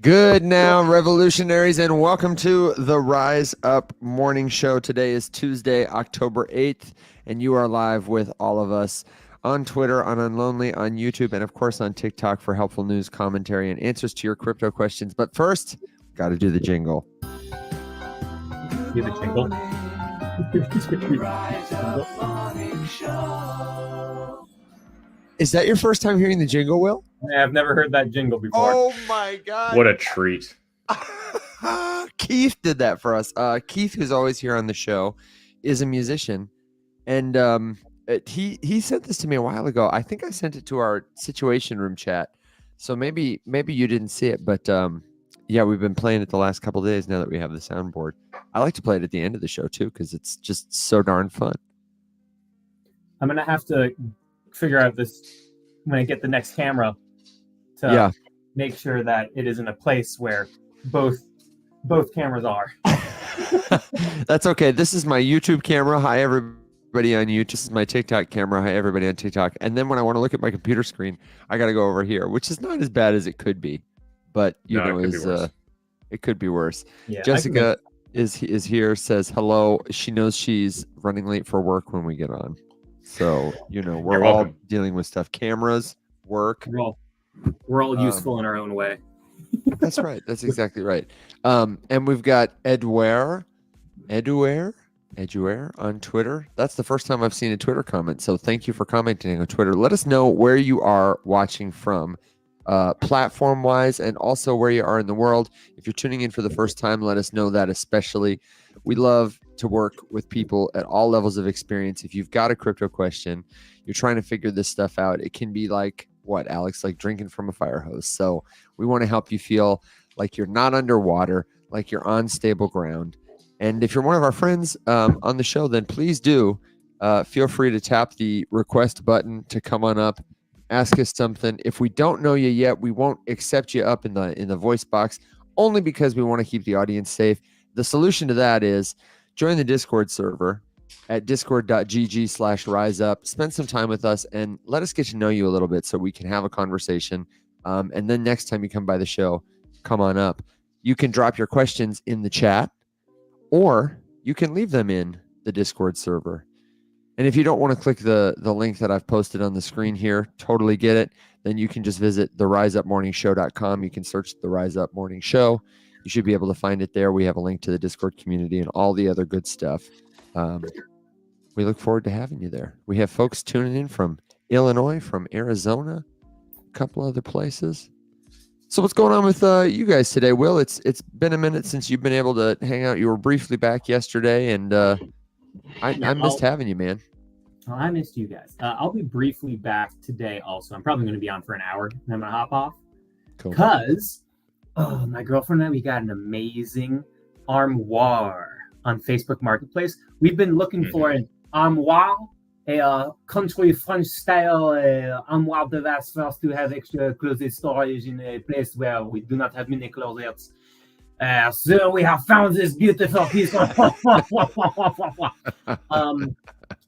Good now, revolutionaries, and welcome to the Rise Up Morning Show. Today is Tuesday, October 8th, and you are live with all of us on Twitter, on Unlonely, on YouTube, and of course on TikTok for helpful news, commentary, and answers to your crypto questions. But first, got to do the jingle. Do the jingle. Is that your first time hearing the jingle, Will? I've never heard that jingle before. Oh my God. What a treat. Keith did that for us. Keith, who's always here on the show, is a musician. And he sent this to me a while ago. I think I sent it to our Situation Room chat. So maybe you didn't see it. But yeah, we've been playing it the last couple of days now that we have the soundboard. I like to play it at the end of the show, too, because it's just so darn fun. I'm going to have to figure out this when I get the next camera to make sure that it is in a place where both cameras are. That's okay. This is my YouTube camera. Hi, everybody on YouTube. This is my TikTok camera. Hi, everybody on TikTok. And then when I want to look at my computer screen, I got to go over here, which is not as bad as it could be. But, it could be worse. Yeah, Jessica is here, says hello. She knows she's running late for work when we get on. So, we're all dealing with stuff. Cameras, work. We're all useful in our own way. That's right. That's exactly right. And we've got Eduer on Twitter. That's the first time I've seen a Twitter comment. So thank you for commenting on Twitter. Let us know where you are watching from, platform-wise, and also where you are in the world. If you're tuning in for the first time, let us know that especially. We love to work with people at all levels of experience. If you've got a crypto question, you're trying to figure this stuff out, it can be like, what, Alex? Like drinking from a fire hose. So we want to help you feel like you're not underwater, like you're on stable ground. And if you're one of our friends on the show, then please do feel free to tap the request button to come on up, ask us something. If we don't know you yet, we won't accept you up in the voice box, only because we want to keep the audience safe. The solution to that is join the Discord server at discord.gg/riseup. Spend some time with us and let us get to know you a little bit so we can have a conversation. And then next time you come by the show, come on up. You can drop your questions in the chat, or you can leave them in the Discord server. And if you don't want to click the link that I've posted on the screen here, totally get it, then you can just visit theriseupmorningshow.com. You can search The Rise Up Morning Show. You should be able to find it there. We have a link to the Discord community and all the other good stuff. We look forward to having you there. We have folks tuning in from Illinois, from Arizona, a couple other places. So what's going on with you guys today, Will? It's been a minute since you've been able to hang out. You were briefly back yesterday, and I missed having you, man. Well, I missed you guys. I'll be briefly back today also. I'm probably going to be on for an hour, and I'm going to hop off. Cool. Because my girlfriend and I, we got an amazing armoire on Facebook Marketplace. We've been looking for an armoire, a country French style armoire de vase first to have extra closet storage in a place where we do not have many closets. So we have found this beautiful piece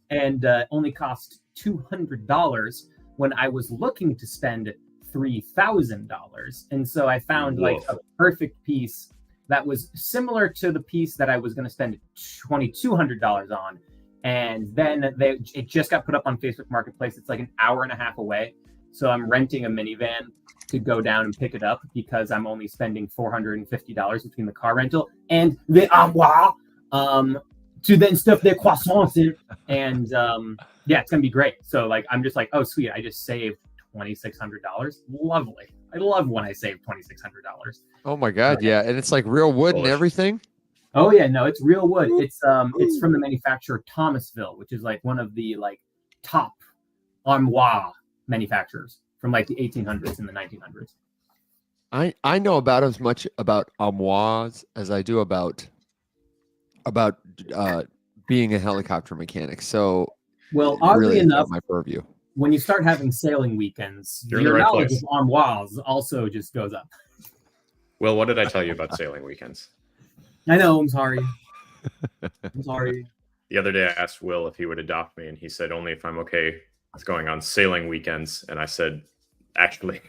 and only cost $200 when I was looking to spend $3,000. And so I found like a perfect piece that was similar to the piece that I was going to spend $2,200 on. And then it just got put up on Facebook Marketplace. It's like an hour and a half away. So I'm renting a minivan to go down and pick it up because I'm only spending $450 between the car rental and the armoire to then stuff their croissants in. And yeah, it's going to be great. So like, I'm just like, oh, sweet. I just saved $2,600. Lovely. I love when I save $2,600. Oh my God. Yeah. And it's like real wood and everything. Oh yeah, no, it's real wood. It's from the manufacturer Thomasville, which is like one of the like top armoire manufacturers from like the 1800s and the 1900s. I know about as much about armoires as I do about being a helicopter mechanic. So well, oddly really enough, my purview. When you start having sailing weekends, your knowledge of armoires also just goes up. Well, what did I tell you about sailing weekends? I know. I'm sorry. I'm sorry. The other day, I asked Will if he would adopt me, and he said only if I'm okay with going on sailing weekends. And I said, actually,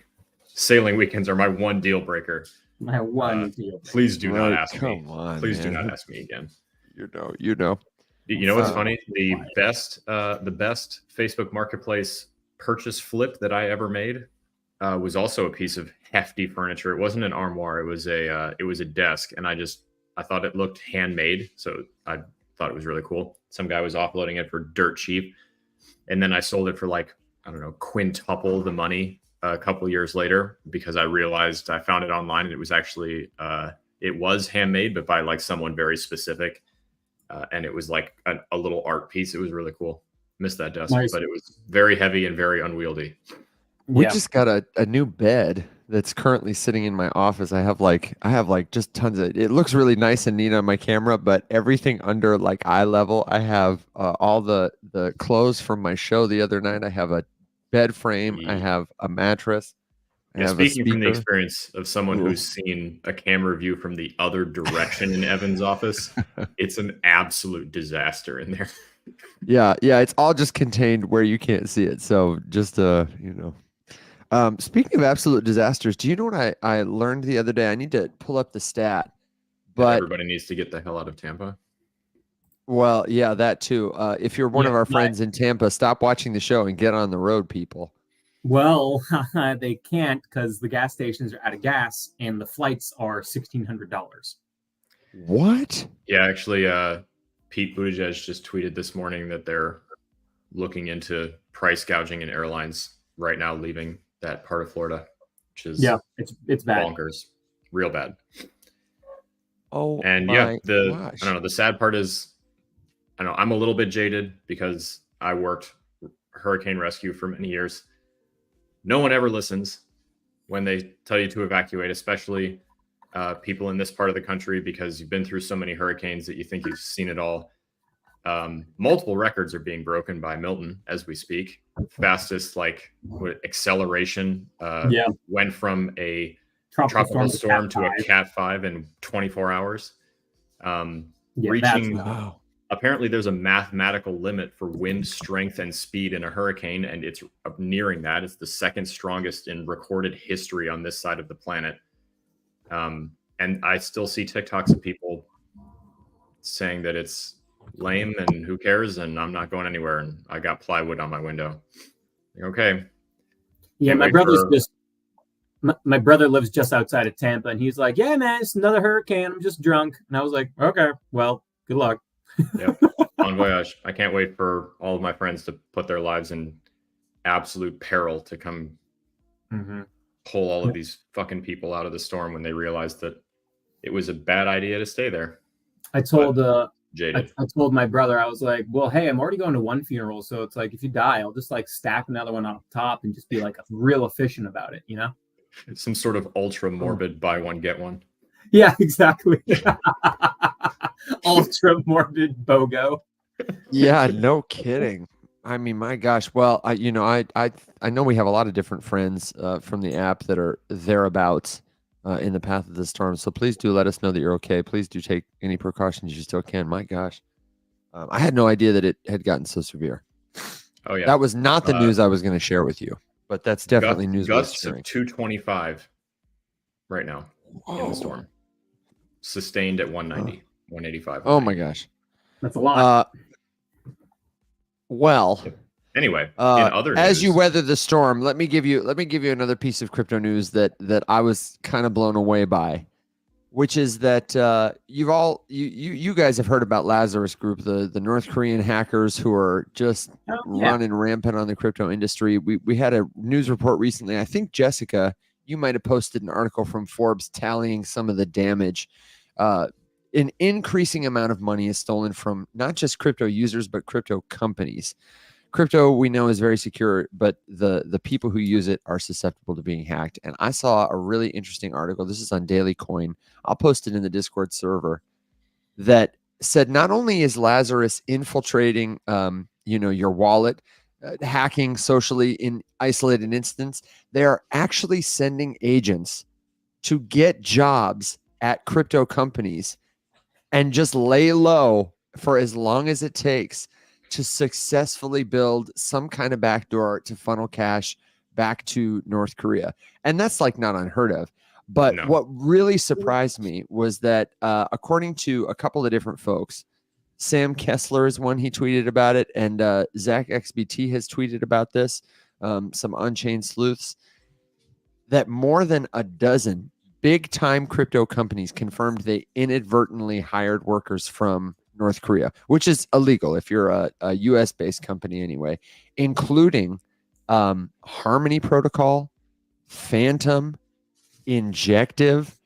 Sailing weekends are my one deal breaker. My one deal. Please do not Right, ask me. come on, Please do man. not ask me again. You know. You know what's funny? The best Facebook Marketplace purchase flip that I ever made was also a piece of hefty furniture. It wasn't an armoire. It was a desk, and I thought it looked handmade, so I thought it was really cool. Some guy was offloading it for dirt cheap, and then I sold it for like, I don't know, quintuple the money a couple years later, because I realized I found it online and it was actually it was handmade, but by like someone very specific. And it was like a little art piece. It was really cool. Missed that desk, Nice. but it was very heavy and very unwieldy. We just got a new bed that's currently sitting in my office. I have like just tons of it. Looks really nice and neat on my camera, but everything under like eye level. I have all the clothes from my show the other night. I have a bed frame. I have a mattress. Yeah, speaking from the experience of someone who's seen a camera view from the other direction in Evan's office, it's an absolute disaster in there. Yeah, it's all just contained where you can't see it. So just speaking of absolute disasters, do you know what I learned the other day? I need to pull up the stat, but everybody needs to get the hell out of Tampa. Well, yeah, that too. If you're one of our friends in Tampa, stop watching the show and get on the road, people. Well, they can't because the gas stations are out of gas and the flights are $1,600. What? Yeah, actually, Pete Buttigieg just tweeted this morning that they're looking into price gouging in airlines right now leaving that part of Florida, which is it's bad. Bonkers, real bad. Oh, and my I gosh. don't know. The sad part is, I know I'm a little bit jaded because I worked hurricane rescue for many years. No one ever listens when they tell you to evacuate, especially people in this part of the country, because you've been through so many hurricanes that you think you've seen it all. Multiple records are being broken by Milton as we speak. Fastest acceleration went from a tropical storm to a Cat 5 in 24 hours. Reaching apparently there's a mathematical limit for wind strength and speed in a hurricane, and it's nearing that. It's the second strongest in recorded history on this side of the planet. And I still see TikToks of people saying that it's lame and who cares, and I'm not going anywhere, and I got plywood on my window. Okay. Yeah, my brother lives just outside of Tampa, and he's like, yeah, man, it's another hurricane. I'm just drunk. And I was like, okay, well, good luck. Yep. Bon voyage. I can't wait for all of my friends to put their lives in absolute peril to come pull all of these fucking people out of the storm when they realized that it was a bad idea to stay there. I told jaded. I told my brother, I was like, well, hey, I'm already going to one funeral, so it's like if you die, I'll just like stack another one on top and just be like real efficient about it, you know? Some sort of ultra morbid buy one get one. Yeah, exactly. Ultra morbid BOGO. Yeah, no kidding. I mean, my gosh. Well, I know we have a lot of different friends from the app that are thereabouts in the path of the storm. So please do let us know that you're okay. Please do take any precautions you still can. My gosh, I had no idea that it had gotten so severe. Oh yeah, that was not the news I was going to share with you, but that's definitely news. Gusts of 225 right now in the storm. Sustained at 190, 185. Oh my gosh, that's a lot. Well, anyway, in other as news, you weather the storm, let me give you another piece of crypto news that I was kind of blown away by, which is that you guys have heard about Lazarus Group, the North Korean hackers who are just running rampant on the crypto industry. We had a news report recently. I think Jessica, you might have posted an article from Forbes tallying some of the damage. An increasing amount of money is stolen from not just crypto users, but crypto companies. Crypto, we know, is very secure, but the people who use it are susceptible to being hacked. And I saw a really interesting article. This is on Daily Coin. I'll post it in the Discord server. That said, not only is Lazarus infiltrating, your wallet, hacking socially in isolated instance, they are actually sending agents to get jobs at crypto companies and just lay low for as long as it takes to successfully build some kind of backdoor to funnel cash back to North Korea. And that's like not unheard of. But No. what really surprised me was that according to a couple of different folks, Sam Kessler is one, he tweeted about it, and Zach XBT has tweeted about this, some Unchained sleuths, that more than a dozen big-time crypto companies confirmed they inadvertently hired workers from North Korea, which is illegal if you're a US-based company anyway, including Harmony Protocol, Phantom, Injective,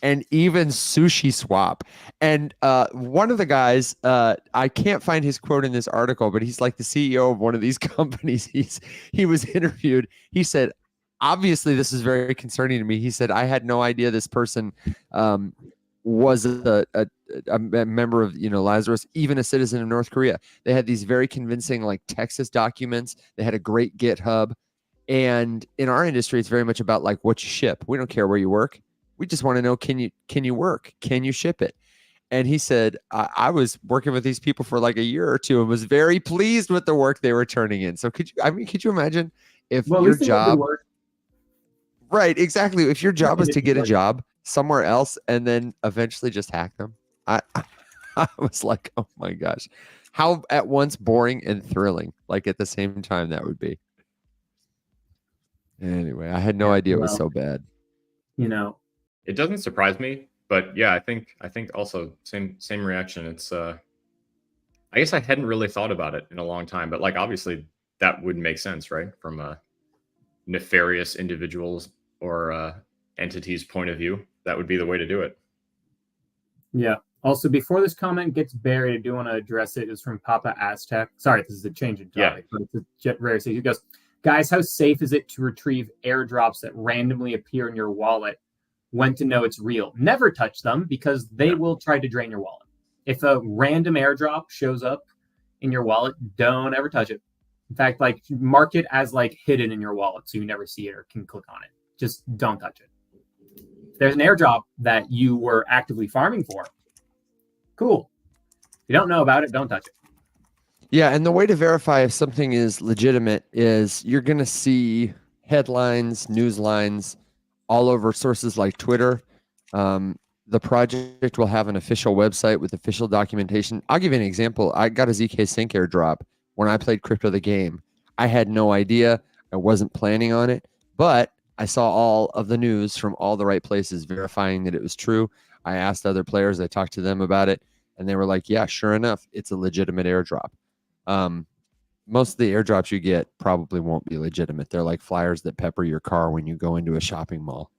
and even Sushi Swap. And one of the guys, I can't find his quote in this article, but he's like the CEO of one of these companies. He was interviewed. He said, obviously, this is very concerning to me. He said, I had no idea this person was a member of, Lazarus, even a citizen of North Korea. They had these very convincing like Texas documents. They had a great GitHub. And in our industry, it's very much about like what you ship. We don't care where you work. We just want to know, can you work? Can you ship it? And he said, I was working with these people for like a year or two and was very pleased with the work they were turning in. So could you imagine if your job, right, exactly. If your job was to get a job somewhere else and then eventually just hack them, I was like, oh my gosh, how at once boring and thrilling, like at the same time that would be. Anyway, I had no idea it was so bad. It doesn't surprise me, but yeah, I think also same reaction. It's I guess I hadn't really thought about it in a long time, but like obviously that would make sense, right? From a nefarious individuals or entities point of view, that would be the way to do it. Yeah. Also, before this comment gets buried, I do want to address it. It's from Papa Aztec. Sorry, this is a change in topic, but it's a rare. So he goes, guys, how safe is it to retrieve airdrops that randomly appear in your wallet? When to know it's real? Never touch them because they will try to drain your wallet. If a random airdrop shows up in your wallet, don't ever touch it. In fact, like mark it as like hidden in your wallet so you never see it or can click on it. Just don't touch it. If there's an airdrop that you were actively farming for, cool. If you don't know about it, don't touch it. Yeah, and the way to verify if something is legitimate is you're going to see headlines, news lines, all over sources like Twitter. The project will have an official website with official documentation. I'll give you an example. I got a ZK Sync airdrop when I played Crypto the Game. I had no idea. I wasn't planning on it, but I saw all of the news from all the right places verifying that it was true. I asked other players, I talked to them about it, and they were like, yeah, sure enough, it's a legitimate airdrop. Most of the airdrops you get probably won't be legitimate. They're like flyers that pepper your car when you go into a shopping mall.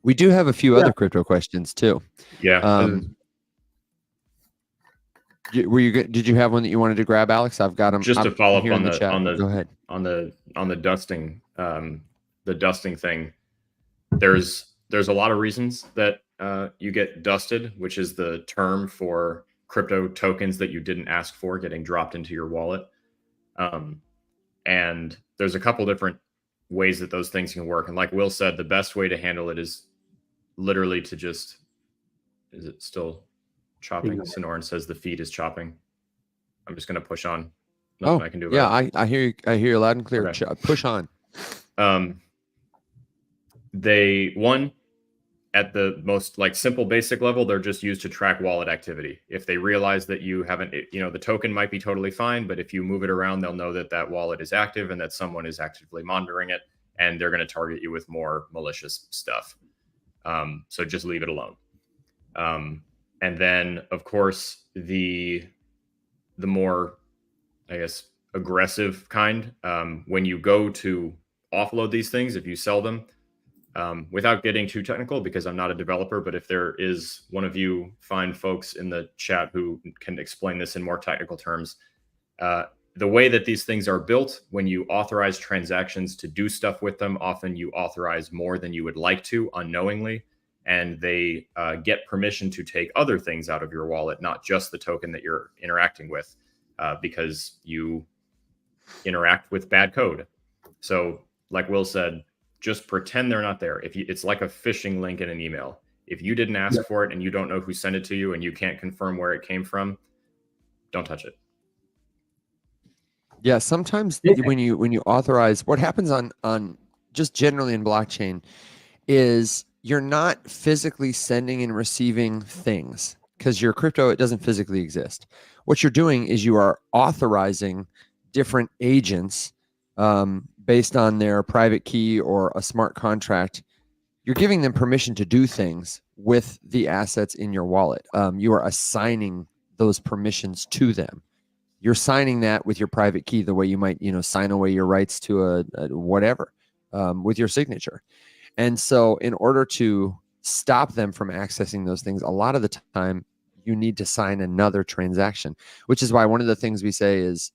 We do have a few other crypto questions too. Yeah. Did you have one that you wanted to grab, Alex? I've got them. Just to follow up on the Go ahead. on the dusting, the dusting thing. There's a lot of reasons that you get dusted, which is the term for crypto tokens that you didn't ask for getting dropped into your wallet. And there's a couple different ways that those things can work. And like Will said, the best way to handle it is literally to just, is it still chopping? Sonoran says the feed is chopping. I'm just going to push on. Nothing I can do about it. I hear you loud and clear. Okay. Push on. At the most like simple basic level, they're just used to track wallet activity. If they realize that you haven't, the token might be totally fine, but if you move it around, they'll know that that wallet is active and that someone is actively monitoring it, and they're going to target you with more malicious stuff. So just leave it alone. And then, of course, the more, I guess, aggressive kind, when you go to offload these things, if you sell them, without getting too technical, because I'm not a developer, but if there is one of you fine folks in the chat who can explain this in more technical terms, the way that these things are built, when you authorize transactions to do stuff with them, often you authorize more than you would like to unknowingly, and they get permission to take other things out of your wallet, not just the token that you're interacting with, because you interact with bad code. So like Will said, just pretend they're not there. It's like a phishing link in an email. If you didn't ask for it and you don't know who sent it to you and you can't confirm where it came from, don't touch it. Yeah, sometimes when you authorize, what happens on just generally in blockchain is you're not physically sending and receiving things because your crypto, it doesn't physically exist. What you're doing is you are authorizing different agents based on their private key or a smart contract. You're giving them permission to do things with the assets in your wallet. You are assigning those permissions to them. You're signing that with your private key the way you might, sign away your rights to a whatever with your signature. And so in order to stop them from accessing those things, a lot of the time you need to sign another transaction, which is why one of the things we say is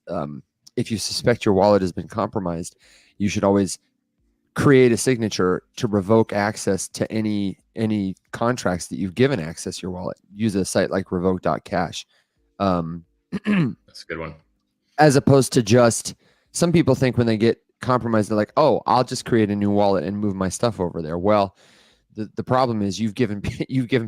if you suspect your wallet has been compromised, you should always create a signature to revoke access to any contracts that you've given access your wallet. Use a site like revoke.cash. That's a good one. As opposed to just, some people think when they get compromised, they're like, oh, I'll just create a new wallet and move my stuff over there. Well, the problem is you've given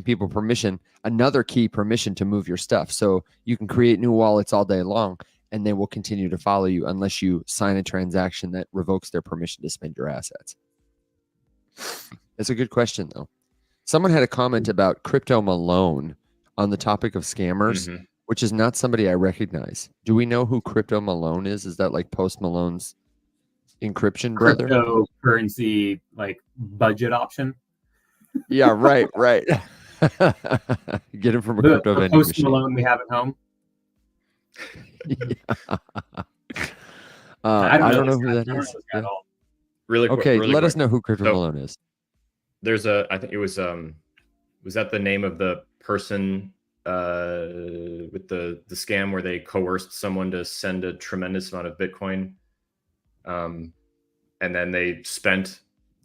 people permission, another key permission to move your stuff. So you can create new wallets all day long and they will continue to follow you unless you sign a transaction that revokes their permission to spend your assets. That's a good question, though. Someone had a comment about Crypto Malone on the topic of scammers, which is not somebody I recognize. Do we know who Crypto Malone is? Is that like Post Malone's encryption brother? Cryptocurrency, like budget option. Yeah, right. Get him from a crypto vending Post machine. Malone we have at home. I don't know who that is. Yeah. Really quick. Okay, really let quick. us know who Crypto Malone is. There's I think it was that the name of the person with the scam where they coerced someone to send a tremendous amount of Bitcoin, and then they spent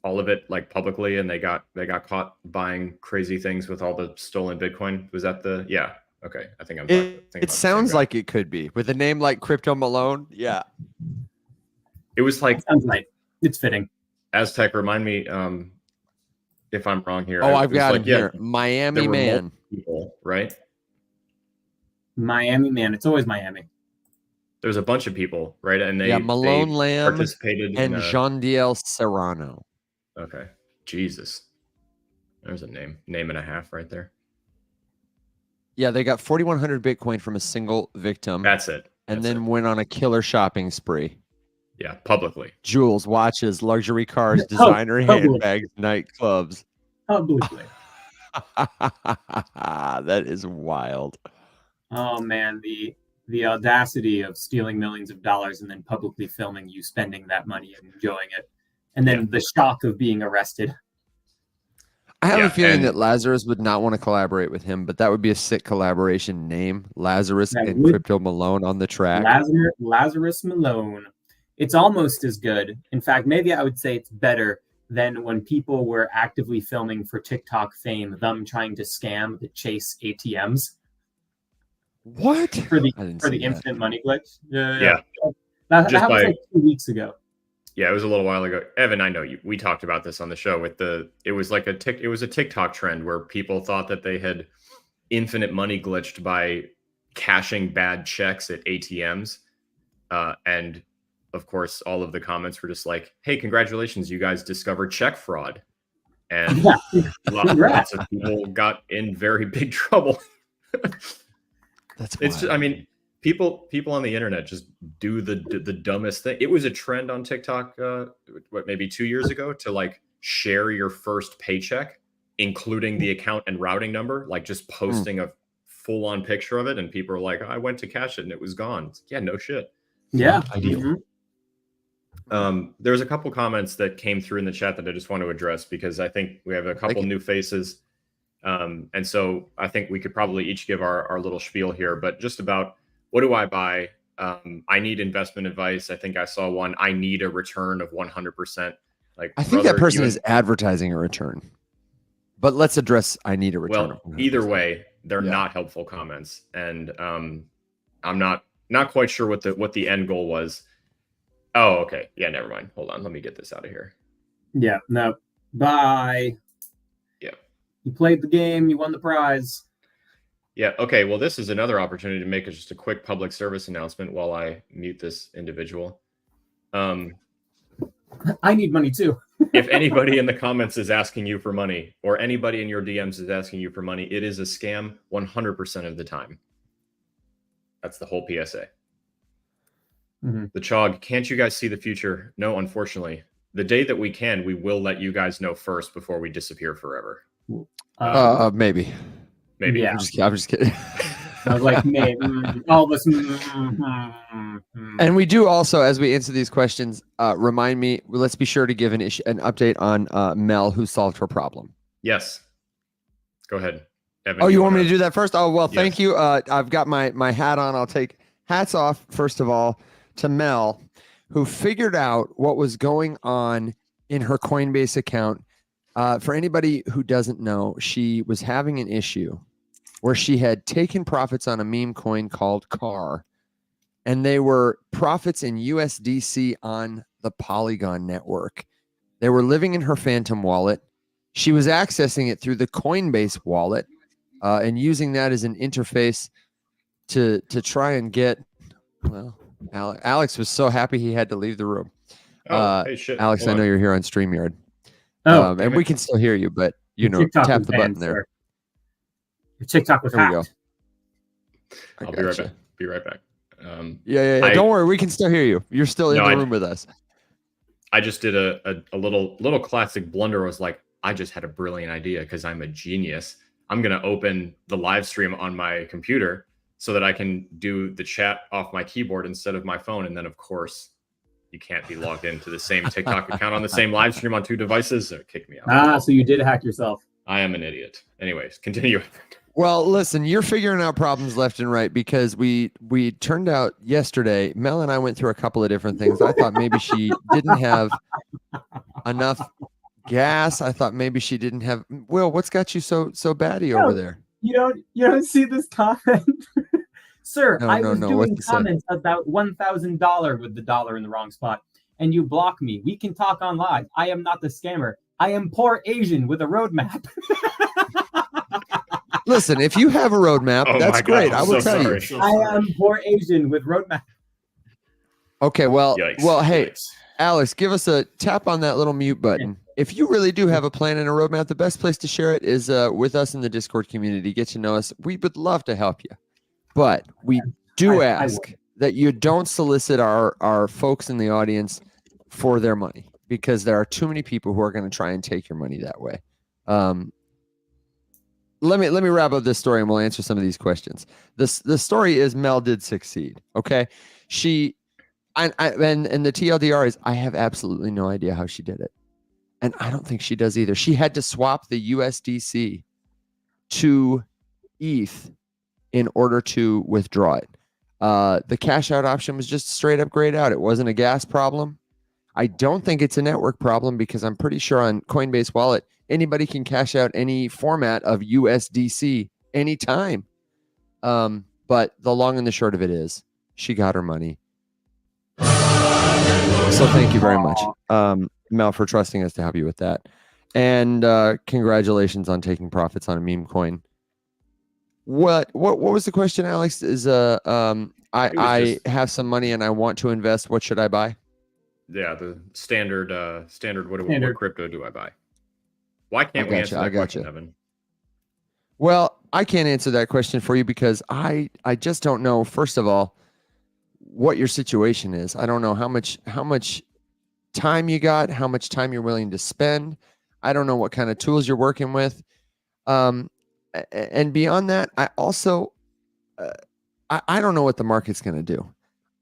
all of it like publicly, and they got caught buying crazy things with all the stolen Bitcoin. Was that the? Yeah. Okay. I think I'm. It sounds like it could be with a name like Crypto Malone. Yeah. It was like. Sounds right. It's fitting. Aztec, remind me if I'm wrong here. Oh, I've got him here. Miami Man. People, right? Miami Man. It's always Miami. There's a bunch of people, right? And they Malone Lamb participated and Jean-Diel Serrano. Okay. Jesus. There's a name and a half right there. Yeah, they got 4,100 Bitcoin from a single victim. That's it. And then went on a killer shopping spree. Yeah, publicly. Jewels, watches, luxury cars, designer handbags, nightclubs. Publicly. That is wild. Oh man, the audacity of stealing millions of dollars and then publicly filming you spending that money and enjoying it. And then the shock of being arrested. I have a feeling that Lazarus would not want to collaborate with him, but that would be a sick collaboration name. Lazarus and Crypto Malone on the track. Lazarus Malone. It's almost as good. In fact, maybe I would say it's better than when people were actively filming for TikTok fame, them trying to scam the Chase ATMs. What? For the instant money glitch? Yeah. That happened like 2 weeks ago. Yeah, it was a little while ago. Evan, I know we talked about this on the show it was like it was a TikTok trend where people thought that they had infinite money glitched by cashing bad checks at ATMs. And of course, all of the comments were just like, hey, congratulations, you guys discovered check fraud. And lots of people got in very big trouble. That's wild. It's just, I mean, people on the internet just do the dumbest thing. It was a trend on TikTok, maybe 2 years ago, to like share your first paycheck, including the account and routing number, like just posting a full-on picture of it, and people are like, I went to cash it and it was gone. Yeah, no shit. Yeah. Ideal. There's a couple comments that came through in the chat that I just want to address because I think we have a couple new faces. And so I think we could probably each give our little spiel here, but just about what do I buy? I need investment advice. I think I saw one. I need a return of 100%. Like, I think that person is advertising a return, but let's address, I need a return. Well, either way, they're not helpful comments. And I'm not quite sure what the end goal was. Oh, okay. Yeah, never mind. Hold on. Let me get this out of here. Yeah, no. Bye. Yeah. You played the game. You won the prize. Yeah. Okay. Well, this is another opportunity to make just a quick public service announcement while I mute this individual. I need money too. If anybody in the comments is asking you for money, or anybody in your DMs is asking you for money, it is a scam 100% of the time. That's the whole PSA. Mm-hmm. The Chog, can't you guys see the future? No, unfortunately. The day that we can, we will let you guys know first before we disappear forever. Maybe. Maybe. Yeah. I'm just kidding. I was like, maybe all of us. And we do also, as we answer these questions, remind me, let's be sure to give an update on Mel, who solved her problem. Yes. Go ahead, Evan. Oh, you want me to do that first? Oh, well, Yes. Thank you. I've got my hat on. I'll take hats off, first of all, to Mel, who figured out what was going on in her Coinbase account. For anybody who doesn't know, she was having an issue where she had taken profits on a meme coin called CAR, and they were profits in USDC on the Polygon network. They were living in her Phantom wallet. She was accessing it through the Coinbase wallet and using that as an interface to try and get, well, Alex was so happy he had to leave the room. Hey, shit. Alex, Hold I know on. you're here on StreamYard. Oh, And we can still hear you, but TikTok tap was the banned, button there. sir. Your TikTok was There we go. hacked. I'll be right back. Be right back. Yeah. Don't worry, we can still hear you. You're still in the room with us. I just did a little classic blunder. I was like, I just had a brilliant idea because I'm a genius. I'm gonna open the live stream on my computer so that I can do the chat off my keyboard instead of my phone. And then, of course, you can't be logged into the same TikTok account on the same live stream on 2 devices. So kick me out. So you did hack yourself. I am an idiot. Anyways, continue. Well, listen, you're figuring out problems left and right because we turned out yesterday, Mel and I went through a couple of different things. I thought maybe she didn't have enough gas. I thought maybe she didn't have. Will, what's got you so batty over there? You don't see this comment, sir. No, I was doing what's it comments about $1,000 with the dollar in the wrong spot, and you block me. We can talk on live. I am not the scammer. I am poor Asian with a roadmap. Listen, if you have a roadmap, that's great. I will tell you. I am poor Asian with roadmap. Okay, well, Yikes. Hey, Yikes. Alex, give us a tap on that little mute button. If you really do have a plan and a roadmap, the best place to share it is with us in the Discord community. Get to know us. We would love to help you, but we do ask that you don't solicit our folks in the audience for their money, because there are too many people who are going to try and take your money that way. Let me wrap up this story and we'll answer some of these questions. The story is Mel did succeed. Okay, and the TLDR is I have absolutely no idea how she did it, and I don't think she does either. She had to swap the USDC to ETH in order to withdraw it. The cash out option was just straight up grayed out. It wasn't a gas problem. I don't think it's a network problem because I'm pretty sure on Coinbase Wallet, anybody can cash out any format of USDC anytime. But the long and the short of it is she got her money. So thank you very much, Mel, for trusting us to help you with that. And congratulations on taking profits on a meme coin. What was the question, Alex? Is I have some money and I want to invest. What should I buy? Yeah, the standard. What crypto do I buy? Why can't we answer that question, Evan? Well, I can't answer that question for you because I just don't know. First of all, what your situation is. I don't know how much time you got, how much time you're willing to spend. I don't know what kind of tools you're working with. And beyond that, I also I don't know what the market's going to do.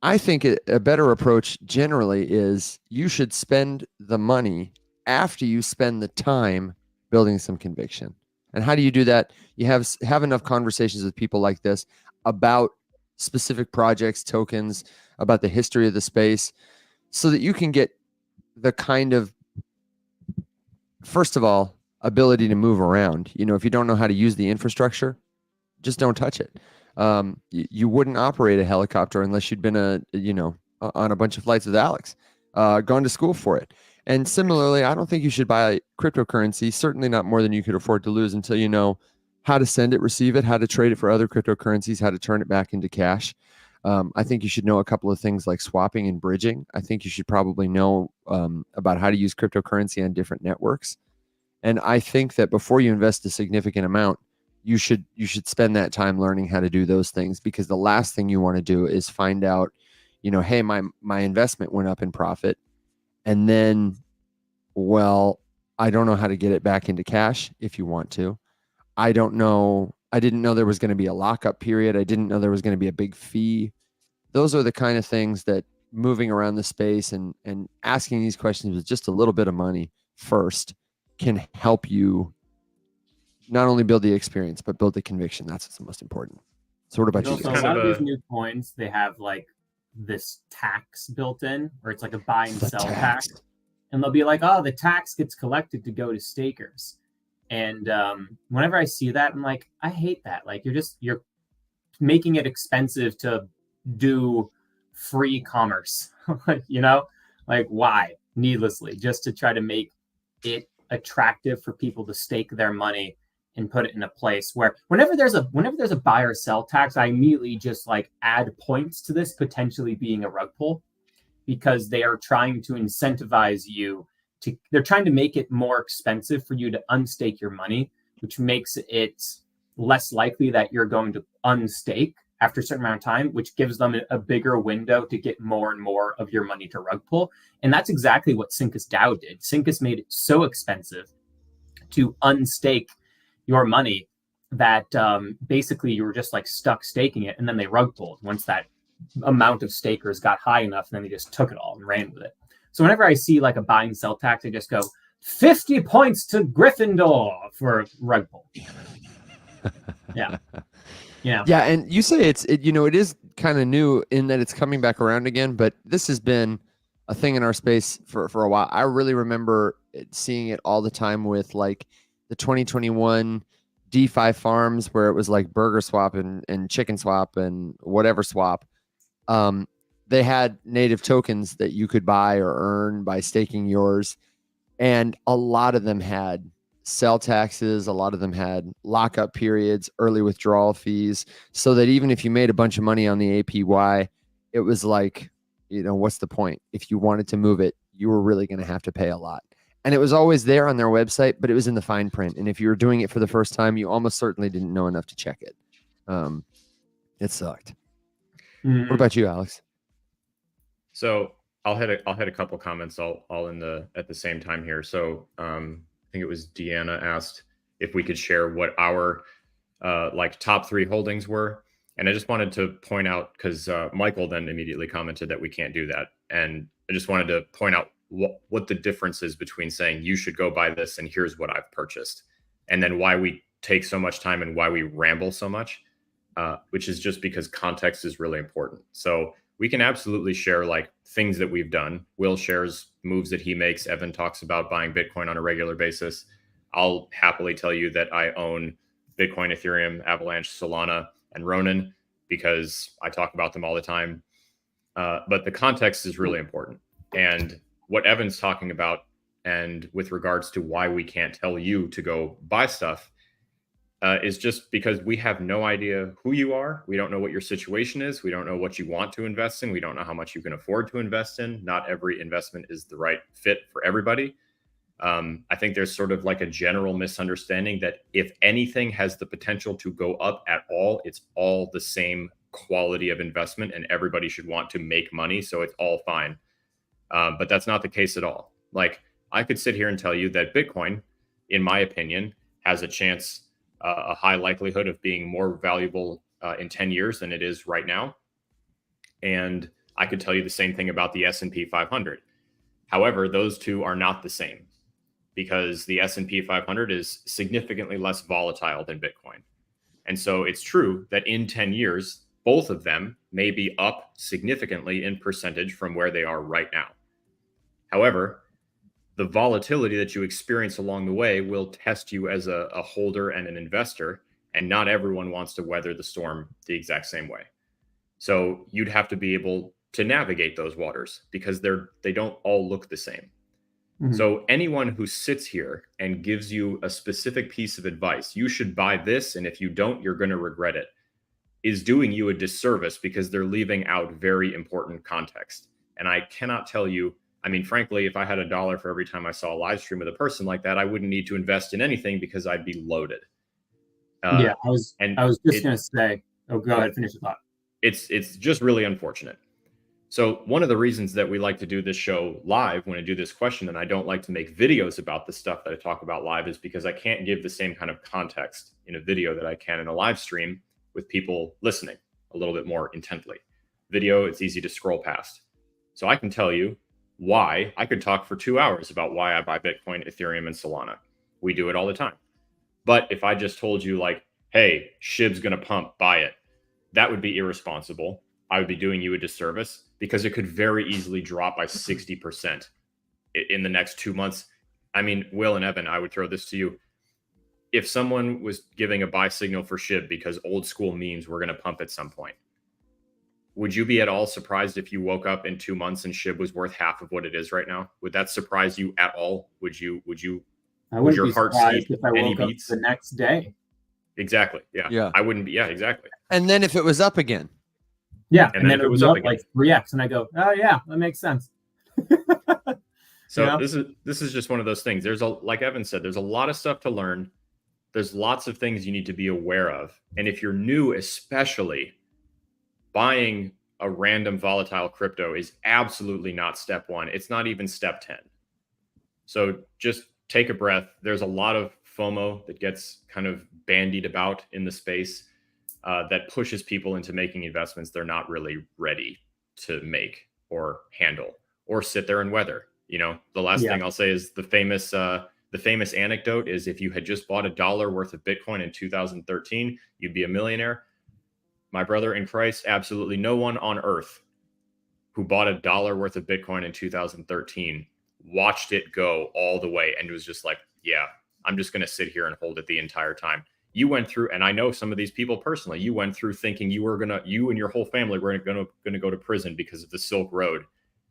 I think a better approach generally is you should spend the money after you spend the time building some conviction. And how do you do that? You have enough conversations with people like this about specific projects, tokens, about the history of the space, so that you can get the kind of, first of all, ability to move around. If you don't know how to use the infrastructure, just don't touch it. You wouldn't operate a helicopter unless you'd been on a bunch of flights with Alex, gone to school for it. And similarly, I don't think you should buy cryptocurrency, certainly not more than you could afford to lose, until you know how to send it, receive it, how to trade it for other cryptocurrencies, how to turn it back into cash. I think you should know a couple of things like swapping and bridging. I think you should probably know about how to use cryptocurrency on different networks. And I think that before you invest a significant amount, you should spend that time learning how to do those things, because the last thing you want to do is find out, hey, my investment went up in profit, and then, well, I don't know how to get it back into cash if you want to. I don't know. I didn't know there was going to be a lockup period. I didn't know there was going to be a big fee. Those are the kind of things that moving around the space and asking these questions with just a little bit of money first can help you not only build the experience, but build the conviction. That's what's the most important. So what about you Also, guys? a lot of these new coins, they have like this tax built in, or it's like a buy and sell tax. And they'll be like, oh, the tax gets collected to go to stakers. And whenever I see that, I'm like, I hate that. Like, you're making it expensive to do free commerce, like why? Needlessly, just to try to make it attractive for people to stake their money and put it in a place where whenever there's a buy or sell tax, I immediately just like add points to this potentially being a rug pull, because they are trying to incentivize you to, they're trying to make it more expensive for you to unstake your money, which makes it less likely that you're going to unstake after a certain amount of time, which gives them a bigger window to get more and more of your money to rug pull. And that's exactly what Syncus DAO did. Syncus made it so expensive to unstake your money that basically you were just like stuck staking it, and then they rug pulled once that amount of stakers got high enough, and then they just took it all and ran with it. So whenever I see like a buy and sell tax, I just go 50 points to Gryffindor for rug pull. Yeah. Yeah, and you say it is kind of new in that it's coming back around again, but this has been a thing in our space for a while. I really remember seeing it all the time with like the 2021 DeFi farms, where it was like Burger Swap and Chicken Swap and whatever swap. They had native tokens that you could buy or earn by staking yours, and a lot of them had sell taxes. A lot of them had lockup periods, early withdrawal fees, so that even if you made a bunch of money on the APY, it was like, what's the point? If you wanted to move it, you were really going to have to pay a lot. And it was always there on their website, but it was in the fine print. And if you were doing it for the first time, you almost certainly didn't know enough to check it. It sucked. Mm-hmm. What about you, Alex? So I'll hit a couple comments all at the same time here. So I think it was Deanna asked if we could share what our like top 3 holdings were. And I just wanted to point out, because Michael then immediately commented that we can't do that. And I just wanted to point out what the difference is between saying you should go buy this and here's what I've purchased, and then why we take so much time and why we ramble so much, which is just because context is really important. So we can absolutely share like things that we've done. Will shares moves that he makes. Evan talks about buying Bitcoin on a regular basis. I'll happily tell you that I own Bitcoin, Ethereum, Avalanche, Solana, and Ronin, because I talk about them all the time. But the context is really important. And what Evan's talking about, and with regards to why we can't tell you to go buy stuff, is just because we have no idea who you are. We don't know what your situation is. We don't know what you want to invest in. We don't know how much you can afford to invest in. Not every investment is the right fit for everybody. I think there's sort of like a general misunderstanding that if anything has the potential to go up at all, it's all the same quality of investment and everybody should want to make money, so it's all fine. But that's not the case at all. Like, I could sit here and tell you that Bitcoin, in my opinion, has a chance, a high likelihood of being more valuable in 10 years than it is right now. And I could tell you the same thing about the S&P 500. However, those two are not the same, because the S&P 500 is significantly less volatile than Bitcoin. And so it's true that in 10 years, both of them may be up significantly in percentage from where they are right now. However, the volatility that you experience along the way will test you as a holder and an investor, and not everyone wants to weather the storm the exact same way. So you'd have to be able to navigate those waters, because they don't all look the same. So anyone who sits here and gives you a specific piece of advice, you should buy this, and if you don't, you're going to regret it, is doing you a disservice because they're leaving out very important context. And I cannot tell you, I mean, frankly, if I had $1 for every time I saw a live stream with a person like that, I wouldn't need to invest in anything because I'd be loaded. I was just going to say, oh, go ahead, finish the thought. It's just really unfortunate. So one of the reasons that we like to do this show live when I do this question, and I don't like to make videos about the stuff that I talk about live, is because I can't give the same kind of context in a video that I can in a live stream with people listening a little bit more intently. Video, it's easy to scroll past. So I can tell you why. I could talk for 2 hours about why I buy Bitcoin, Ethereum, and Solana. We do it all the time. But if I just told you like, hey, SHIB's going to pump, buy it, that would be irresponsible. I would be doing you a disservice because it could very easily drop by 60% in the next 2 months. I mean, Will and Evan, I would throw this to you. If someone was giving a buy signal for SHIB because old school memes were going to pump at some point, would you be at all surprised if you woke up in 2 months and SHIB was worth half of what it is right now? Would that surprise you at all? Would your heart skip if I woke up the next day? Exactly. Yeah. I wouldn't be. Yeah, exactly. And then if it was up again. Yeah. And then it was up like 3x. And I go, oh yeah, that makes sense. So this is just one of those things. There's like Evan said, there's a lot of stuff to learn. There's lots of things you need to be aware of. And if you're new, especially, buying a random volatile crypto is absolutely not step 1. It's not even step 10. So just take a breath. There's a lot of FOMO that gets kind of bandied about in the space that pushes people into making investments they're not really ready to make or handle or sit there and weather. You know, the last thing I'll say is the famous anecdote is if you had just bought $1 worth of Bitcoin in 2013, you'd be a millionaire. My brother in Christ, absolutely no one on earth who bought $1 worth of Bitcoin in 2013 watched it go all the way and was just like, yeah, I'm just going to sit here and hold it the entire time. You went through, and I know some of these people personally, you went through thinking you and your whole family were going to go to prison because of the Silk Road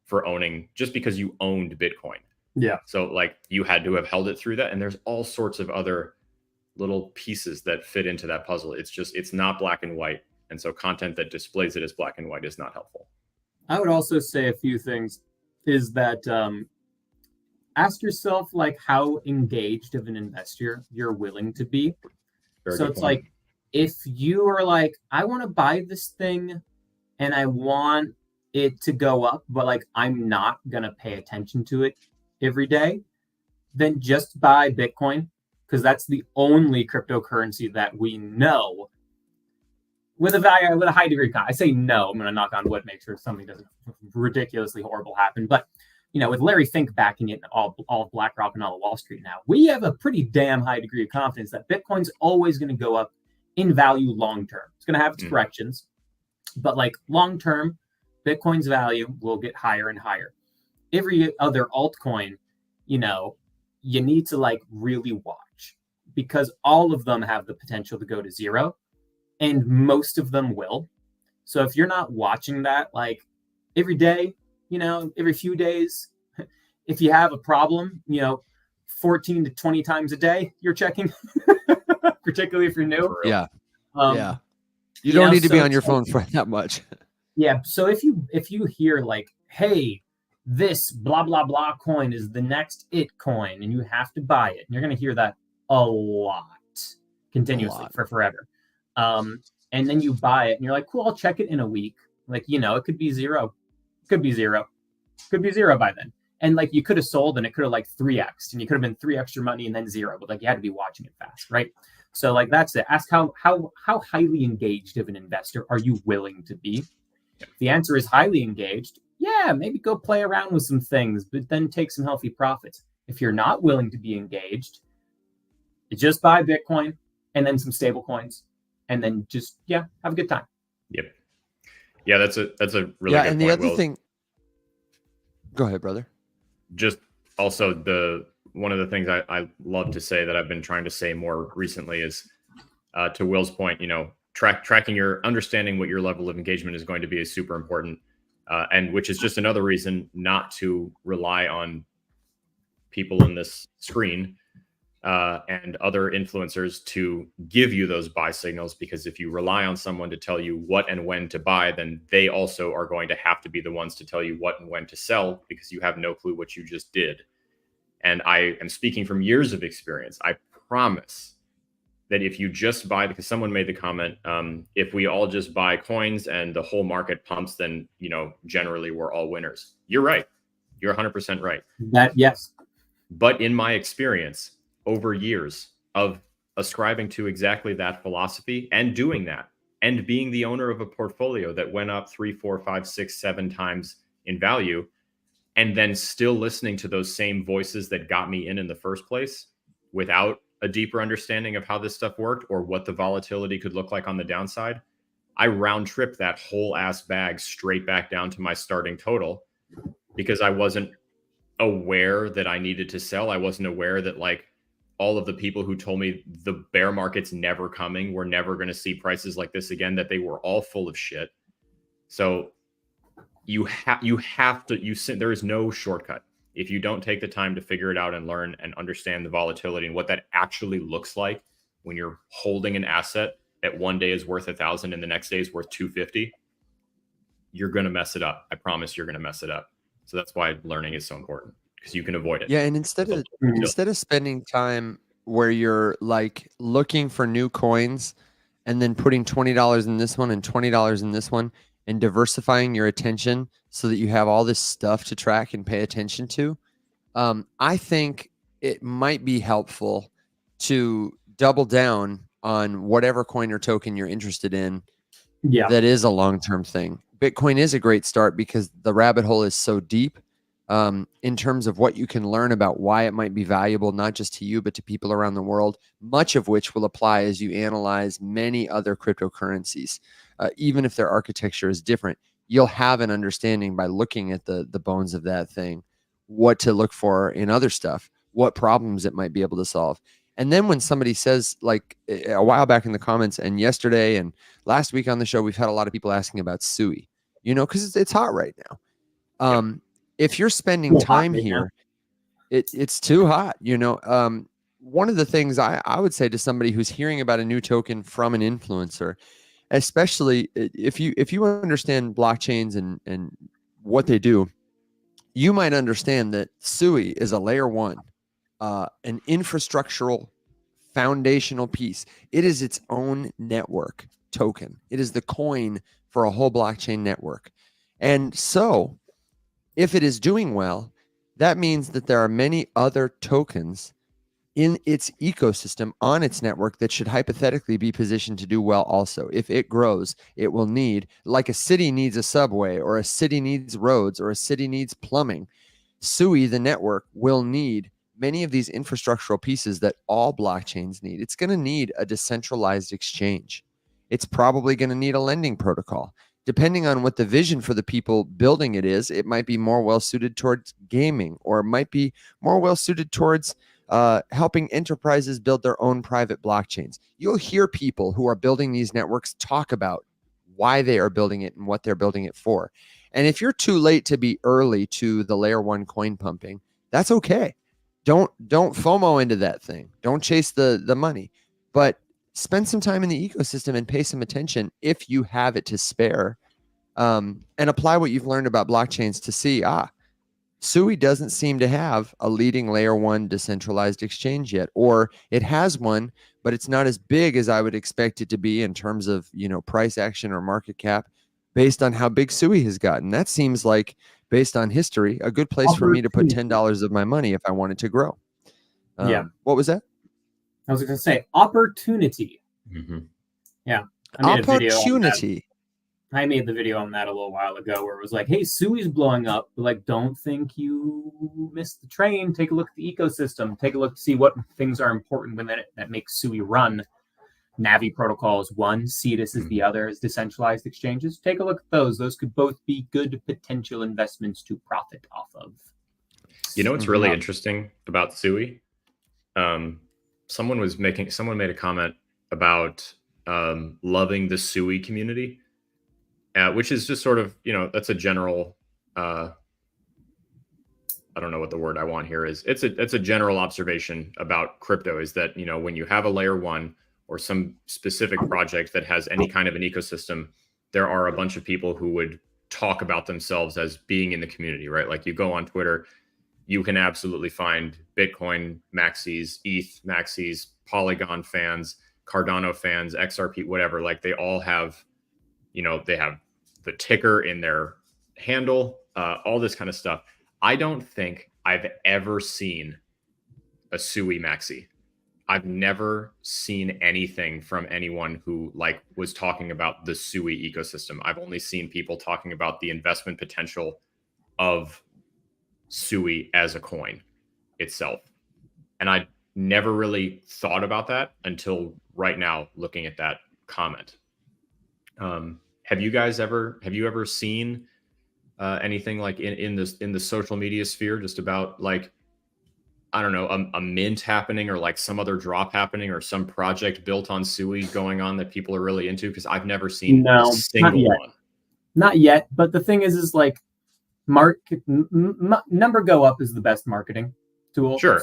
for just because you owned Bitcoin. Yeah. So like you had to have held it through that. And there's all sorts of other little pieces that fit into that puzzle. It's not black and white. And so content that displays it as black and white is not helpful. I would also say a few things is that ask yourself like how engaged of an investor you're willing to be. So it's like, if you are like, I want to buy this thing and I want it to go up, but like, I'm not going to pay attention to it every day, then just buy Bitcoin, because that's the only cryptocurrency that we know with a high degree of confidence. I say no, I'm going to knock on wood, make sure something doesn't ridiculously horrible happen. But, you know, with Larry Fink backing it, all of BlackRock and all of Wall Street now, we have a pretty damn high degree of confidence that Bitcoin's always going to go up in value long term. It's going to have its corrections, but like long term, Bitcoin's value will get higher and higher. Every other altcoin, you know, you need to like really watch, because all of them have the potential to go to zero, and most of them will. So if you're not watching that like every day, you know, every few days, if you have a problem, you know, 14 to 20 times a day, you're checking, particularly if you're new. Yeah. You don't need to be on your phone for that much. Yeah. So if you hear like, hey, this blah, blah, blah coin is the next it coin and you have to buy it, and you're going to hear that a lot continuously for forever. And then you buy it and you're like, cool, I'll check it in a week. Like, you know, it could be zero. Could be zero by then. And like you could have sold and it could have like 3x and you could have been 3x your money and then zero, but like you had to be watching it fast, right? So like that's it. Ask how highly engaged of an investor are you willing to be? If the answer is highly engaged, yeah, maybe go play around with some things, but then take some healthy profits. If you're not willing to be engaged, just buy Bitcoin and then some stable coins and then just have a good time. Yep. Yeah, that's a really good and point, the other Will. thing, go ahead, brother. Just also one of the things I love to say that I've been trying to say more recently is to Will's point, you know, tracking your understanding what your level of engagement is going to be is super important. And which is just another reason not to rely on people in this screen and other influencers to give you those buy signals, because if you rely on someone to tell you what and when to buy, then they also are going to have to be the ones to tell you what and when to sell, because you have no clue what you just did. And I am speaking from years of experience. I promise that if you just buy, because someone made the comment, if we all just buy coins and the whole market pumps, then, you know, generally we're all winners. You're right. You're 100% right. Yes. But in my experience, over years of ascribing to exactly that philosophy and doing that and being the owner of a portfolio that went up 3, 4, 5, 6, 7 times in value, and then still listening to those same voices that got me in the first place without a deeper understanding of how this stuff worked or what the volatility could look like on the downside, I round trip that whole ass bag straight back down to my starting total, because I wasn't aware that I needed to sell. I wasn't aware that, like, all of the people who told me the bear market's never coming, we're never going to see prices like this again, that they were all full of shit. So you have to, there is no shortcut. If you don't take the time to figure it out and learn and understand the volatility and what that actually looks like when you're holding an asset that one day is worth 1,000 and the next day is worth 250, you're going to mess it up. I promise you're going to mess it up. So that's why learning is so important, because you can avoid it. Yeah, and instead of spending time where you're like looking for new coins and then putting $20 in this one and $20 in this one and diversifying your attention so that you have all this stuff to track and pay attention to, I think it might be helpful to double down on whatever coin or token you're interested in. Yeah, that is a long-term thing. Bitcoin is a great start because the rabbit hole is so deep in terms of what you can learn about why it might be valuable, not just to you, but to people around the world, much of which will apply as you analyze many other cryptocurrencies. Even if their architecture is different, you'll have an understanding by looking at the bones of that thing, what to look for in other stuff, what problems it might be able to solve. And then when somebody says, like a while back in the comments and yesterday and last week on the show, we've had a lot of people asking about SUI, you know, because it's hot right now. If you're spending time here, it's too hot, you know. One of the things I would say to somebody who's hearing about a new token from an influencer, especially if you understand blockchains and what they do, you might understand that SUI is a layer one, an infrastructural foundational piece. It is its own network token. It is the coin for a whole blockchain network. And so if it is doing well, that means that there are many other tokens in its ecosystem on its network that should hypothetically be positioned to do well also. If it grows, it will need, like a city needs a subway or a city needs roads or a city needs plumbing. SUI, the network, will need many of these infrastructural pieces that all blockchains need. It's going to need a decentralized exchange. It's probably going to need a lending protocol. Depending on what the vision for the people building it is, it might be more well suited towards gaming, or it might be more well suited towards helping enterprises build their own private blockchains. You'll hear people who are building these networks talk about why they are building it and what they're building it for. And if you're too late to be early to the layer one coin pumping, that's okay. Don't FOMO into that thing. Don't chase the money, but spend some time in the ecosystem and pay some attention if you have it to spare, and apply what you've learned about blockchains to see, SUI doesn't seem to have a leading layer one decentralized exchange yet, or it has one, but it's not as big as I would expect it to be in terms of, you know, price action or market cap based on how big SUI has gotten. That seems like, based on history, a good place for me to put $10 of my money if I wanted to grow. What was that? I was going to say opportunity. Mm-hmm. Yeah. I made Opportunity. I made the video on that a little while ago where it was like, hey, SUI's blowing up. But like, don't think you missed the train. Take a look at the ecosystem. Take a look to see what things are important when that makes SUI run. Navi protocol is one. Cetus is the other, is decentralized exchanges. Take a look at those. Those could both be good potential investments to profit off of. You know what's really interesting about SUI? Someone made a comment about loving the SUI community, which is just sort of, you know, that's a general I don't know what the word I want here is. It's a general observation about crypto is that, you know, when you have a layer one or some specific project that has any kind of an ecosystem, there are a bunch of people who would talk about themselves as being in the community, right? Like you go on Twitter, you can absolutely find Bitcoin maxis, ETH maxis, Polygon fans, Cardano fans, XRP, whatever. Like they all have, you know, they have the ticker in their handle, all this kind of stuff. I don't think I've ever seen a Sui maxi. I've never seen anything from anyone who like was talking about the Sui ecosystem. I've only seen people talking about the investment potential of Sui as a coin itself. And I never really thought about that until right now, looking at that comment. Have you ever seen anything like in the social media sphere, just about like, I don't know, a mint happening or like some other drop happening or some project built on Sui going on that people are really into? Because I've never seen a single one. Not yet. But the thing is like number go up is the best marketing tool. Sure.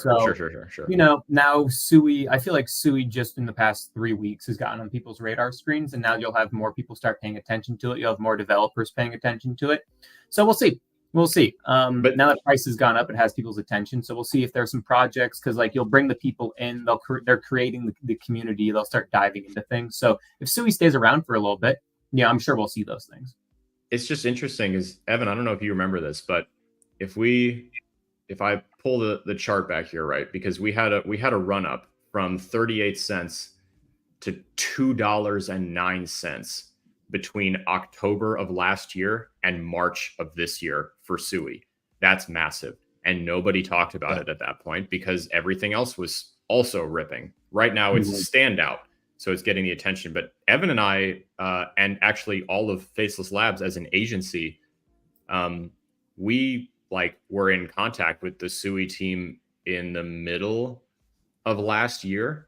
You know, now Sui, I feel like Sui just in the past 3 weeks has gotten on people's radar screens, and now you'll have more people start paying attention to it. You'll have more developers paying attention to it. So we'll see. But now that price has gone up, it has people's attention. So we'll see if there's some projects, because like you'll bring the people in, they're creating the community. They'll start diving into things. So if Sui stays around for a little bit, yeah, I'm sure we'll see those things. It's just interesting, is Evan, I don't know if you remember this, but if I pull the chart back here, right, because we had a run up from 38 cents to $2.09 between October of last year and March of this year for Sui. That's massive. And nobody talked about it at that point because everything else was also ripping. Right now it's a standout, so it's getting the attention. But Evan and I, and actually all of Faceless Labs as an agency, we like were in contact with the Sui team in the middle of last year,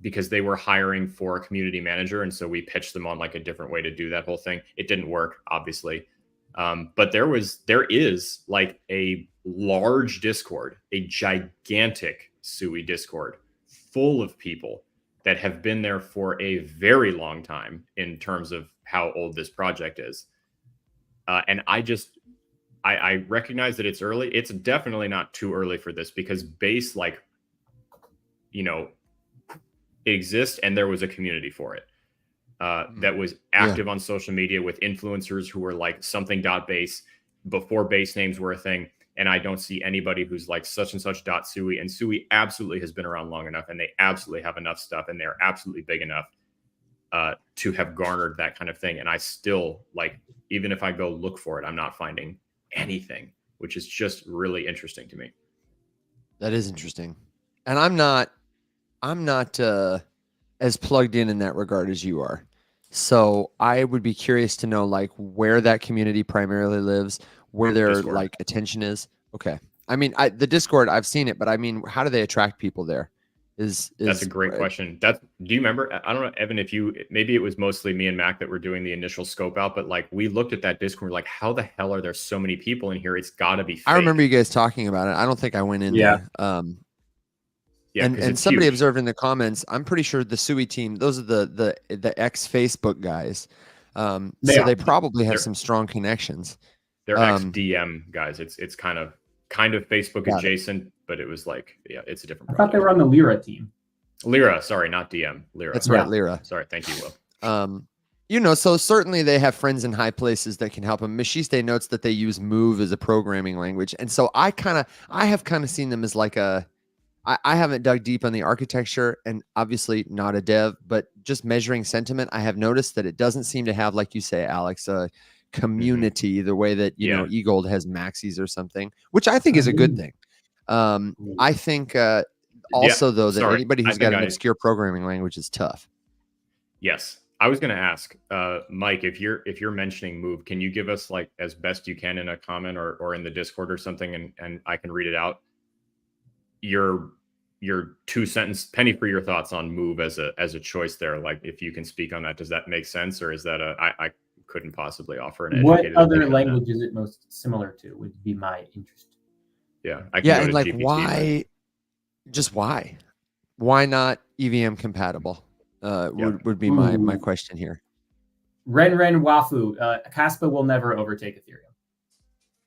because they were hiring for a community manager. And so we pitched them on like a different way to do that whole thing. It didn't work, obviously. But there is like a large Discord, a gigantic Sui Discord full of people that have been there for a very long time in terms of how old this project is. And I recognize that it's early. It's definitely not too early for this, because base, like, you know, exists, and there was a community for it that was active on social media with influencers who were like something.base before base names were a thing. And I don't see anybody who's like such and such .sui, and Sui absolutely has been around long enough, and they absolutely have enough stuff, and they're absolutely big enough to have garnered that kind of thing. And I still, like, even if I go look for it, I'm not finding anything, which is just really interesting to me. That is interesting. And I'm not as plugged in that regard as you are. So I would be curious to know like where that community primarily lives, where their Discord. Like attention is. Okay. I mean, the Discord, I've seen it, but I mean, how do they attract people there? That's a great question. Do you remember? I don't know, Evan, maybe it was mostly me and Mac that were doing the initial scope out, but like we looked at that Discord, like, how the hell are there so many people in here? It's got to be fake. I remember you guys talking about it. I don't think I went in there. And somebody observed in the comments, I'm pretty sure the Sui team, those are the ex Facebook guys. They probably have some strong connections. They're ex DM guys. It's kind of Facebook adjacent, but it was like, it's a different project. I thought they were on the Lyra team. Lyra, sorry, not DM. Lyra. That's right, Lyra. Sorry, thank you, Will. You know, so certainly they have friends in high places that can help them. Machiste notes that they use Move as a programming language. And so I have kind of seen them as like I haven't dug deep on the architecture, and obviously not a dev, but just measuring sentiment, I have noticed that it doesn't seem to have, like you say, Alex, a community the way that, you know, eGold has maxis or something, which I think is a good thing. I think also, though, that anybody who's got an obscure programming language is tough. Yes. I was going to ask, Mike, if you're mentioning Move, can you give us like as best you can in a comment or in the Discord or something, and I can read it out? Your 2-sentence penny for your thoughts on Move as a choice there. Like, if you can speak on that, does that make sense, or is that I couldn't possibly offer an What educated other opinion on that. language is it most similar to? Would be my interest. Yeah, I can Yeah, go and to like GPT, why? Just why? Why not EVM compatible? Would be my question here. Ren Wafu, Caspa will never overtake Ethereum.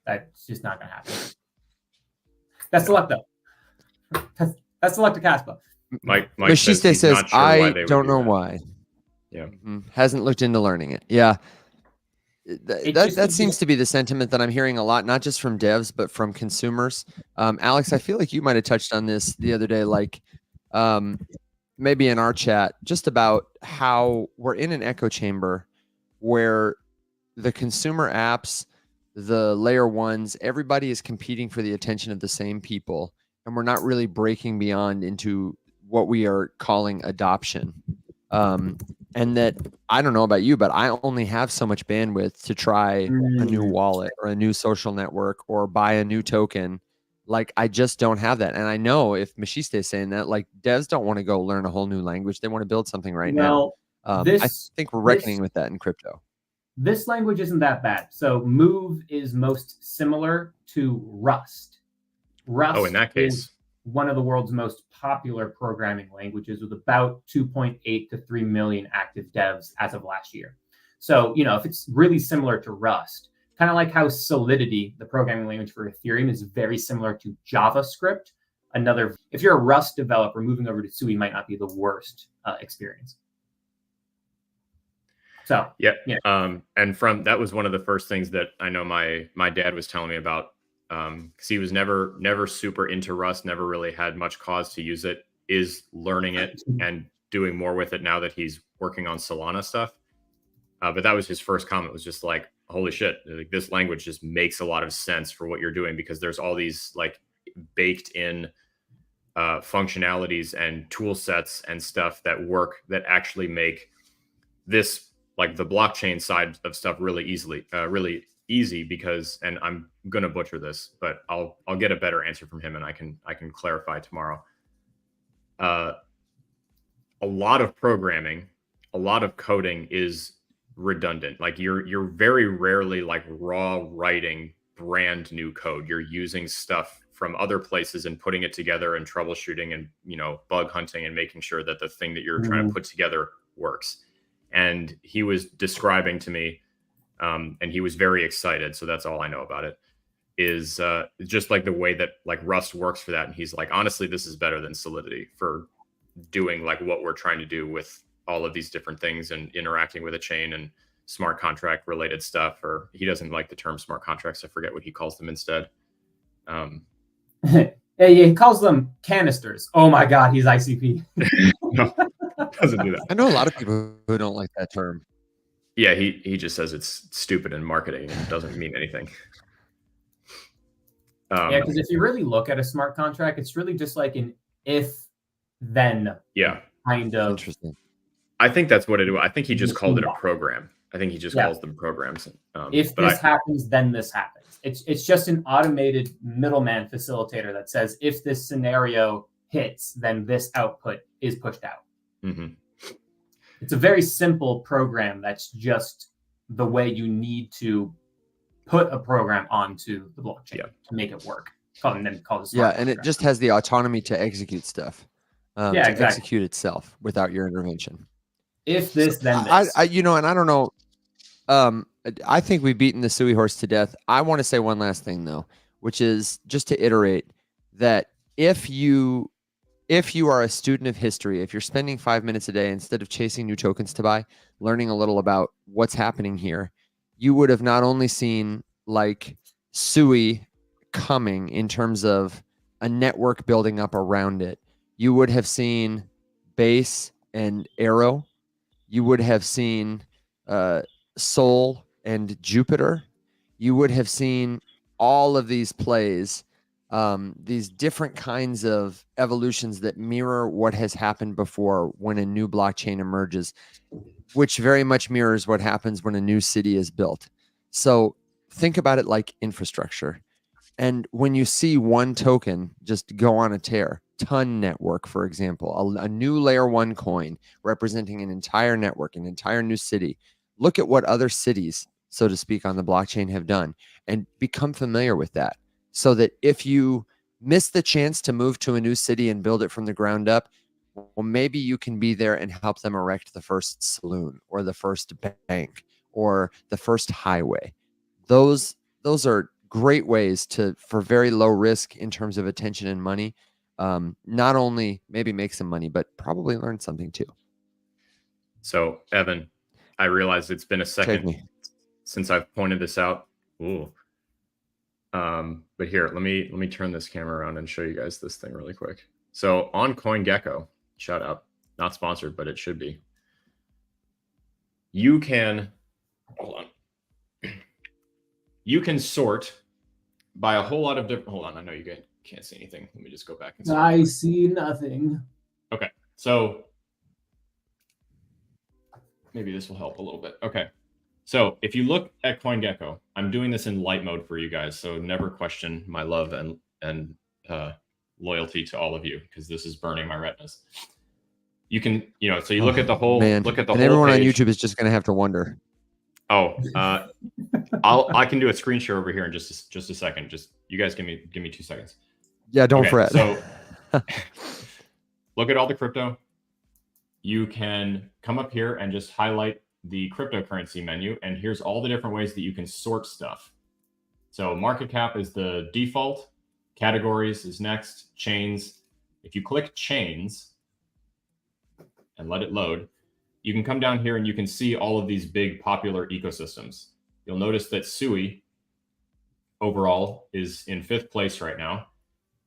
That's just not going to happen. That's the luck, though. That's the luck to Caspa. Mike Machiste says, not sure why I they would don't do know that. why. Yeah. Hasn't looked into learning it. Yeah. That seems just- to be the sentiment that I'm hearing a lot, not just from devs, but from consumers. Alex, I feel like you might have touched on this the other day, like maybe in our chat, just about how we're in an echo chamber where the consumer apps, the layer ones, everybody is competing for the attention of the same people. And we're not really breaking beyond into what we are calling adoption. And that, I don't know about you, but I only have so much bandwidth to try a new wallet or a new social network or buy a new token. Like, I just don't have that. And I know if Machiste is saying that, like, devs don't want to go learn a whole new language. They want to build something right now. I think we're reckoning with that in crypto. This language isn't that bad. So Move is most similar to Rust. Rust in that case, is one of the world's most popular programming languages with about 2.8 to 3 million active devs as of last year. So, if it's really similar to Rust, kind of like how Solidity, the programming language for Ethereum, is very similar to JavaScript. If you're a Rust developer, moving over to Sui might not be the worst experience. So, yeah. And that was one of the first things that I know my dad was telling me about. Because he was never super into Rust, never really had much cause to use it, is learning it and doing more with it now that he's working on Solana stuff. But that was his first comment, was just like, holy shit, like, this language just makes a lot of sense for what you're doing, because there's all these like baked in functionalities and tool sets and stuff that work that actually make this, like the blockchain side of stuff, really easy, because, and I'm gonna butcher this, but I'll get a better answer from him, and I can clarify tomorrow. A lot of programming, a lot of coding is redundant. Like you're very rarely like raw writing brand new code. You're using stuff from other places and putting it together and troubleshooting and bug hunting and making sure that the thing that you're trying to put together works. And he was describing to me, and he was very excited. So that's all I know about it, is just like the way that like Rust works for that. And he's like, honestly, this is better than Solidity for doing like what we're trying to do with all of these different things and interacting with a chain and smart contract related stuff. Or he doesn't like the term smart contracts. I forget what he calls them instead. He calls them canisters. Oh my God, he's ICP. No, doesn't do that. I know a lot of people who don't like that term. Yeah, he just says it's stupid in marketing and doesn't mean anything. Because if you really look at a smart contract, it's really just like an if-then kind of. Interesting. I think that's what it is. I think he just called it a program. I think he just calls them programs. If this happens, then this happens. It's just an automated middleman facilitator that says, if this scenario hits, then this output is pushed out. Mm-hmm. It's a very simple program. That's just the way you need to put a program onto the blockchain to make it work. And it just has the autonomy to execute stuff. Execute itself without your intervention. If this, then this. And I don't know. I think we've beaten the Sui horse to death. I want to say one last thing though, which is just to iterate that if you are a student of history, if you're spending 5 minutes a day instead of chasing new tokens to buy, learning a little about what's happening here, you would have not only seen like Sui coming in terms of a network building up around it. You would have seen Base and Arrow. You would have seen Sol and Jupiter. You would have seen all of these plays, these different kinds of evolutions that mirror what has happened before when a new blockchain emerges, which very much mirrors what happens when a new city is built. So think about it like infrastructure. And when you see one token just go on a tear, Ton Network, for example, a new layer one coin representing an entire network, an entire new city, look at what other cities, so to speak, on the blockchain have done and become familiar with that, so that if you miss the chance to move to a new city and build it from the ground up, well, maybe you can be there and help them erect the first saloon or the first bank or the first highway. Those are great ways to, for very low risk in terms of attention and money, not only maybe make some money, but probably learn something too. So, Evan, I realized it's been a second since I've pointed this out. Ooh. But here, let me turn this camera around and show you guys this thing really quick. So on CoinGecko, shout out, not sponsored, but it should be. You can, hold on. You can sort by a whole lot of different, hold on, I know you guys can't see anything. Let me just go back and see. I see nothing. Okay, so maybe this will help a little bit. Okay, so if you look at CoinGecko, I'm doing this in light mode for you guys, so never question my love and loyalty to all of you, because this is burning my retinas. You can, so you look at the whole, look at the whole everyone page. on YouTube is just going to have to wonder. Oh, I can do a screen share over here in just a second. Just you guys give me 2 seconds. Yeah, don't fret. So look at all the crypto. You can come up here and just highlight the cryptocurrency menu, and here's all the different ways that you can sort stuff. So market cap is the default, categories is next, chains. If you click chains and let it load, you can come down here and you can see all of these big popular ecosystems. You'll notice that Sui overall is in 5th place right now.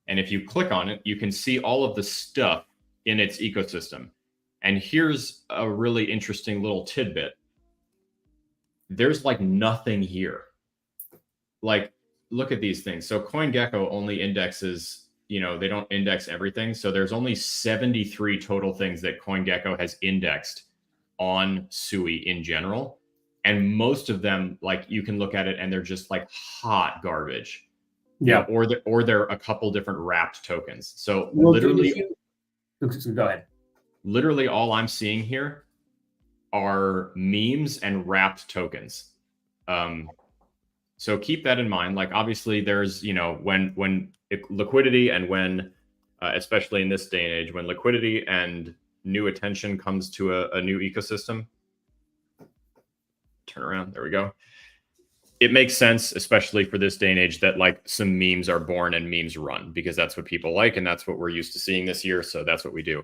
And if you click on it, you can see all of the stuff in its ecosystem. And here's a really interesting little tidbit. There's like nothing here. Like, look at these things. So CoinGecko only indexes, they don't index everything. So there's only 73 total things that CoinGecko has indexed on Sui in general. And most of them, like, you can look at it and they're just like hot garbage. Yeah. Or they're a couple different wrapped tokens. So Well, literally, go ahead. Literally all I'm seeing here are memes and wrapped tokens. So keep that in mind. Like, obviously there's, when liquidity and when, especially in this day and age, when liquidity and new attention comes to a new ecosystem, turn around, there we go. It makes sense, especially for this day and age, that like some memes are born and memes run, because that's what people like. And that's what we're used to seeing this year. So that's what we do.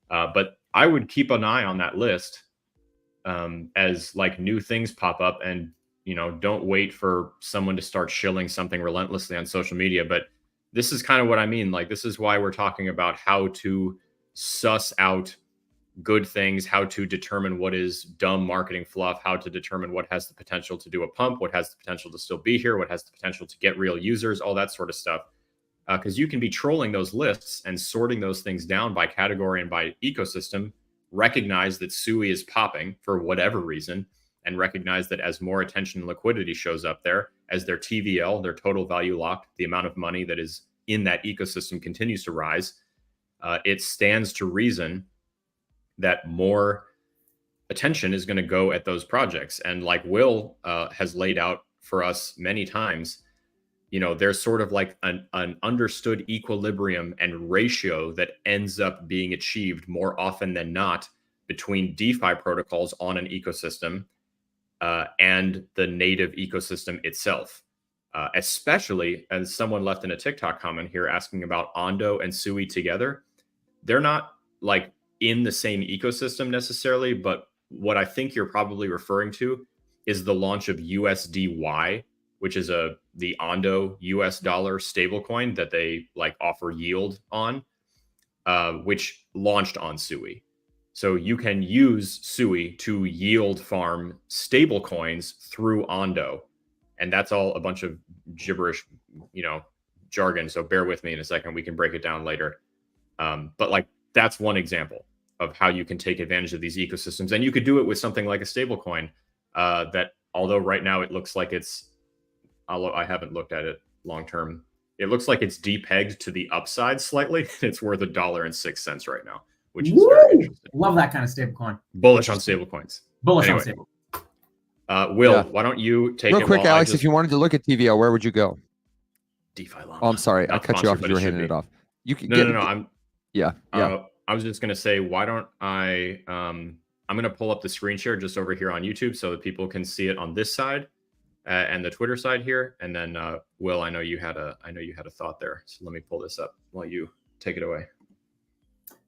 But I would keep an eye on that list as like new things pop up, and, don't wait for someone to start shilling something relentlessly on social media. But this is kind of what I mean. Like, this is why we're talking about how to suss out good things, how to determine what is dumb marketing fluff, how to determine what has the potential to do a pump, what has the potential to still be here, what has the potential to get real users, all that sort of stuff. Because you can be trolling those lists and sorting those things down by category and by ecosystem, recognize that Sui is popping for whatever reason, and recognize that as more attention and liquidity shows up there, as their TVL, their total value locked, the amount of money that is in that ecosystem continues to rise, it stands to reason that more attention is going to go at those projects. And like Will has laid out for us many times, there's sort of like an understood equilibrium and ratio that ends up being achieved more often than not between DeFi protocols on an ecosystem and the native ecosystem itself. Especially, as someone left in a TikTok comment here asking about Ondo and Sui together, they're not like in the same ecosystem necessarily, but what I think you're probably referring to is the launch of USDY, which is the Ondo US dollar stablecoin that they like offer yield on, which launched on Sui. So you can use Sui to yield farm stablecoins through Ondo. And that's all a bunch of gibberish, jargon. So bear with me in a second. We can break it down later. But like, that's one example of how you can take advantage of these ecosystems. And you could do it with something like a stablecoin that, although right now it looks like I haven't looked at it long term, it looks like it's depegged to the upside slightly. It's worth $1.06 right now, which is very interesting. Love that kind of stablecoin. Bullish on stablecoins. Bullish on stable. Will, why don't you take real it quick, while Alex? If you wanted to look at TVL, where would you go? DeFi Llama. Oh, I'm sorry, I Not cut you off sponsored, as you but were it handing should it be. off. You can No. I'm yeah. I was just gonna say, why don't I? I'm gonna pull up the screen share just over here on YouTube so that people can see it on this side and the Twitter side here. And then Will, I know you had a thought there, so let me pull this up while you take it away.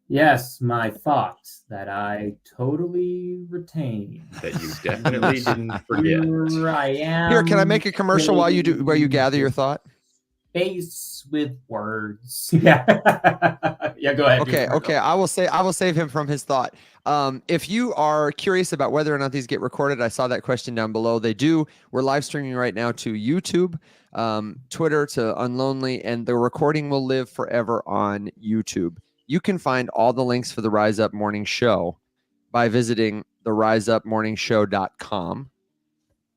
Yes, my thoughts that I totally retained. That you definitely didn't forget. Here I am. Here, can I make a commercial while you gather your thought? Face with words. Yeah. Yeah, go ahead. Okay. I will save him from his thought. If you are curious about whether or not these get recorded, I saw that question down below. They do. We're live streaming right now to YouTube, Twitter, to Unlonely, and the recording will live forever on YouTube. You can find all the links for the Rise Up Morning Show by visiting theriseupmorningshow.com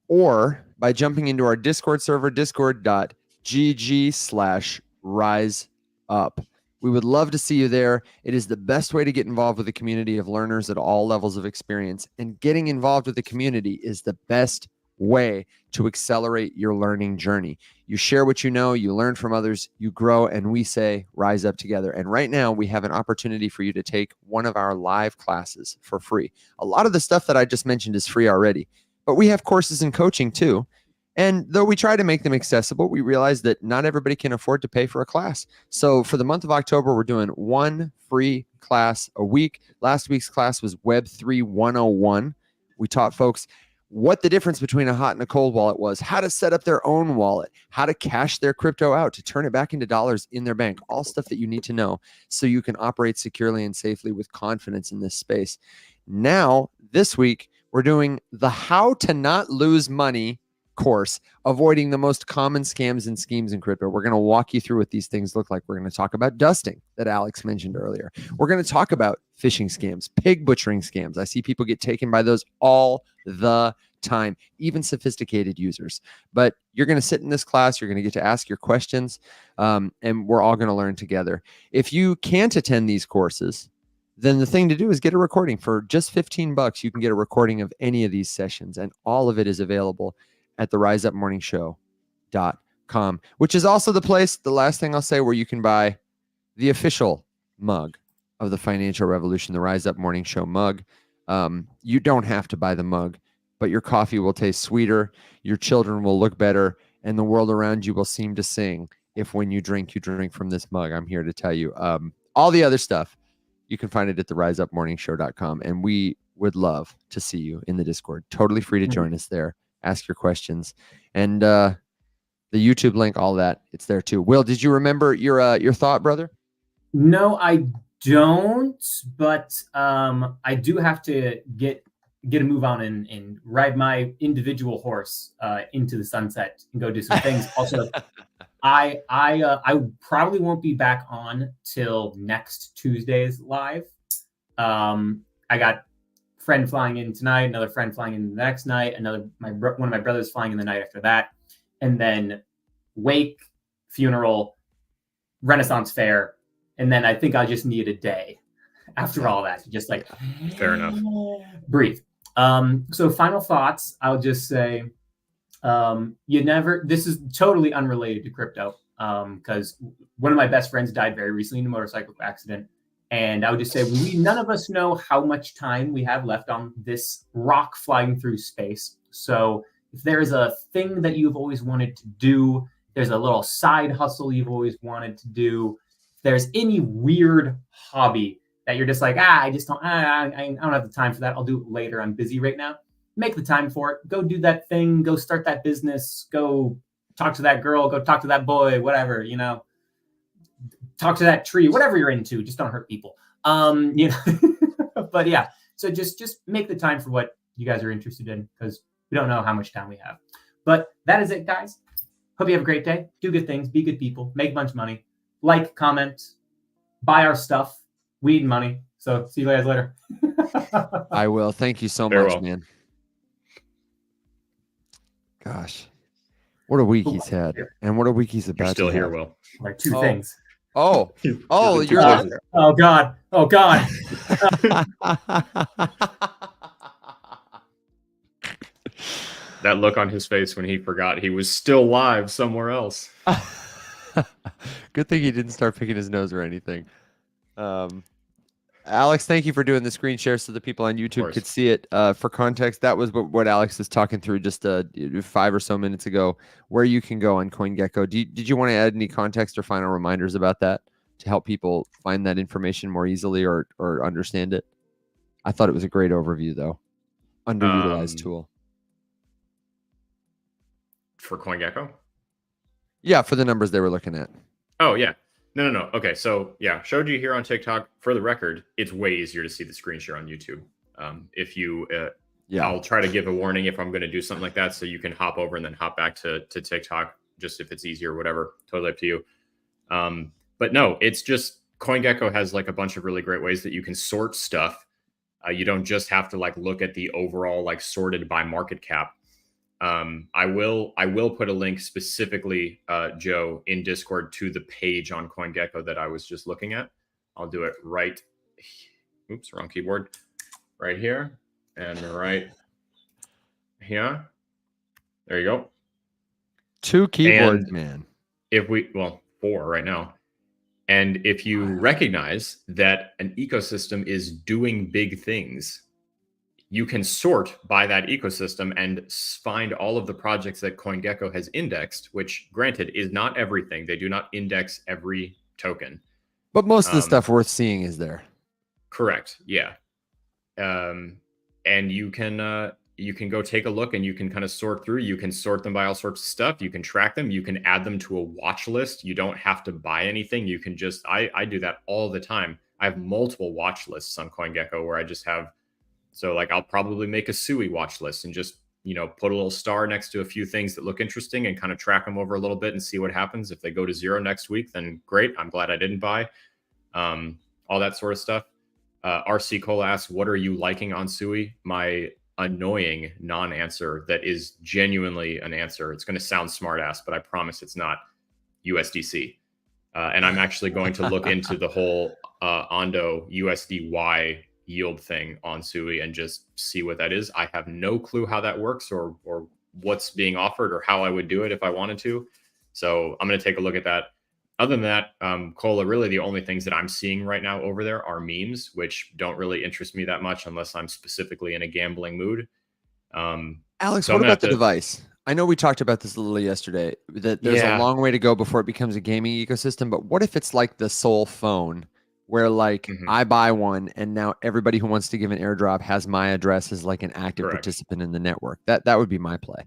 or by jumping into our Discord server, discord.gg/riseup. We would love to see you there. It is the best way to get involved with a community of learners at all levels of experience. And getting involved with the community is the best way to accelerate your learning journey. You share what you know, you learn from others, you grow, and we say rise up together. And right now we have an opportunity for you to take one of our live classes for free. A lot of the stuff that I just mentioned is free already, but we have courses in coaching too. And though we try to make them accessible, we realize that not everybody can afford to pay for a class. So for the month of October, we're doing one free class a week. Last week's class was Web3 101. We taught folks what the difference between a hot and a cold wallet was, how to set up their own wallet, how to cash their crypto out to turn it back into dollars in their bank, all stuff that you need to know so you can operate securely and safely with confidence in this space. Now, this week, we're doing the How to Not Lose Money course, avoiding the most common scams and schemes in crypto. We're going to walk you through what these things look like. We're going to talk about dusting that Alex mentioned earlier. We're going to talk about phishing scams, pig butchering scams. I see people get taken by those all the time, even sophisticated users. But you're going to sit in this class, you're going to get to ask your questions, and we're all going to learn together. If you can't attend these courses, then the thing to do is get a recording. For just $15, you can get a recording of any of these sessions, and all of it is available at theriseupmorningshow.com, which is also the place, the last thing I'll say, where you can buy the official mug of the Financial Revolution, the Rise Up Morning Show mug. You don't have to buy the mug, but your coffee will taste sweeter, your children will look better, and the world around you will seem to sing if when you drink from this mug. I'm here to tell you. All the other stuff, you can find it at theriseupmorningshow.com, and we would love to see you in the Discord. Totally free to join us there. Ask your questions, and the YouTube link, all that, it's there too. Will, did you remember your thought, brother? No, I don't, but I do have to get a move on and ride my individual horse into the sunset and go do some things. Also, I probably won't be back on till next Tuesday's live. I got friend flying in tonight, another friend flying in the next night, one of my brothers flying in the night after that, and then wake, funeral, Renaissance fair, and then I think I just need a day after all that to just like fair enough, breathe. So final thoughts, I'll just say, this is totally unrelated to crypto, because one of my best friends died very recently in a motorcycle accident. And I would just say, none of us know how much time we have left on this rock flying through space. So if there's a thing that you've always wanted to do, there's a little side hustle you've always wanted to do, if there's any weird hobby that you're just like, I don't have the time for that, I'll do it later, I'm busy right now, make the time for it. Go do that thing, go start that business, go talk to that girl, go talk to that boy, whatever, talk to that tree, whatever you're into, just don't hurt people. But yeah, so just make the time for what you guys are interested in, because we don't know how much time we have. But that is it, guys. Hope you have a great day. Do good things, be good people, make a bunch of money, like, comment, buy our stuff. We need money. So see you guys later. I will. Thank you so much, man. Gosh, what a week he's had, and what a week he's about. You're still to here, have. Will. Like two things. Oh, you're oh God. That look on his face when he forgot he was still live somewhere else. Good thing he didn't start picking his nose or anything. Alex, thank you for doing the screen share so the people on YouTube could see it. For context, that was what Alex was talking through just 5 or so minutes ago, where you can go on CoinGecko. Did you want to add any context or final reminders about that to help people find that information more easily or understand it? I thought it was a great overview, though. Underutilized tool. For CoinGecko? Yeah, for the numbers they were looking at. Oh, yeah. No. Okay, so yeah, showed you here on TikTok. For the record, it's way easier to see the screen share on YouTube. If you, I'll try to give a warning if I'm going to do something like that, so you can hop over and then hop back to TikTok, just if it's easier, whatever. Totally up to you. But no, it's just CoinGecko has like a bunch of really great ways that you can sort stuff. You don't just have to like look at the overall like sorted by market cap. I will put a link specifically, Joe, in Discord to the page on CoinGecko that I was just looking at. I'll do it right. Oops, wrong keyboard. Right here and right here. There you go. 2 keyboards, man. If we, well, 4 right now. And if you recognize that an ecosystem is doing big things, you can sort by that ecosystem and find all of the projects that CoinGecko has indexed, which granted is not everything. They do not index every token. But most of the stuff worth seeing is there. Correct. Yeah. And you can go take a look and you can kind of sort through. You can sort them by all sorts of stuff. You can track them. You can add them to a watch list. You don't have to buy anything. You can just, I do that all the time. I have multiple watch lists on CoinGecko where I just have, so like I'll probably make a SUI watch list and just, put a little star next to a few things that look interesting and kind of track them over a little bit and see what happens. If they go to 0 next week, then great. I'm glad I didn't buy. All that sort of stuff. RC Cole asks, what are you liking on SUI? My annoying non-answer that is genuinely an answer. It's going to sound smart ass, but I promise it's not. USDC. And I'm actually going to look into the whole Ondo USDY yield thing on SUI and just see what that is. I have no clue how that works or what's being offered or how I would do it if I wanted to. So I'm going to take a look at that. Other than that, Cola, really the only things that I'm seeing right now over there are memes, which don't really interest me that much unless I'm specifically in a gambling mood. Alex, so what about the device? I know we talked about this a little yesterday, that there's a long way to go before it becomes a gaming ecosystem, but what if it's like the Soul phone where like I buy one and now everybody who wants to give an airdrop has my address as like an active participant in the network? That would be my play.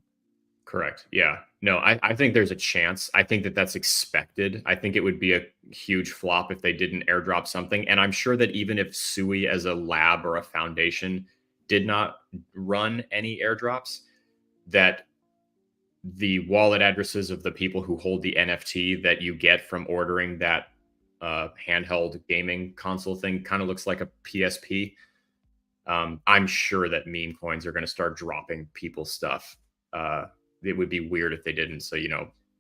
Correct. Yeah. No, I think there's a chance. I think that that's expected. I think it would be a huge flop if they didn't airdrop something. And I'm sure that even if SUI as a lab or a foundation did not run any airdrops, that the wallet addresses of the people who hold the NFT that you get from ordering that handheld gaming console thing kind of looks like a PSP. I'm sure that meme coins are going to start dropping people's stuff. It would be weird if they didn't. So,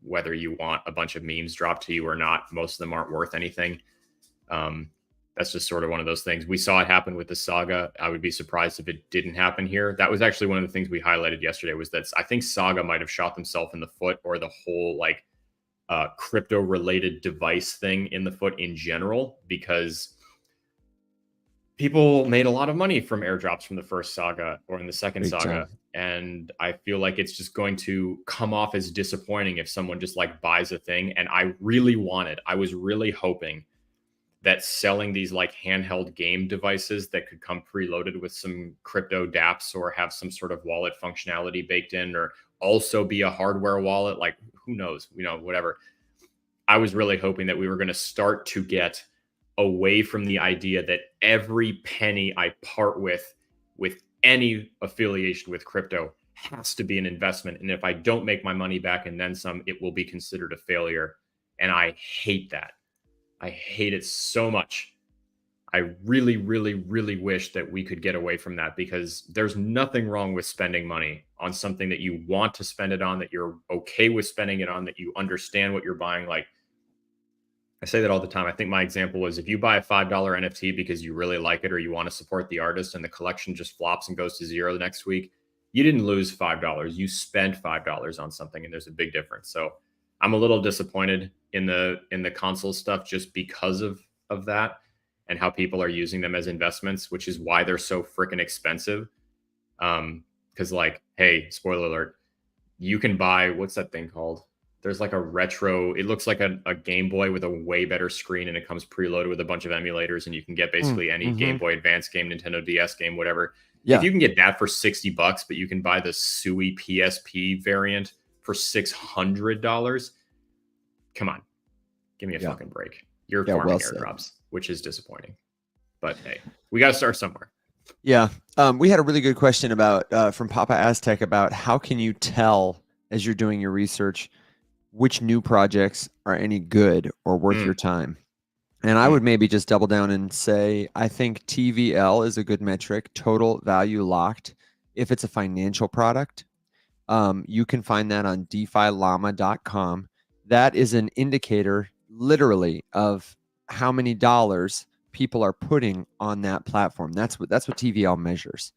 whether you want a bunch of memes dropped to you or not, most of them aren't worth anything. That's just sort of one of those things. We saw it happen with the Saga. I would be surprised if it didn't happen here. That was actually one of the things we highlighted yesterday was that I think Saga might have shot themselves in the foot, or the whole like crypto related device thing in the foot in general, because people made a lot of money from airdrops from the first Saga or in the second Saga. And I feel like it's just going to come off as disappointing if someone just like buys a thing. And I was really hoping that selling these like handheld game devices that could come preloaded with some crypto dApps or have some sort of wallet functionality baked in, or also be a hardware wallet, like who knows, whatever. I was really hoping that we were going to start to get away from the idea that every penny I part with any affiliation with crypto has to be an investment. And if I don't make my money back and then some, it will be considered a failure. And I hate that. I hate it so much. I really, really, really wish that we could get away from that, because there's nothing wrong with spending money on something that you want to spend it on, that you're okay with spending it on, that you understand what you're buying. Like I say that all the time. I think my example was, if you buy a $5 NFT because you really like it or you want to support the artist and the collection just flops and goes to 0 the next week, you didn't lose $5. You spent $5 on something, and there's a big difference. So I'm a little disappointed in the console stuff just because of that and how people are using them as investments, which is why they're so freaking expensive. Because like, hey, spoiler alert, you can buy, what's that thing called? There's like a retro, it looks like a Game Boy with a way better screen, and it comes preloaded with a bunch of emulators, and you can get basically any Game Boy Advance game, Nintendo DS game, whatever. Yeah. If you can get that for $60, but you can buy the SUI PSP variant for $600, come on, give me a fucking break. You're farming airdrops, which is disappointing. But hey, we got to start somewhere. Yeah. We had a really good question about from Papa Aztec about how can you tell as you're doing your research which new projects are any good or worth your time. And I would maybe just double down and say, I think TVL is a good metric, total value locked. If it's a financial product, you can find that on DeFiLlama.com. That is an indicator literally of how many dollars people are putting on that platform. That's what TVL measures.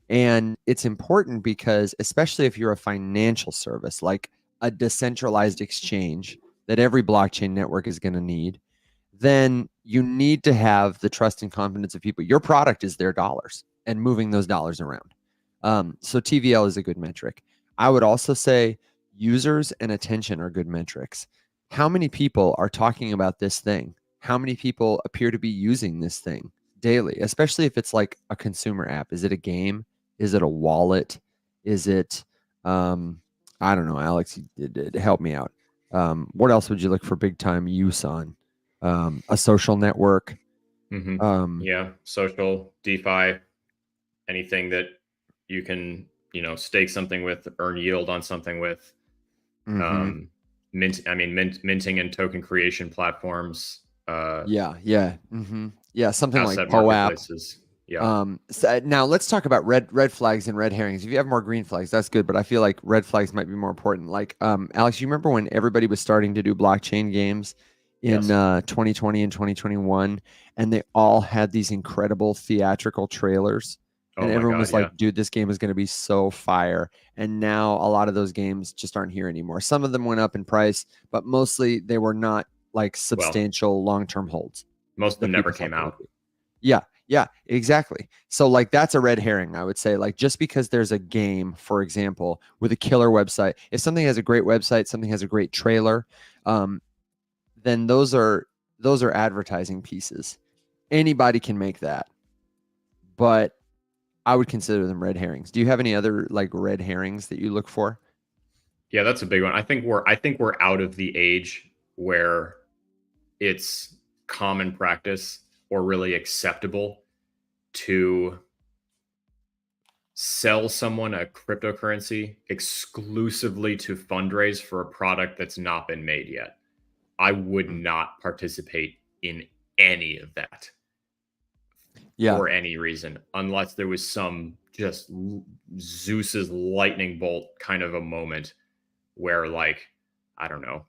And it's important because especially if you're a financial service, like a decentralized exchange that every blockchain network is going to need, then you need to have the trust and confidence of people. Your product is their dollars and moving those dollars around. So TVL is a good metric. I would also say users and attention are good metrics. How many people are talking about this thing? How many people appear to be using this thing daily, especially if it's like a consumer app? Is it a game? Is it a wallet? Is it, I don't know, Alex, help me out. What else would you look for big time use on? A social network. Yeah, social, DeFi, anything that you can, stake something with, earn yield on something with. Minting and token creation platforms. Yeah, something like POAP. Yeah. So now let's talk about red flags and red herrings. If you have more green flags, that's good, but I feel like red flags might be more important. Like, Alex, you remember when everybody was starting to do blockchain games in 2020 and 2021, and they all had these incredible theatrical trailers, and everyone was like, dude, this game is going to be so fire. And now a lot of those games just aren't here anymore. Some of them went up in price, but mostly they were not like substantial long-term holds. Most of them never came out. Yeah, exactly. So like that's a red herring, I would say. Like just because there's a game, for example, with a killer website, if something has a great website, something has a great trailer, then those are advertising pieces. Anybody can make that, but I would consider them red herrings. Do you have any other like red herrings that you look for? Yeah, that's a big one. I think we're out of the age where it's common practice or really acceptable to sell someone a cryptocurrency exclusively to fundraise for a product that's not been made yet. I would not participate in any of that for any reason, unless there was some just Zeus's lightning bolt kind of a moment where, like, I don't know,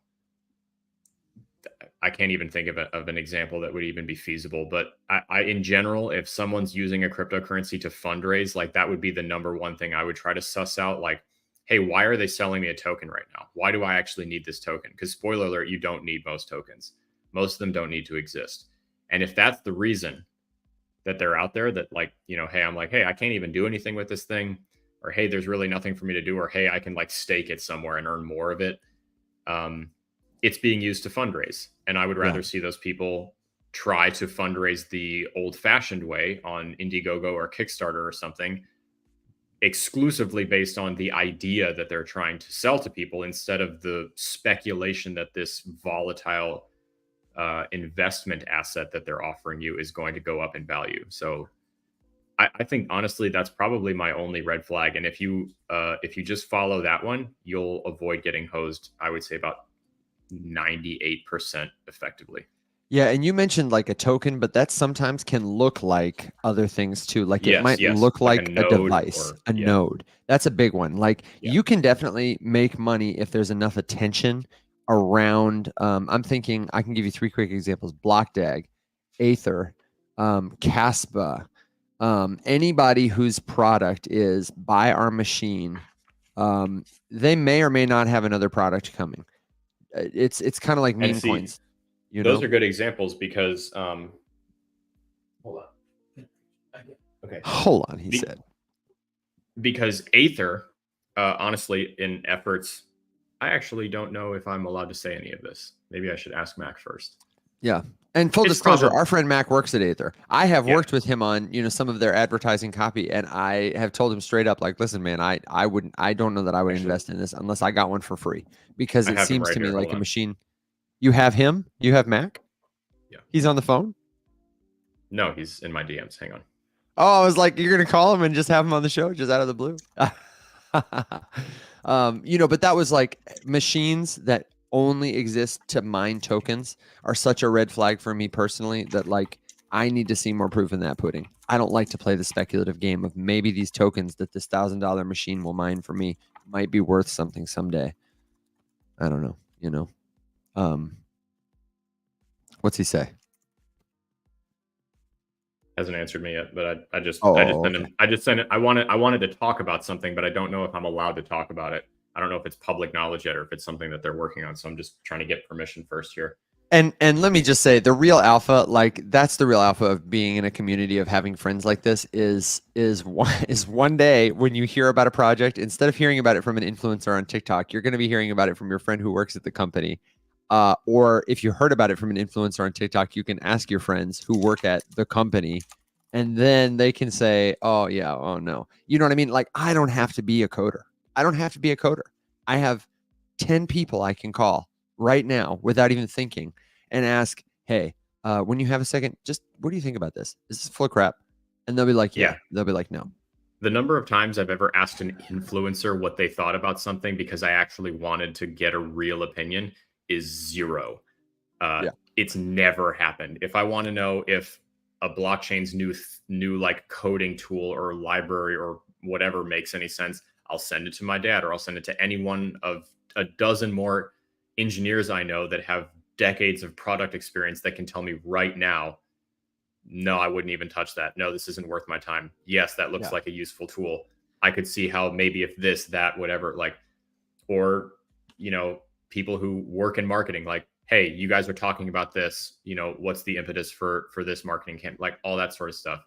I can't even think of an example that would even be feasible. But I, in general, if someone's using a cryptocurrency to fundraise, like that would be the number one thing I would try to suss out. Like, hey, why are they selling me a token right now? Why do I actually need this token? Because spoiler alert, you don't need most tokens. Most of them don't need to exist. And if that's the reason that they're out there, that like, hey, I'm like, hey, I can't even do anything with this thing, or hey, there's really nothing for me to do, or hey, I can like stake it somewhere and earn more of it. It's being used to fundraise. And I would rather see those people try to fundraise the old-fashioned way on Indiegogo or Kickstarter or something, exclusively based on the idea that they're trying to sell to people, instead of the speculation that this volatile investment asset that they're offering you is going to go up in value. So I think honestly, that's probably my only red flag. And if you just follow that one, you'll avoid getting hosed, I would say about 98% effectively. Yeah, and you mentioned like a token, but that sometimes can look like other things too. Like it might look like a device, a node. That's a big one. Like you can definitely make money if there's enough attention around. I'm thinking I can give you 3 quick examples: Blockdag, Aether, Caspa, Anybody whose product is buy our machine, they may or may not have another product coming. It's kind of like meme coins. Those are good examples because hold on. Okay. Hold on, he said. Because Aether, honestly, in efforts, I actually don't know if I'm allowed to say any of this. Maybe I should ask Mac first. Yeah. And full disclosure, our friend Mac works at Aether. I have worked with him on, some of their advertising copy, and I have told him straight up, like, listen, man, I don't know that I would invest in this unless I got one for free, because it seems to me like a machine. You have him? You have Mac? Yeah. He's on the phone? No, he's in my DMs. Hang on. Oh, I was like, you're going to call him and just have him on the show just out of the blue? But that was like machines that only exist to mine tokens are such a red flag for me personally that, like, I need to see more proof in that pudding. I don't like to play the speculative game of maybe these tokens that this $1,000 machine will mine for me might be worth something someday. I don't know, what's he say? Hasn't answered me yet, but I just sent it. I wanted to talk about something, but I don't know if I'm allowed to talk about it. I don't know if it's public knowledge yet or if it's something that they're working on. So I'm just trying to get permission first here. And let me just say, the real alpha, like, that's the real alpha of being in a community, of having friends like this, is one day when you hear about a project, instead of hearing about it from an influencer on TikTok, you're going to be hearing about it from your friend who works at the company. Or if you heard about it from an influencer on TikTok, you can ask your friends who work at the company, and then they can say, oh yeah, oh no. You know what I mean? Like, I don't have to be a coder. I have 10 people I can call right now without even thinking and ask, hey, when you have a second, just what do you think about this? Is this full of crap? And they'll be like, yeah. They'll be like, no. The number of times I've ever asked an influencer what they thought about something because I actually wanted to get a real opinion is zero. It's never happened. If I want to know if a blockchain's new like coding tool or library or whatever makes any sense, I'll send it to my dad, or I'll send it to any one of a dozen more engineers I know that have decades of product experience that can tell me right now, no, I wouldn't even touch that. No, this isn't worth my time. Yes, that looks like a useful tool. I could see how maybe if this, that, whatever, like, or, people who work in marketing, like, hey, you guys are talking about this, what's the impetus for this marketing camp, like all that sort of stuff.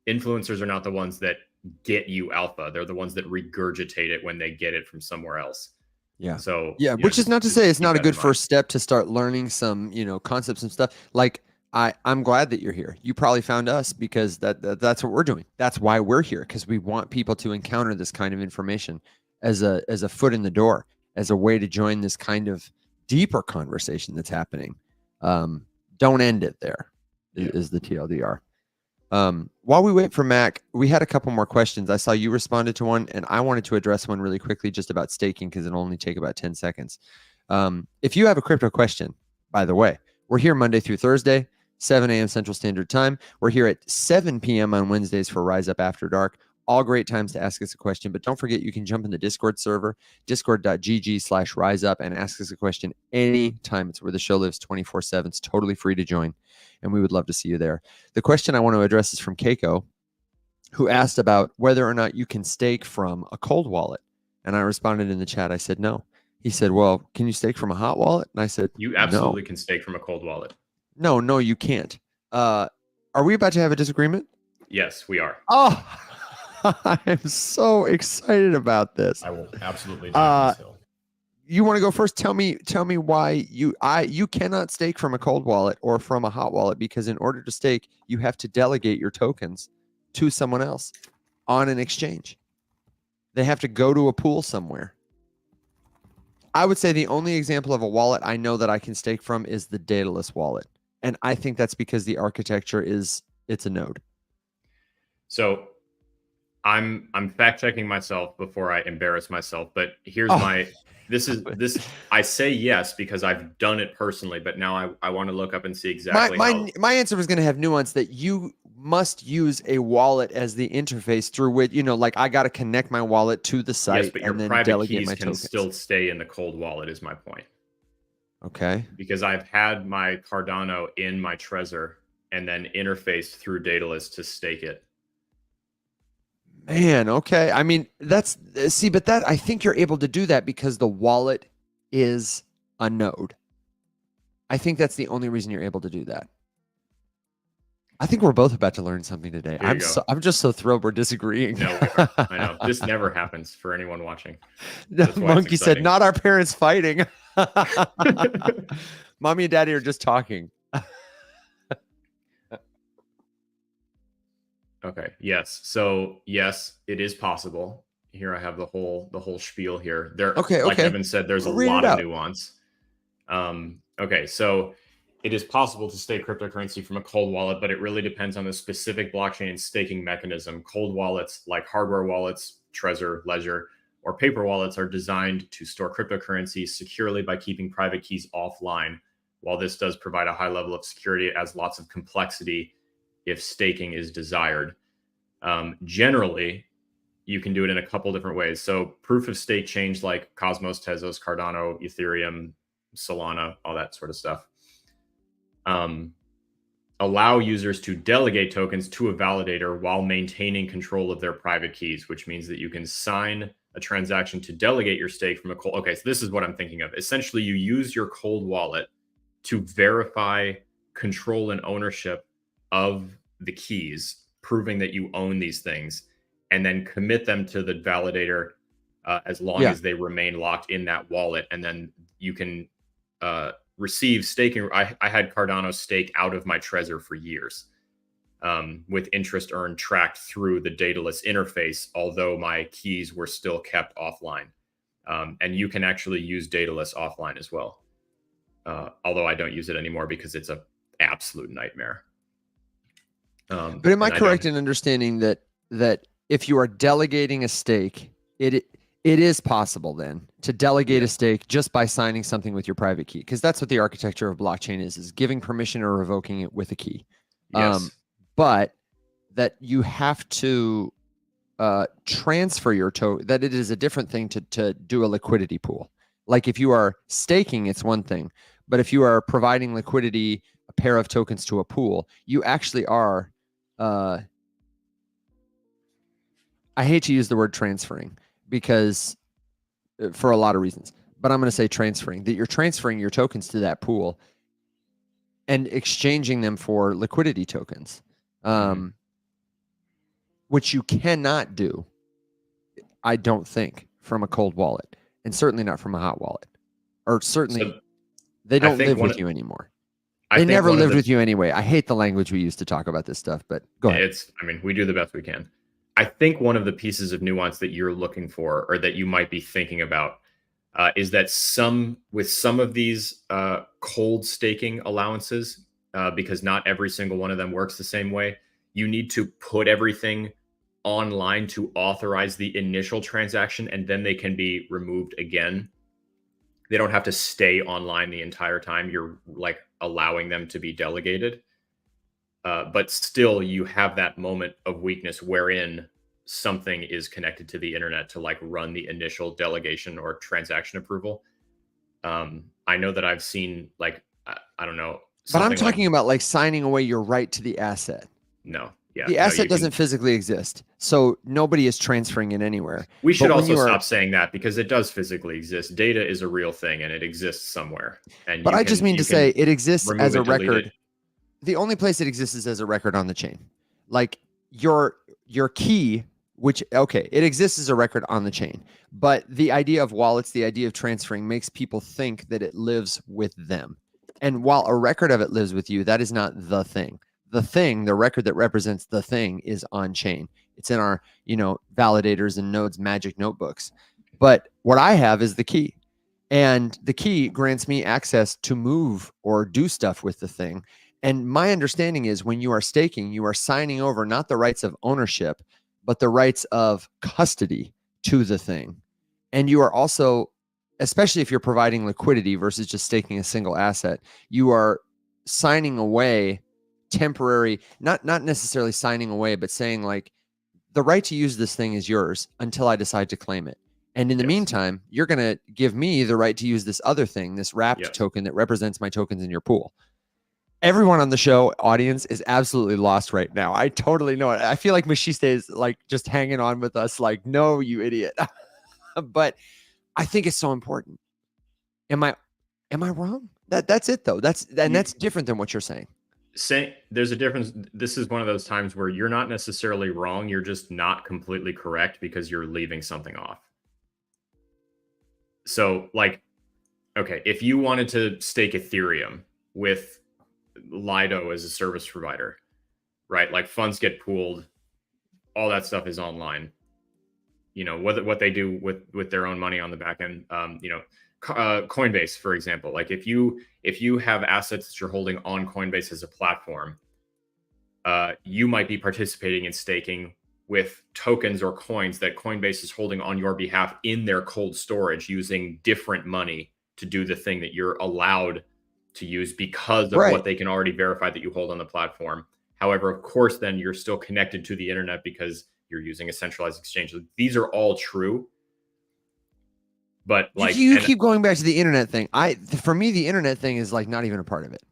Influencers are not the ones that get you alpha. They're the ones that regurgitate it when they get it from somewhere else. Yeah. So which is not to say it's not a good first step to start learning some, concepts and stuff. Like, I'm glad that you're here. You probably found us because that's what we're doing. That's why we're here, because we want people to encounter this kind of information as a foot in the door, as a way to join this kind of deeper conversation that's happening. Don't end it there, is the TLDR. While we wait for Mac, we had a couple more questions. I saw you responded to one, and I wanted to address one really quickly just about staking, because it'll only take about 10 seconds. If you have a crypto question, by the way, we're here Monday through Thursday, 7 a.m. Central Standard Time. We're here at 7 p.m. on Wednesdays for Rise Up After Dark. All great times to ask us a question, but don't forget you can jump in the Discord server, discord.gg/riseup, and ask us a question anytime. It's where the show lives 24/7. It's totally free to join, and we would love to see you there. The question I want to address is from Keiko, who asked about whether or not you can stake from a cold wallet. And I responded in the chat. I said, no. He said, well, can you stake from a hot wallet? And I said, you absolutely can stake from a cold wallet. No, you can't. Are we about to have a disagreement? Yes, we are. Oh, I'm so excited about this. I will absolutely die on this hill. You want to go first? Tell me why you cannot stake from a cold wallet or from a hot wallet, because in order to stake, you have to delegate your tokens to someone else on an exchange. They have to go to a pool somewhere. I would say the only example of a wallet I know that I can stake from is the Daedalus wallet. And I think that's because the architecture it's a node. So I'm fact checking myself before I embarrass myself, but here's this I say yes because I've done it personally, but now I want to look up and see exactly my answer was going to have nuance that you must use a wallet as the interface through which, like, I got to connect my wallet to the site, yes, but and your then private delegate keys my can tokens. still stay in the cold wallet is my point. Okay. Because I've had my Cardano in my Trezor and then interfaced through Daedalus to stake it. Man, okay. I mean, that's see, but that I think you're able to do that because the wallet is a node. I think that's the only reason you're able to do that. I think we're both about to learn something today. Here you go. I'm just so thrilled we're disagreeing. No, we are. I know. This never happens for anyone watching. The That's why it's monkey said, exciting. not our parents fighting. Mommy and daddy are just talking. Okay. Yes. So yes, it is possible. Here I have the whole spiel here. There, Okay, like okay. Evan said, there's a Read it lot of out. nuance. Okay, so it is possible to stake cryptocurrency from a cold wallet, but it really depends on the specific blockchain and staking mechanism. Cold wallets, like hardware wallets, Trezor, Ledger, or paper wallets, are designed to store cryptocurrency securely by keeping private keys offline. While this does provide a high level of security, it adds lots of complexity if staking is desired. Generally, you can do it in a couple different ways. So proof of stake chains like Cosmos, Tezos, Cardano, Ethereum, Solana, all that sort of stuff, allow users to delegate tokens to a validator while maintaining control of their private keys, which means that you can sign a transaction to delegate your stake from a cold. Okay, so this is what I'm thinking of. Essentially, you use your cold wallet to verify control and ownership of the keys, proving that you own these things, and then commit them to the validator as long as they remain locked in that wallet. And then you can receive staking. I had Cardano stake out of my Trezor for years, with interest earned tracked through the dataless interface, although my keys were still kept offline. And you can actually use dataless offline as well. Although I don't use it anymore because it's an absolute nightmare. But am I correct in understanding that if you are delegating a stake, it is possible then to delegate a stake just by signing something with your private key? Because that's what the architecture of blockchain is giving permission or revoking it with a key. Yes. But that you have to transfer your token, that it is a different thing to do a liquidity pool. Like if you are staking, it's one thing. But if you are providing liquidity, a pair of tokens to a pool, you actually are, I hate to use the word transferring because for a lot of reasons, but I'm going to say transferring, that you're transferring your tokens to that pool and exchanging them for liquidity tokens, which you cannot do, I don't think, from a cold wallet, and certainly not from a hot wallet, or certainly they don't live with you anymore. They never lived with you anyway. I hate the language we use to talk about this stuff, but go ahead. I mean, we do the best we can. I think one of the pieces of nuance that you're looking for, or that you might be thinking about, is that with some of these cold staking allowances, because not every single one of them works the same way, you need to put everything online to authorize the initial transaction, and then they can be removed again. They don't have to stay online the entire time. You're like allowing them to be delegated. But still, you have that moment of weakness wherein something is connected to the internet to like run the initial delegation or transaction approval. I know that I've seen like, I don't know. But I'm talking about like signing away your right to the asset. No. Yeah, the asset doesn't physically exist, so nobody is transferring it anywhere. We should also stop saying that, because it does physically exist. Data is a real thing, and it exists somewhere. But I just mean to say it exists as a record. The only place it exists is as a record on the chain. Like your key, which, okay, it exists as a record on the chain. But the idea of wallets, the idea of transferring, makes people think that it lives with them. And while a record of it lives with you, that is not the thing. The thing, the record that represents the thing, is on chain. It's in our, validators and nodes magic notebooks. But what I have is the key. And the key grants me access to move or do stuff with the thing. And my understanding is when you are staking, you are signing over not the rights of ownership, but the rights of custody to the thing. And you are also, especially if you're providing liquidity versus just staking a single asset, you are signing away temporary, not necessarily signing away, but saying like, the right to use this thing is yours until I decide to claim it. And in the meantime, you're going to give me the right to use this other thing, this wrapped token that represents my tokens in your pool. Everyone on the show audience is absolutely lost right now. I totally know it. I feel like Machiste is like just hanging on with us like, no, you idiot. But I think it's so important. Am I wrong? That's it though. That's different than what you're saying. There's a difference. This is one of those times where you're not necessarily wrong. You're just not completely correct because you're leaving something off. So like, okay, if you wanted to stake Ethereum with Lido as a service provider, right? Like funds get pooled, all that stuff is online. You know, what they do with their own money on the back end, you know, Coinbase, for example, like if you have assets that you're holding on Coinbase as a platform, you might be participating in staking with tokens or coins that Coinbase is holding on your behalf in their cold storage using different money to do the thing that you're allowed to use because of what they can already verify that you hold on the platform. However, of course, then you're still connected to the internet because you're using a centralized exchange. These are all true. But like you keep going back to the internet thing. For me, the internet thing is like not even a part of it.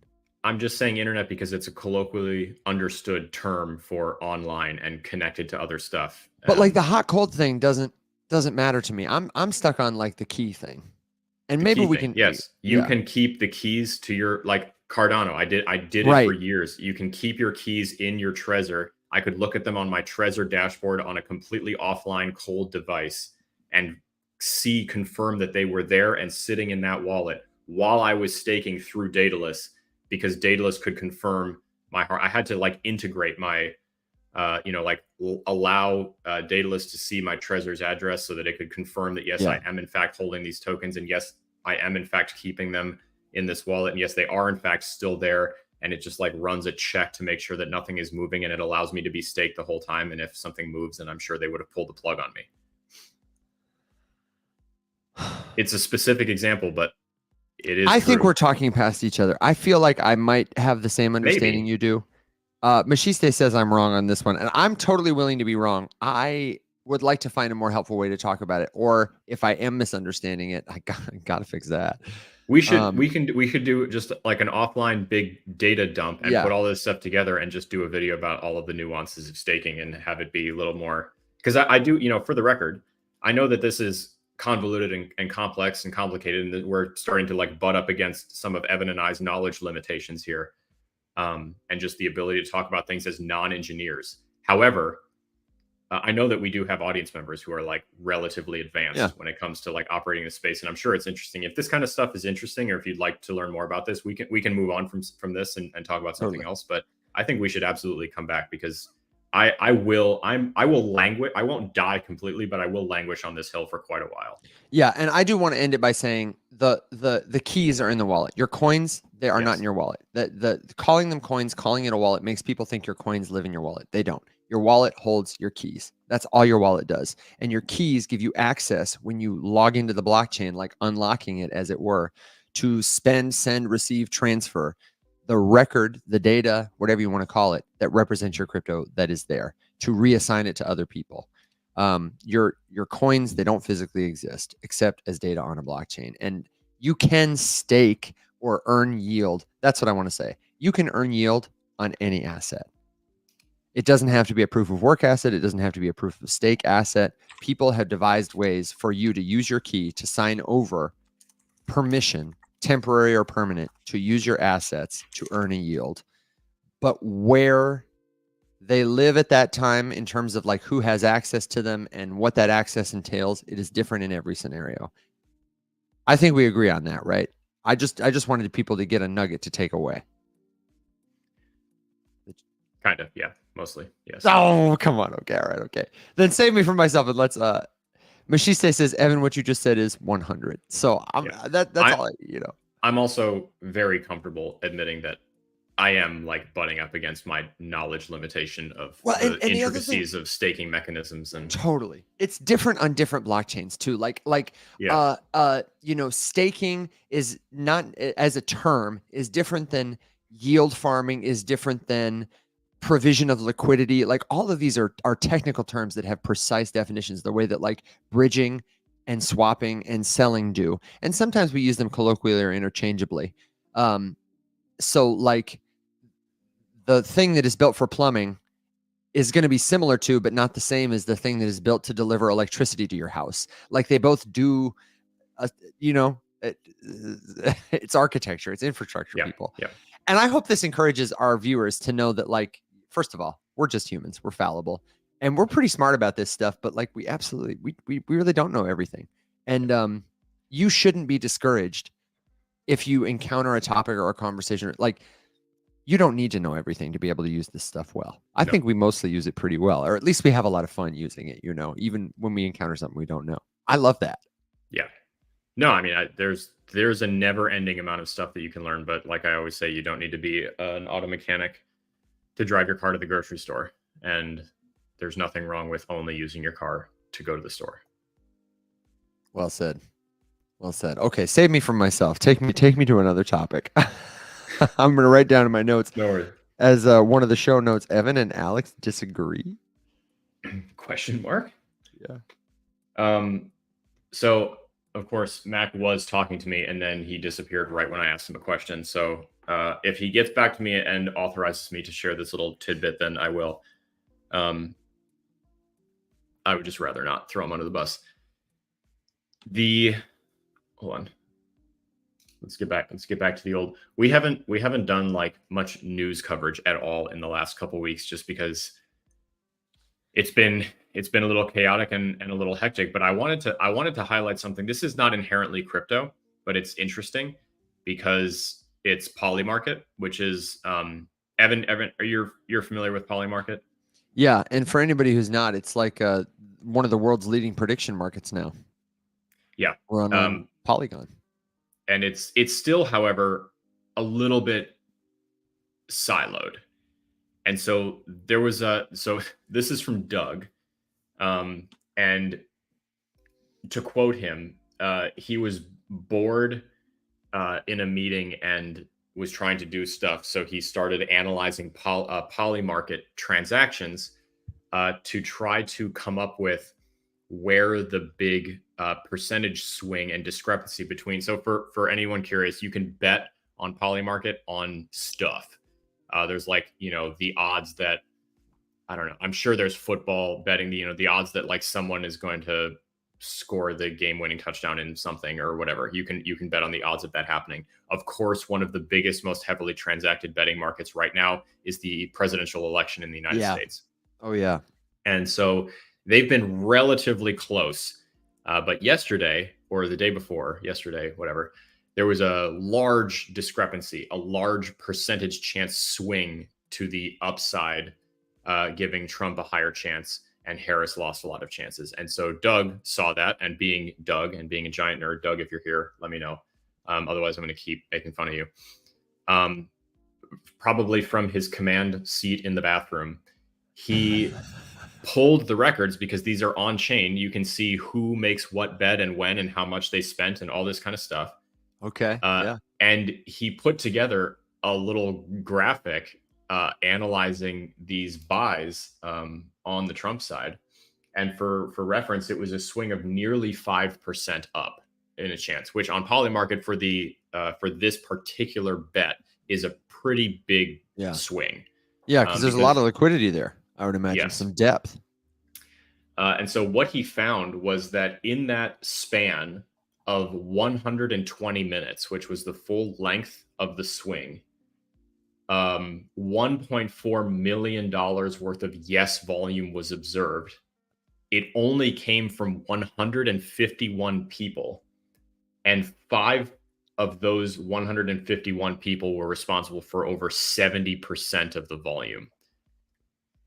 I'm just saying internet because it's a colloquially understood term for online and connected to other stuff. But like the hot cold thing doesn't matter to me. I'm stuck on like the key thing. And maybe we can you can keep the keys to your like Cardano. I did it for years. You can keep your keys in your Trezor. I could look at them on my Trezor dashboard on a completely offline cold device and confirm that they were there and sitting in that wallet while I was staking through Daedalus, because Daedalus could confirm my heart. I had to like integrate my, allow Daedalus to see my Trezor's address so that it could confirm that, yes, I am in fact holding these tokens. And yes, I am in fact keeping them in this wallet. And yes, they are in fact still there. And it just like runs a check to make sure that nothing is moving. And it allows me to be staked the whole time. And if something moves, then I'm sure they would have pulled the plug on me. It's a specific example, but it is. I think we're talking past each other. I feel like I might have the same understanding you do. Machiste says I'm wrong on this one, and I'm totally willing to be wrong. I would like to find a more helpful way to talk about it, or if I am misunderstanding it, I got to fix that. We could do just like an offline big data dump and put all this stuff together and just do a video about all of the nuances of staking and have it be a little more, because I do, you know, for the record, I know that this is convoluted and complex and complicated, and that we're starting to like butt up against some of Evan and I's knowledge limitations here, and just the ability to talk about things as non-engineers. However, I know that we do have audience members who are like relatively advanced when it comes to like operating the space, and I'm sure it's interesting. If this kind of stuff is interesting, or if you'd like to learn more about this, we can move on from this and talk about something else. But I think we should absolutely come back, because I will languish. I won't die completely, but I will languish on this hill for quite a while. Yeah, and I do want to end it by saying the keys are in the wallet. Your coins, they are not in your wallet. The calling them coins, calling it a wallet makes people think your coins live in your wallet. They don't. Your wallet holds your keys. That's all your wallet does. And your keys give you access when you log into the blockchain, like unlocking it as it were, to spend, send, receive, transfer the record, the data, whatever you want to call it, that represents your crypto that is there, to reassign it to other people. Your coins, they don't physically exist except as data on a blockchain. And you can stake or earn yield. That's what I want to say. You can earn yield on any asset. It doesn't have to be a proof of work asset. It doesn't have to be a proof of stake asset. People have devised ways for you to use your key to sign over permission, temporary or permanent, to use your assets to earn a yield. But where they live at that time in terms of like who has access to them and what that access entails, it is different in every scenario. I think we agree on that, right? I just wanted people to get a nugget to take away. Kind of, yeah, mostly, yes. Oh, come on. Okay, all right, okay. Then save me from myself and let's Machiste says, Evan, what you just said is 100. So that's all you know. I'm also very comfortable admitting that I am like butting up against my knowledge limitation of the intricacies of staking mechanisms. And totally, it's different on different blockchains too. Staking is not, as a term, is different than yield farming, is different than provision of liquidity. Like all of these are technical terms that have precise definitions, the way that like bridging and swapping and selling do. And sometimes we use them colloquially or interchangeably. So like the thing that is built for plumbing is going to be similar to, but not the same as the thing that is built to deliver electricity to your house. Like they both do, it's architecture, it's infrastructure, people. Yeah. And I hope this encourages our viewers to know that, like, first of all, we're just humans, we're fallible, and we're pretty smart about this stuff. But like, we absolutely, we really don't know everything. And you shouldn't be discouraged if you encounter a topic or a conversation. Like, you don't need to know everything to be able to use this stuff well. I think we mostly use it pretty well, or at least we have a lot of fun using it, even when we encounter something we don't know. I love that. Yeah. No, I mean, there's a never-ending amount of stuff that you can learn, but like I always say, you don't need to be an auto mechanic to drive your car to the grocery store, and there's nothing wrong with only using your car to go to the store. Well said. Well said. Okay, save me from myself. Take me to another topic. I'm going to write down in my notes. No worries. As one of the show notes, Evan and Alex disagree? Question mark? Yeah. So, of course, Mac was talking to me, and then he disappeared right when I asked him a question. So if he gets back to me and authorizes me to share this little tidbit, then I will. I would just rather not throw him under the bus. Hold on. Let's get back to the old. We haven't done like much news coverage at all in the last couple of weeks, just because it's been a little chaotic and a little hectic. But I wanted to highlight something. This is not inherently crypto, but it's interesting because it's Polymarket, which is Evan, you're familiar with Polymarket? Yeah, and for anybody who's not, it's like one of the world's leading prediction markets now. Yeah, we're on Polygon, and it's still, however, a little bit siloed. And so there was so this is from Doug, and to quote him, he was bored in a meeting and was trying to do stuff. So he started analyzing Polymarket transactions to try to come up with where the big percentage swing and discrepancy between. So for anyone curious, you can bet on Polymarket on stuff. There's like, the odds that, I don't know, I'm sure there's football betting, the odds that like someone is going to score the game-winning touchdown in something or whatever. You can bet on the odds of that happening. Of course, one of the biggest, most heavily transacted betting markets right now is the presidential election in the United States. Oh yeah. And so they've been relatively close. But yesterday, or the day before yesterday, whatever, there was a large discrepancy, a large percentage chance swing to the upside, giving Trump a higher chance, and Harris lost a lot of chances. And so Doug saw that, and being Doug and being a giant nerd, Doug, if you're here, let me know. Otherwise, I'm going to keep making fun of you. Probably from his command seat in the bathroom, he pulled the records, because these are on chain. You can see who makes what bet and when and how much they spent and all this kind of stuff. Okay. Yeah. And he put together a little graphic analyzing these buys on the Trump side. And for reference, it was a swing of nearly 5% up in a chance, which on Polymarket for this particular bet is a pretty big swing. Yeah, because there's a lot of liquidity there, I would imagine. Yes. Some depth. And so what he found was that in that span of 120 minutes, which was the full length of the swing, $1.4 million worth of yes volume was observed. It only came from 151 people, and 5 of those 151 people were responsible for over 70% of the volume.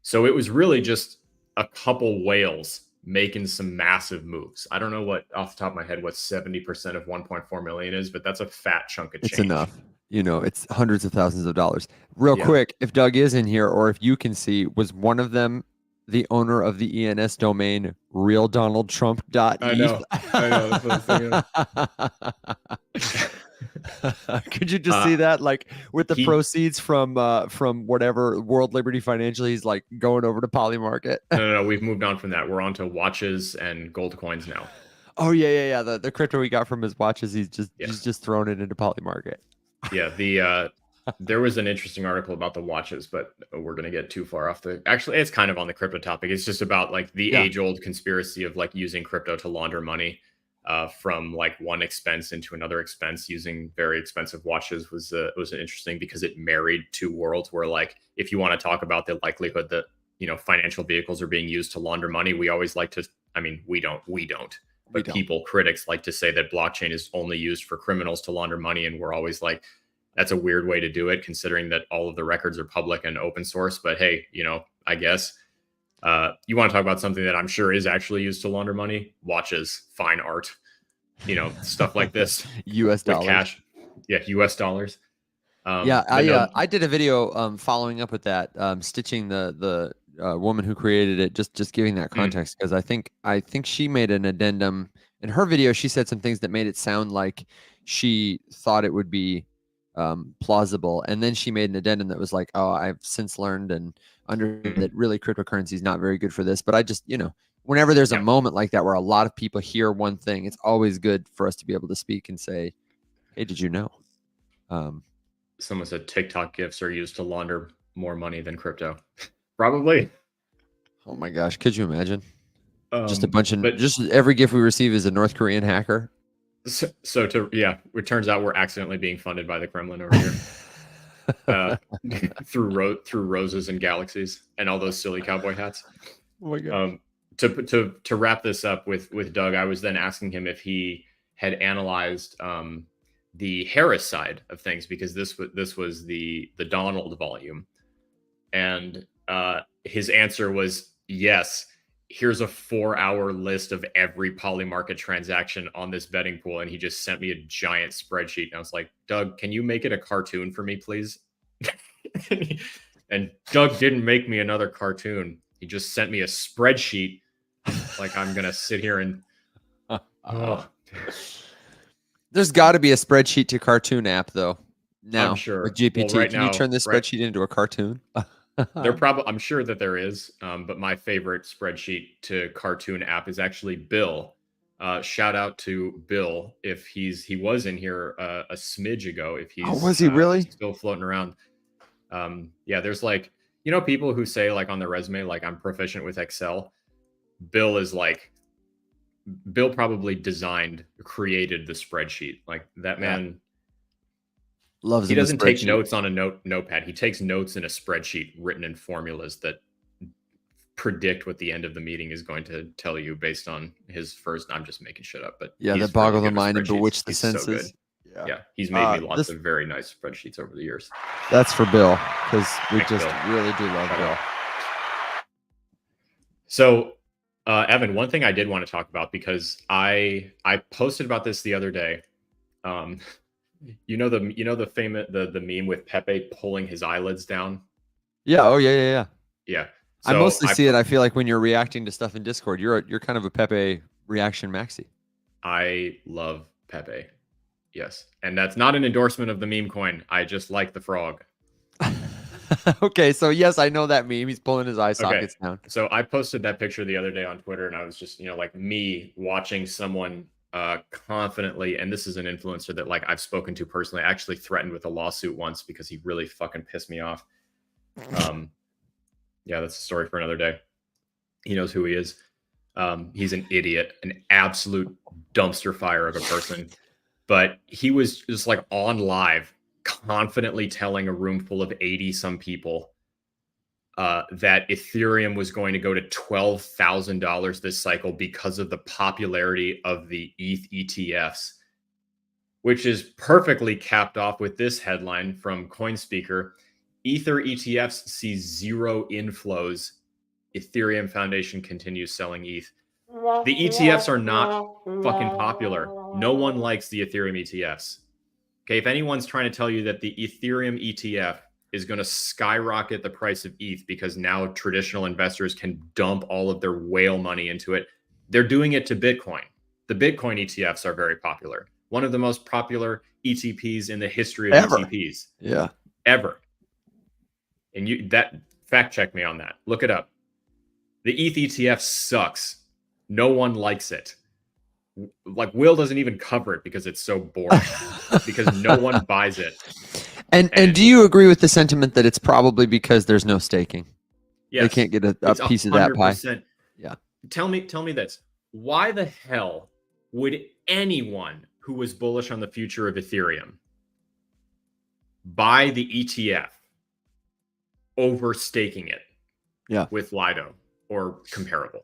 So it was really just a couple whales making some massive moves. I don't know what, off the top of my head, what 70% of 1.4 million is, but that's a fat chunk of change. It's enough. It's hundreds of thousands of dollars. Real quick, if Doug is in here, or if you can see, was one of them the owner of the ENS domain realdonaldtrump.eth? I know. That's what I was thinking. Could you just see that, like, with the proceeds from whatever World Liberty Financial, he's like going over to Polymarket? No, we've moved on from that. We're on to watches and gold coins now. Oh yeah. The crypto he got from his watches, he's just thrown it into Polymarket. Yeah, There was an interesting article about the watches, but we're going to get too far off the. Actually, it's kind of on the crypto topic. It's just about like the age-old conspiracy of like using crypto to launder money from like one expense into another expense using very expensive watches was interesting because it married two worlds where like if you want to talk about the likelihood that financial vehicles are being used to launder money, we always like to. I mean, we don't. But people, critics, like to say that blockchain is only used for criminals to launder money, and we're always like, that's a weird way to do it, considering that all of the records are public and open source. But hey, I guess you want to talk about something that I'm sure is actually used to launder money: watches, fine art, stuff like this. U.S. dollars, cash, yeah, U.S. dollars. I did a video following up with that, stitching the woman who created it, just giving that context, because I think she made an addendum in her video. She said some things that made it sound like she thought it would be plausible, and then she made an addendum that was like, oh, I've since learned and understood that really cryptocurrency is not very good for this. But I just, whenever there's a moment like that where a lot of people hear one thing, it's always good for us to be able to speak and say, hey, did you know? Someone said TikTok gifts are used to launder more money than crypto. Probably. Oh my gosh, could you imagine? Just a bunch of just every gift we receive is a North Korean hacker. It turns out we're accidentally being funded by the Kremlin over here through roses and galaxies and all those silly cowboy hats. Oh my god. To wrap this up with Doug, I was then asking him if he had analyzed the Harris side of things, because this was the Donald volume, and his answer was yes. Here's a 4-hour list of every Polymarket transaction on this betting pool, and he just sent me a giant spreadsheet, and I was like, Doug, can you make it a cartoon for me, please? And Doug didn't make me another cartoon. He just sent me a spreadsheet. Like I'm gonna sit here and There's got to be a spreadsheet to cartoon app, though. Now, I'm sure. With GPT, well, can you turn this spreadsheet into a cartoon? I'm sure that there is, but my favorite spreadsheet to cartoon app is actually Bill. Shout out to Bill if he was in here a smidge ago. If he's was he really still floating around? There's like people who say like on their resume like I'm proficient with Excel. Bill probably created the spreadsheet. Like that man loves. He doesn't take notes on a notepad. He takes notes in a spreadsheet written in formulas that predict what the end of the meeting is going to tell you based on his first. I'm just making shit up, but that boggle the mind and bewitch the senses. So he's made me lots of very nice spreadsheets over the years. That's for Bill, because we really do love Bill. So, Evan, one thing I did want to talk about, because I posted about this the other day. The famous the meme with Pepe pulling his eyelids down. Yeah. Oh yeah. Yeah. So I mostly see it. I feel like when you're reacting to stuff in Discord, you're kind of a Pepe reaction maxi. I love Pepe. Yes, and that's not an endorsement of the meme coin. I just like the frog. Okay, so yes, I know that meme. He's pulling his eye sockets down. So I posted that picture the other day on Twitter, and I was just, like me watching someone confidently, and this is an influencer that like I've spoken to personally. I actually threatened with a lawsuit once because he really fucking pissed me off. That's a story for another day. He knows who he is. He's an idiot, an absolute dumpster fire of a person. But he was just like on live, confidently telling a room full of 80 some people that Ethereum was going to go to $12,000 this cycle because of the popularity of the ETH ETFs, which is perfectly capped off with this headline from CoinSpeaker: Ether ETFs see zero inflows. Ethereum Foundation continues selling ETH. The ETFs are not fucking popular. No one likes the Ethereum ETFs. Okay, if anyone's trying to tell you that the Ethereum ETF is going to skyrocket the price of ETH because now traditional investors can dump all of their whale money into it, they're doing it to Bitcoin. The Bitcoin ETFs are very popular. One of the most popular ETPs in the history of ETPs. Yeah. Ever. And that fact check me on that. Look it up. The ETH ETF sucks. No one likes it. Like Will doesn't even cover it because it's so boring. Because no one buys it. And do you agree with the sentiment that it's probably because there's no staking? Yes, they can't get a it's piece of that pie. 100%. Yeah. Tell me this. Why the hell would anyone who was bullish on the future of Ethereum buy the ETF over staking it? Yeah. With Lido or comparable.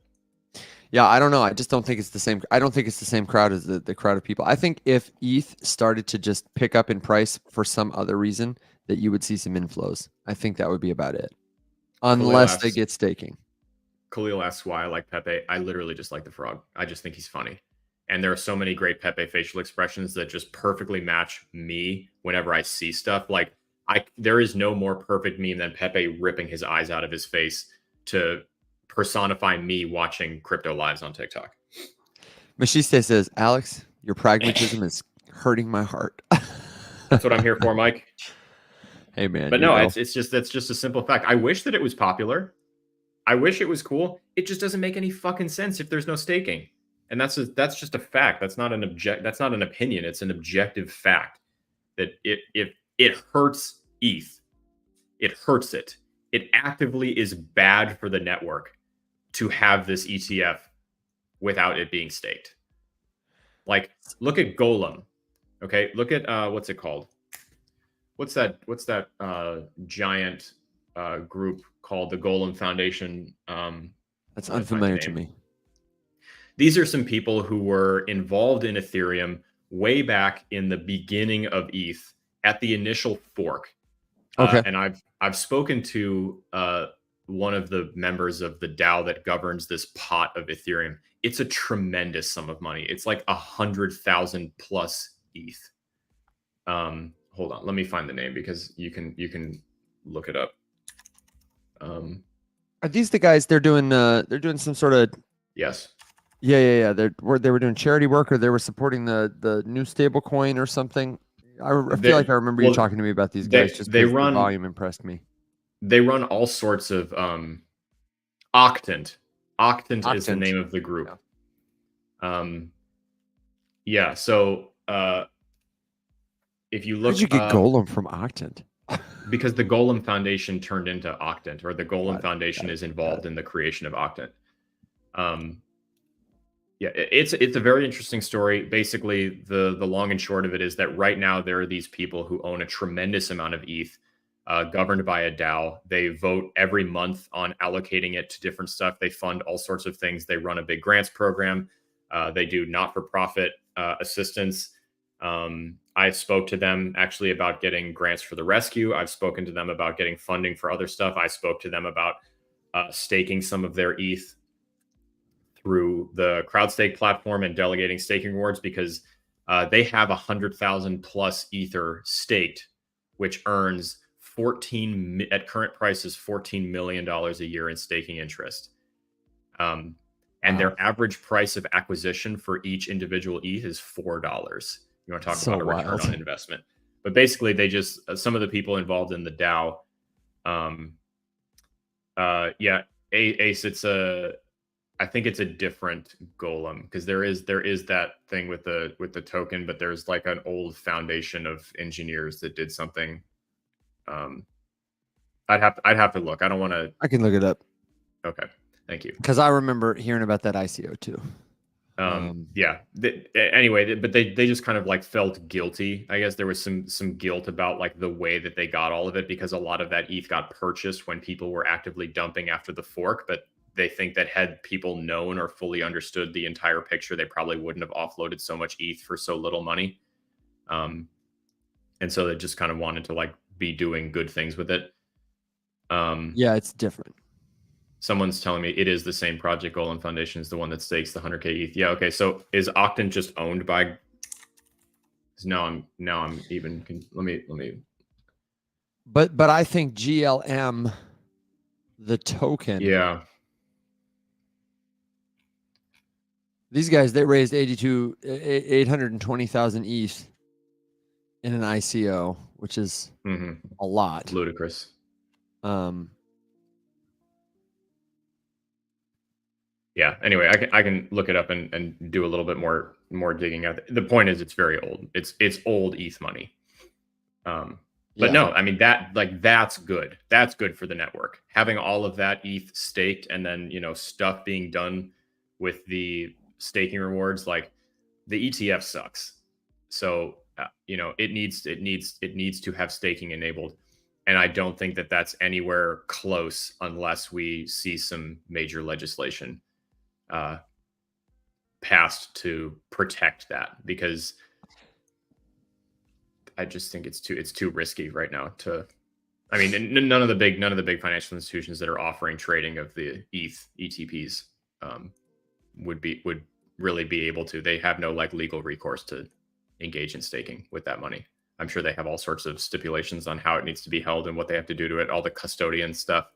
Yeah, I don't know. I just don't think it's the same. I don't think it's the same crowd as the crowd of people. I think if ETH started to just pick up in price for some other reason, that you would see some inflows. I think that would be about it. Unless they get staking. Khalil asks why I like Pepe. I literally just like the frog. I just think he's funny. And there are so many great Pepe facial expressions that just perfectly match me whenever I see stuff. Like there is no more perfect meme than Pepe ripping his eyes out of his face to personify me watching crypto lives on TikTok. Machiste says, Alex, your pragmatism is hurting my heart. That's what I'm here for, Mike. Hey man. But no, it's just that's just a simple fact. I wish that it was popular. I wish it was cool. It just doesn't make any fucking sense if there's no staking. And that's just a fact. That's not an opinion. It's an objective fact that it hurts ETH. It hurts it. It actively is bad for the network to have this ETF without it being staked. Like, look at Golem. Okay, look at what's it called? What's that giant group called? The Golem Foundation. That's unfamiliar to me. These are some people who were involved in Ethereum way back in the beginning of ETH at the initial fork. Okay. And I've spoken to one of the members of the DAO that governs this pot of Ethereum. It's a tremendous sum of money. It's like 100,000 plus ETH. Hold on, let me find the name because you can look it up. Are these the guys? They're doing some sort of yes. Yeah. They were doing charity work, or they were supporting the new stable coin or something. I feel like I remember you talking to me about these guys. The volume impressed me. They run all sorts of Octant. Octant is the name of the group. Yeah. So if you look, how'd you get Golem from Octant? Because the Golem Foundation turned into Octant, or the Golem Foundation is involved in the creation of Octant. Yeah, it's a very interesting story. Basically, the long and short of it is that right now there are these people who own a tremendous amount of ETH, governed by a DAO. They vote every month on allocating it to different stuff. They fund all sorts of things. They run a big grants program. They do not-for-profit assistance. I spoke to them actually about getting grants for the rescue. I've spoken to them about getting funding for other stuff. I spoke to them about staking some of their ETH through the CrowdStake platform and delegating staking rewards, because they have 100,000 plus Ether staked, which earns at current prices $14 million a year in staking interest. And their average price of acquisition for each individual ETH is $4. You want to talk about a return on investment? But basically, they just some of the people involved in the DAO. Ace, I think it's a different Golem, because there is that thing with the token, but there's like an old foundation of engineers that did something. I'd have to look. I don't want to. I can look it up. Okay, thank you. Because I remember hearing about that ICO too. Anyway, but they just kind of like felt guilty. I guess there was some guilt about like the way that they got all of it, because a lot of that ETH got purchased when people were actively dumping after the fork. But they think that had people known or fully understood the entire picture, they probably wouldn't have offloaded so much ETH for so little money. And so they just kind of wanted to like be doing good things with it. Yeah, it's different. Someone's telling me it is the same project. Golem Foundation is the one that stakes the 100K ETH. Yeah. Okay. So is Octant just owned by? Now I'm even. Let me. But I think GLM, the token. Yeah. These guys, they raised 820,000 ETH in an ICO, which is a lot. Ludicrous. Yeah. Anyway, I can look it up and do a little bit more digging out. The point is, it's very old. It's old ETH money. But no, I mean, that's good. That's good for the network. Having all of that ETH staked and then, stuff being done with the staking rewards, like the ETF sucks. So, it needs to have staking enabled. And I don't think that that's anywhere close unless we see some major legislation passed to protect that, because I just think it's too risky right now to. I mean, none of the big financial institutions that are offering trading of the ETPs would really be able to. They have no legal recourse to engage in staking with that money. I'm sure they have all sorts of stipulations on how it needs to be held and what they have to do to it, all the custodian stuff.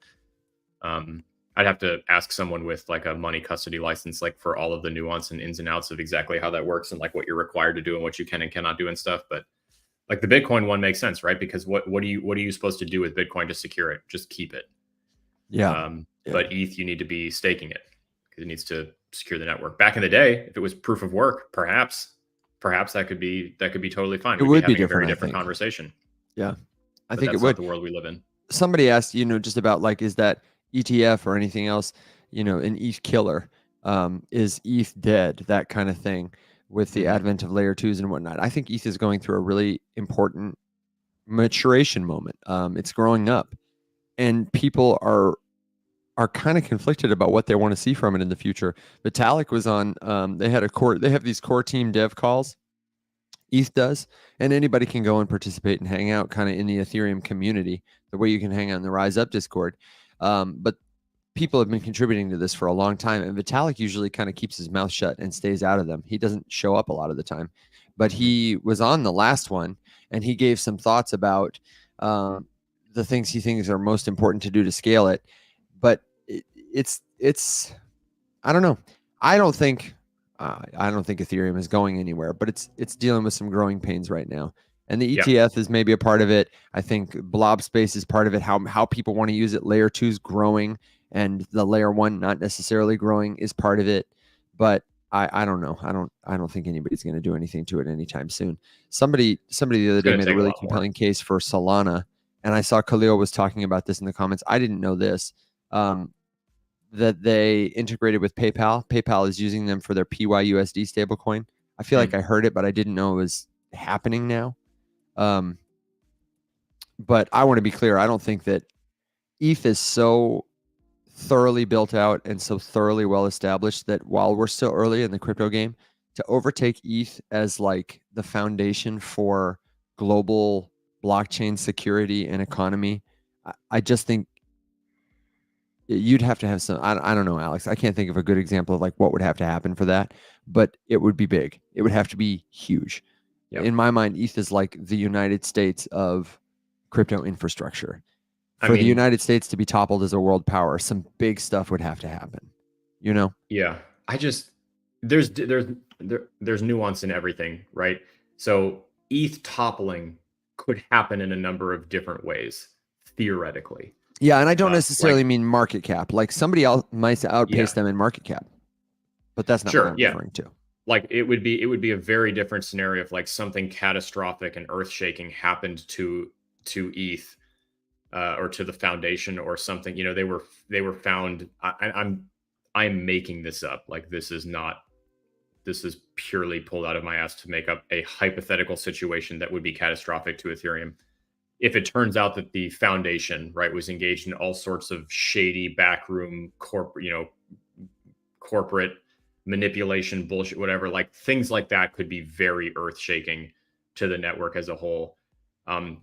I'd have to ask someone with a money custody license, for all of the nuance and ins and outs of exactly how that works and what you're required to do and what you can and cannot do and stuff. But the Bitcoin one makes sense, right? Because what are you supposed to do with Bitcoin to secure it? Just keep it. Yeah. But ETH, you need to be staking it because it needs to secure the network. Back in the day, if it was proof of work, perhaps that could be totally fine. It would be having different, a very I different think. conversation. Yeah, I But think that's it would. not the world we live in. Somebody asked, just about is that ETF or anything else, an ETH killer? Is ETH dead? That kind of thing with the advent of layer 2s and whatnot. I think ETH is going through a really important maturation moment. It's growing up, and people are kind of conflicted about what they want to see from it in the future. Vitalik was on. They have these core team dev calls. ETH does, and anybody can go and participate and hang out kind of in the Ethereum community, the way you can hang out in the Rise Up Discord. But people have been contributing to this for a long time, and Vitalik usually kind of keeps his mouth shut and stays out of them. He doesn't show up a lot of the time, but he was on the last one, and he gave some thoughts about the things he thinks are most important to do to scale it. But it's I don't know. I don't think Ethereum is going anywhere, but it's dealing with some growing pains right now. And the ETF is maybe a part of it. I think blob space is part of it. How people want to use it. Layer 2 is growing, and the layer 1 not necessarily growing is part of it. But I don't know. I don't think anybody's going to do anything to it anytime soon. Somebody the other day made a really compelling case for Solana, and I saw Khalil was talking about this in the comments. I didn't know this. That they integrated with PayPal. PayPal is using them for their PYUSD stablecoin. I feel like I heard it, but I didn't know it was happening now. But I want to be clear. I don't think that ETH is so thoroughly built out and so thoroughly well established that while we're still early in the crypto game, to overtake ETH as the foundation for global blockchain security and economy, I just think you'd have to have some. I don't know, Alex. I can't think of a good example of what would have to happen for that, but it would be big. It would have to be huge. Yep. In my mind, ETH is like the United States of crypto infrastructure. For the United States to be toppled as a world power, some big stuff would have to happen. Yeah. There's nuance in everything, right? So ETH toppling could happen in a number of different ways, theoretically. Yeah, and I don't necessarily mean market cap. Somebody else might outpace them in market cap, but that's not what I'm referring to. It would be a very different scenario if something catastrophic and earth-shaking happened to ETH or to the foundation or something. They were found. I'm making this up. This is purely pulled out of my ass to make up a hypothetical situation that would be catastrophic to Ethereum. If it turns out that the foundation, right, was engaged in all sorts of shady backroom corporate manipulation, bullshit, whatever, things like that could be very earth-shaking to the network as a whole.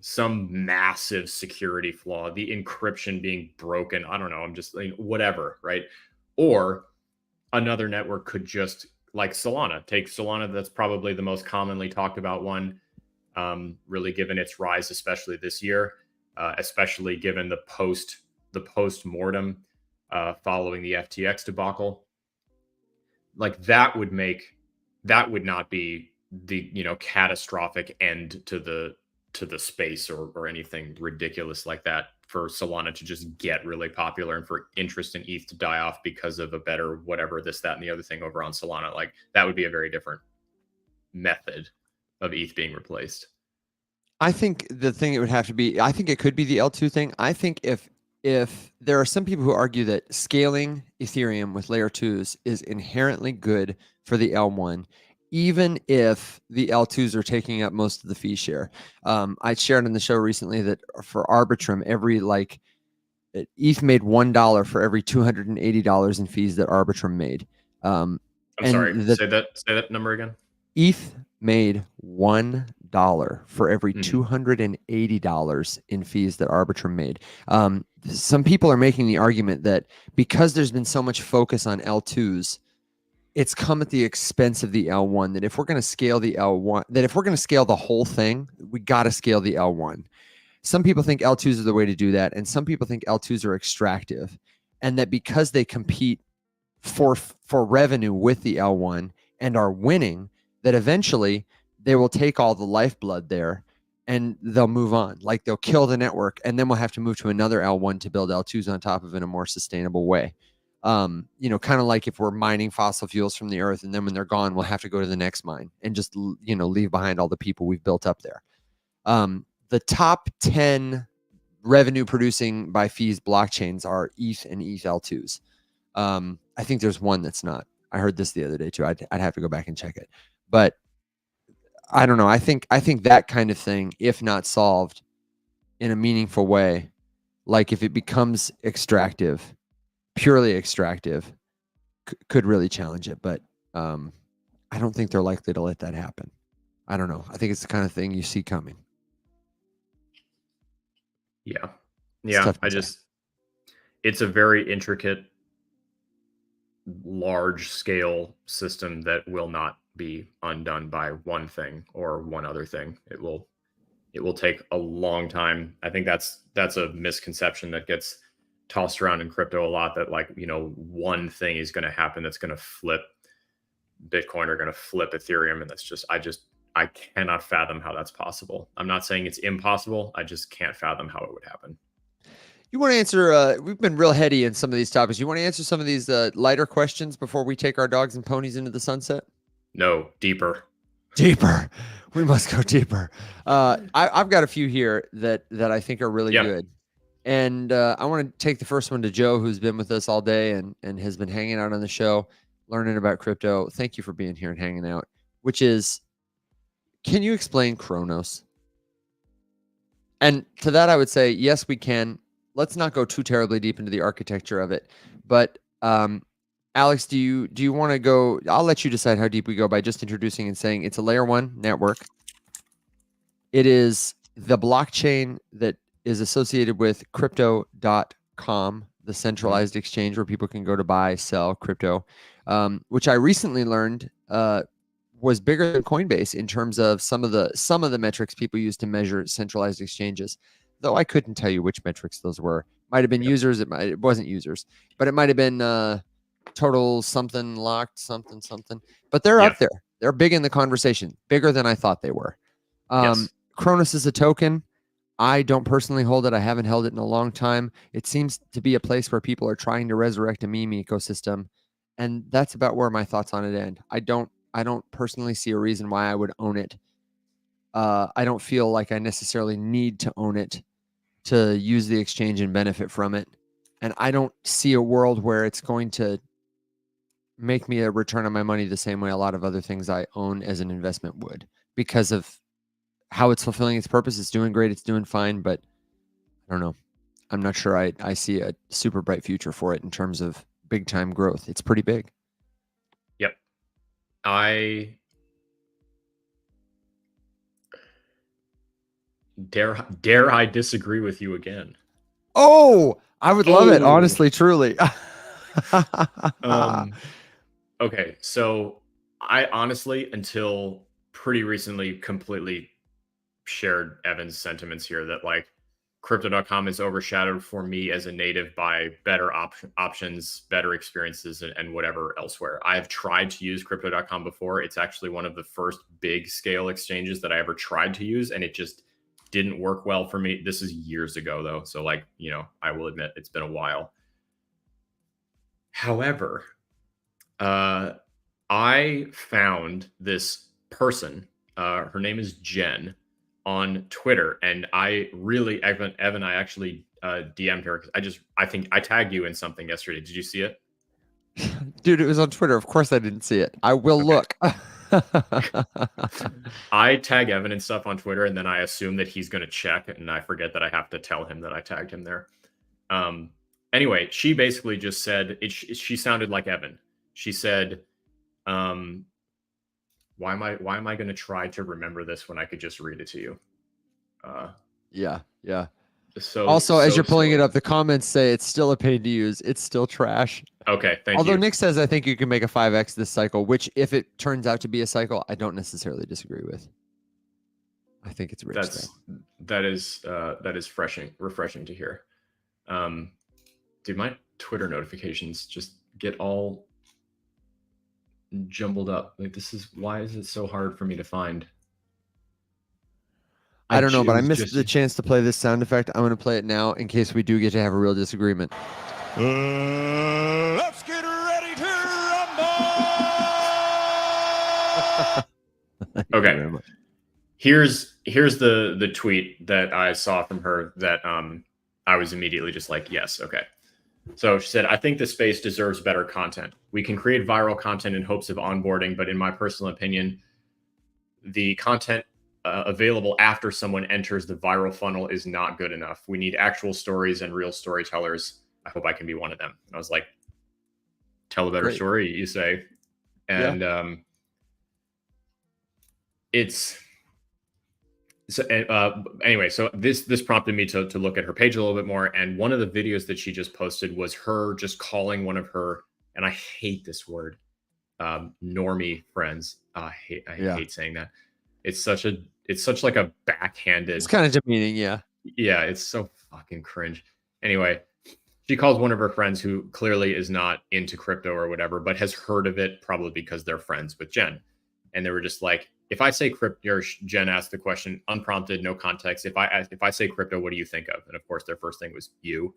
Some massive security flaw, the encryption being broken, I don't know, I'm just whatever, right? Or another network could just, like Solana, take Solana, that's probably the most commonly talked about one. Really given its rise, especially this year, especially given the post-mortem following the FTX debacle. That would not be the catastrophic end to the space or anything ridiculous like that for Solana to just get really popular and for interest in ETH to die off because of a better whatever, this, that, and the other thing over on Solana. That would be a very different method of ETH being replaced. I think the thing it would have to be, I think it could be the L2 thing. I think if there are some people who argue that scaling Ethereum with layer 2s is inherently good for the L1, even if the L2s are taking up most of the fee share. I shared on the show recently that for Arbitrum, every ETH made $1 for every $280 in fees that Arbitrum made. I'm sorry. Say that number again. ETH made $1 for every $280 in fees that Arbitrum made. Some people are making the argument that because there's been so much focus on L2s, it's come at the expense of the L1. That if we're going to scale the L1, that if we're going to scale the whole thing, we got to scale the L1. Some people think L2s are the way to do that, and some people think L2s are extractive, and that because they compete for revenue with the L1 and are winning, that eventually they will take all the lifeblood there and they'll move on. Like they'll kill the network, and then we'll have to move to another L1 to build L2s on top of it in a more sustainable way. Kind of like if we're mining fossil fuels from the earth, and then when they're gone, we'll have to go to the next mine and just, leave behind all the people we've built up there. The top 10 revenue producing by fees blockchains are ETH and ETH L2s. I think there's one that's not. I heard this the other day too. I'd have to go back and check it, but I don't know. I think that kind of thing, if not solved in a meaningful way, like if it becomes extractive, purely extractive, could really challenge it. But I don't think they're likely to let that happen. I don't know. I think it's the kind of thing you see coming. Yeah. It's a very intricate, large scale system that will not be undone by one thing or one other thing. It will take a long time. I think that's a misconception that gets tossed around in crypto a lot, that one thing is going to happen that's going to flip Bitcoin or going to flip Ethereum. And that's just, I cannot fathom how that's possible. I'm not saying it's impossible. I just can't fathom how it would happen. You want to answer, we've been real heady in some of these topics. You want to answer some of these lighter questions before we take our dogs and ponies into the sunset? No, deeper. Deeper. We must go deeper. I've got a few here that I think are really good. And I want to take the first one to Joe, who's been with us all day and has been hanging out on the show, learning about crypto. Thank you for being here and hanging out, which is, can you explain Chronos? And to that, I would say, yes, we can. Let's not go too terribly deep into the architecture of it. But Alex, do you want to go? I'll let you decide how deep we go by just introducing and saying it's a layer 1 network. It is the blockchain that is associated with crypto.com, the centralized exchange where people can go to buy, sell crypto, which I recently learned was bigger than Coinbase in terms of some of the metrics people use to measure centralized exchanges. Though I couldn't tell you which metrics those were. Might have been users. It wasn't users, but it might have been total something locked something. But they're up there. They're big in the conversation, bigger than I thought they were. Chronos is a token. I don't personally hold it. I haven't held it in a long time. It seems to be a place where people are trying to resurrect a meme ecosystem, and that's about where my thoughts on it end. I don't personally see a reason why I would own it. I don't feel like I necessarily need to own it to use the exchange and benefit from it. And I don't see a world where it's going to make me a return on my money the same way a lot of other things I own as an investment would, because of how it's fulfilling its purpose. It's doing great. It's doing fine, but I don't know. I'm not sure I see a super bright future for it in terms of big time growth. It's pretty big. Yep. Dare I disagree with you again? Oh, I would love it, honestly, truly. Okay, so I honestly, until pretty recently, completely shared Evan's sentiments here that crypto.com is overshadowed for me as a native by better options, better experiences, and whatever elsewhere. I've tried to use crypto.com before. It's actually one of the first big scale exchanges that I ever tried to use, and it just didn't work well for me. This is years ago though. So I will admit it's been a while. However, I found this person, her name is Jen, on Twitter, and I really, Evan, I actually DM'd her because I think I tagged you in something yesterday. Did you see it? Dude, it was on Twitter. Of course I didn't see it. I will look. I tag Evan and stuff on Twitter, and then I assume that he's going to check, and I forget that I have to tell him that I tagged him there. Anyway, she basically just said, she sounded like Evan. She said, why am I going to try to remember this when I could just read it to you? Yeah. So also, as you're pulling silly. it up, the comments say it's still a pain to use. It's still trash. Okay, thank you. Although Nick says, I think you can make a 5x this cycle, which if it turns out to be a cycle, I don't necessarily disagree with. I think it's rich. That is refreshing to hear. Dude, my Twitter notifications just get all jumbled up. Like, why is it so hard for me to find? I don't know, but I missed the chance to play this sound effect. I'm going to play it now in case we do get to have a real disagreement. Let's get ready to rumble. Okay. Here's the tweet that I saw from her that I was immediately just like, yes, okay. So she said, I think the space deserves better content. We can create viral content in hopes of onboarding, but in my personal opinion, the content available after someone enters the viral funnel is not good enough. We need actual stories and real storytellers. I hope I can be one of them. And I was like, tell a better story, you say. And anyway, so this prompted me to look at her page a little bit more. And one of the videos that she just posted was her just calling one of her, and I hate this word, normie friends. I hate saying that. It's such like a backhanded. It's kind of demeaning, yeah. Yeah, it's so fucking cringe. Anyway, she calls one of her friends who clearly is not into crypto or whatever, but has heard of it probably because they're friends with Jen. And they were just like, if I say crypto, or Jen asked the question, unprompted, no context. If I say crypto, what do you think of? And of course, their first thing was you.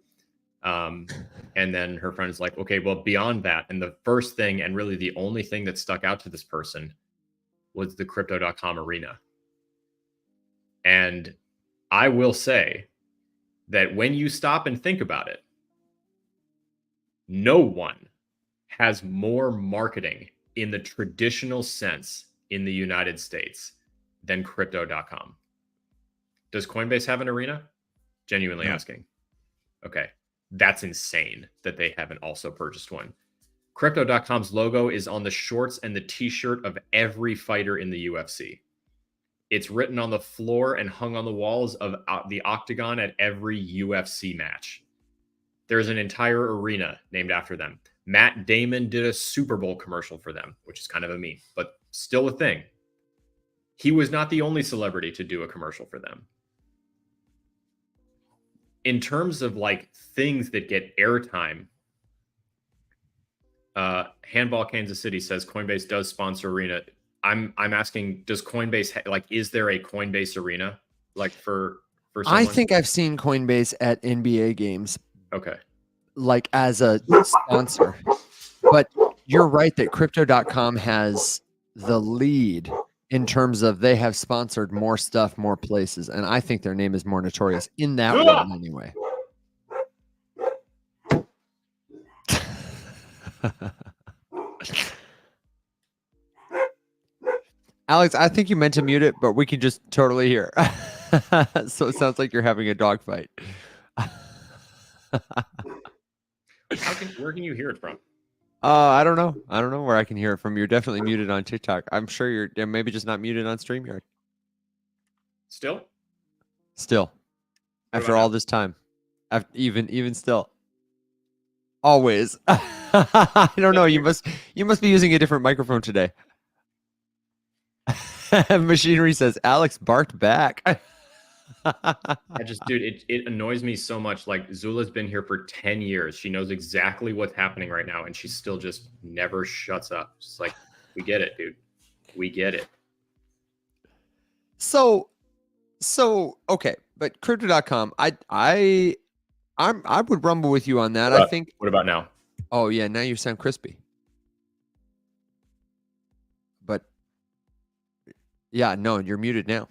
And then her friend is like, okay, well, beyond that. And the first thing, and really the only thing that stuck out to this person was the crypto.com arena. And I will say that when you stop and think about it, no one has more marketing in the traditional sense in the United States than crypto.com. Does Coinbase have an arena? Genuinely asking. Okay. That's insane that they haven't also purchased one. Crypto.com's logo is on the shorts and the t-shirt of every fighter in the UFC. It's written on the floor and hung on the walls of the octagon at every UFC match. There's an entire arena named after them. Matt Damon did a Super Bowl commercial for them, which is kind of a meme, but still a thing. He was not the only celebrity to do a commercial for them. In terms of like things that get airtime, Handball Kansas City says Coinbase does sponsor arena. I'm asking, does Coinbase like, is there a Coinbase arena like for someone? I think I've seen Coinbase at NBA games. Okay. Like as a sponsor. But you're right that crypto.com has the lead in terms of they have sponsored more stuff, more places. And I think their name is more notorious in that world anyway. Alex, I think you meant to mute it, but we can just totally hear. So it sounds like you're having a dogfight. Where can you hear it from? I don't know. I don't know where I can hear it from. You're definitely muted on TikTok. I'm sure you're maybe just not muted on StreamYard. Still. After all this time. Even still. Always. I don't know. You must be using a different microphone today. Machinery says Alex barked back. Dude, it annoys me so much. Like, Zula's been here for 10 years. She knows exactly what's happening right now, and she still just never shuts up. Just like, we get it, dude. We get it. So okay, but crypto.com, I would rumble with you on that. I think. What about now? Oh yeah, now you sound crispy. But yeah, no, you're muted now.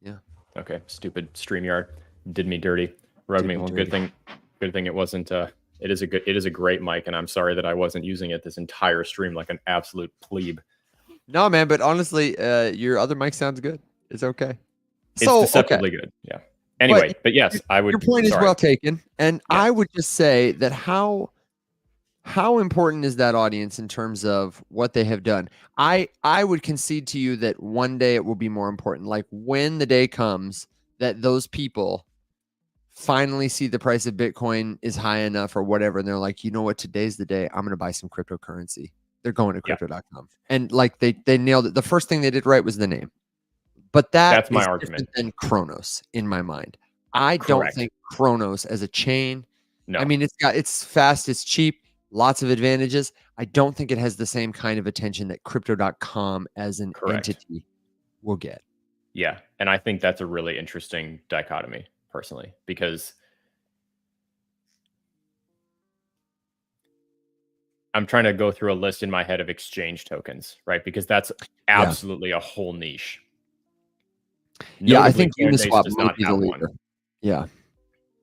Yeah. Okay, stupid StreamYard did me dirty, rugged me. Well, good thing it wasn't. It is a great mic, and I'm sorry that I wasn't using it this entire stream like an absolute plebe. No, man, but honestly, your other mic sounds good. It's okay. It's deceptively good. Yeah. Anyway, but yes, I would. Your point is well taken, and I would just say that how important is that audience in terms of what they have done? I would concede to you that one day it will be more important. Like when the day comes that those people finally see the price of Bitcoin is high enough or whatever, and they're like, you know what, today's the day. I'm going to buy some cryptocurrency. They're going to crypto.com. And like they nailed it. The first thing they did right was the name. But that's my argument. Than Chronos in my mind. I don't think Chronos as a chain. No. I mean, it's fast, it's cheap, lots of advantages. I don't think it has the same kind of attention that crypto.com as an entity will get. Yeah. And I think that's a really interesting dichotomy personally, because I'm trying to go through a list in my head of exchange tokens, right? Because that's absolutely a whole niche. Notably, I think Uniswap does not have one. Yeah.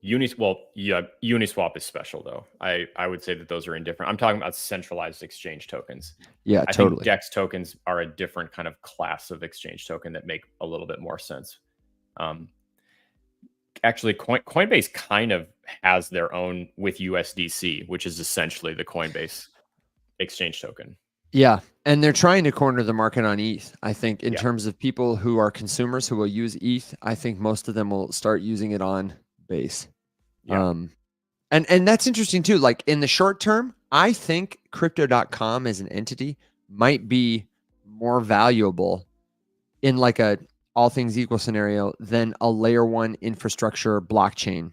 Uniswap is special though. I would say that those are indifferent. I'm talking about centralized exchange tokens. Yeah, I think DEX tokens are a different kind of class of exchange token that make a little bit more sense. Actually, Coinbase kind of has their own with USDC, which is essentially the Coinbase exchange token. Yeah, and they're trying to corner the market on ETH. I think in terms of people who are consumers who will use ETH, I think most of them will start using it on Base. Yeah. And that's interesting too. Like in the short term, I think crypto.com as an entity might be more valuable in like a all things equal scenario than a layer one infrastructure blockchain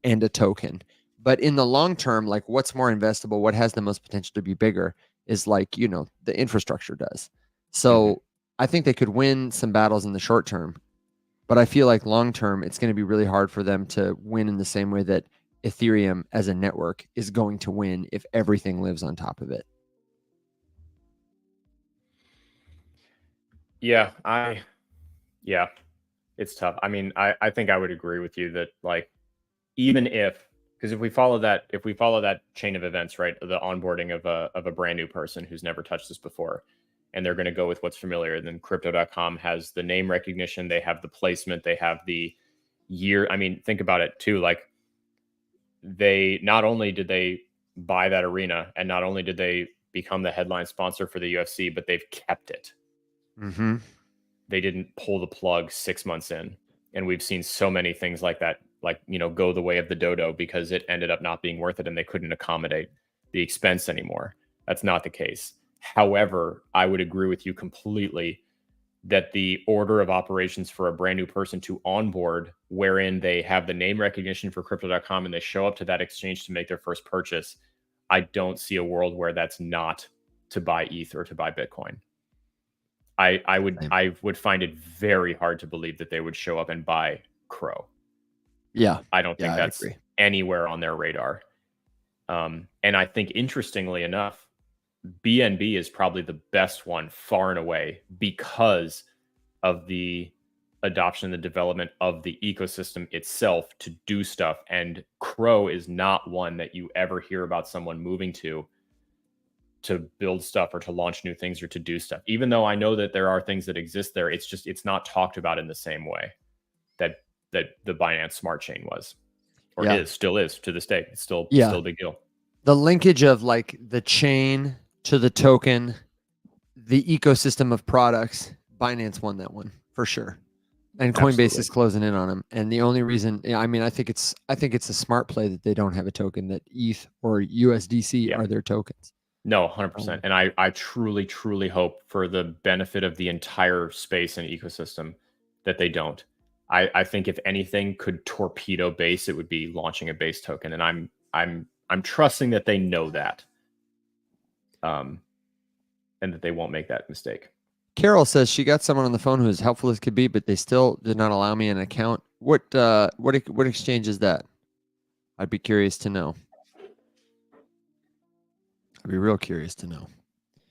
and a token. But in the long term, like what's more investable, what has the most potential to be bigger is like, you know, the infrastructure does. So I think they could win some battles in the short term, but I feel like long term, it's going to be really hard for them to win in the same way that Ethereum as a network is going to win if everything lives on top of it. Yeah, it's tough. I mean, I think I would agree with you that like, even because if we follow that chain of events, right, the onboarding of a brand new person who's never touched this before, and they're going to go with what's familiar, then crypto.com has the name recognition, they have the placement, they have the year. I mean, think about it too. Like they not only did they buy that arena, and not only did they become the headline sponsor for the UFC, but they've kept it. Mm-hmm. They didn't pull the plug 6 months in. And we've seen so many things like that, like, you know, go the way of the dodo because it ended up not being worth it and they couldn't accommodate the expense anymore. That's not the case. However, I would agree with you completely that the order of operations for a brand new person to onboard, wherein they have the name recognition for crypto.com and they show up to that exchange to make their first purchase, I don't see a world where that's not to buy ETH or to buy Bitcoin. I would find it very hard to believe that they would show up and buy Crow. Yeah. I don't think that's anywhere on their radar. And I think interestingly enough, BNB is probably the best one far and away because of the adoption and the development of the ecosystem itself to do stuff. And Crow is not one that you ever hear about someone moving to build stuff or to launch new things or to do stuff. Even though I know that there are things that exist there, it's not talked about in the same way that the Binance Smart Chain was, or still is to this day. It's still a big deal. The linkage of like the chain to the token, the ecosystem of products, Binance won that one for sure. And Coinbase is closing in on them. And the only reason, I mean, I think it's a smart play that they don't have a token, that ETH or USDC are their tokens. No, 100%. And I truly, truly hope for the benefit of the entire space and ecosystem that they don't. I think if anything could torpedo Base, it would be launching a Base token. And I'm trusting that they know that. And that they won't make that mistake. Carol says she got someone on the phone who as helpful as could be, but they still did not allow me an account. What exchange is that? I'd be curious to know. I'd be real curious to know.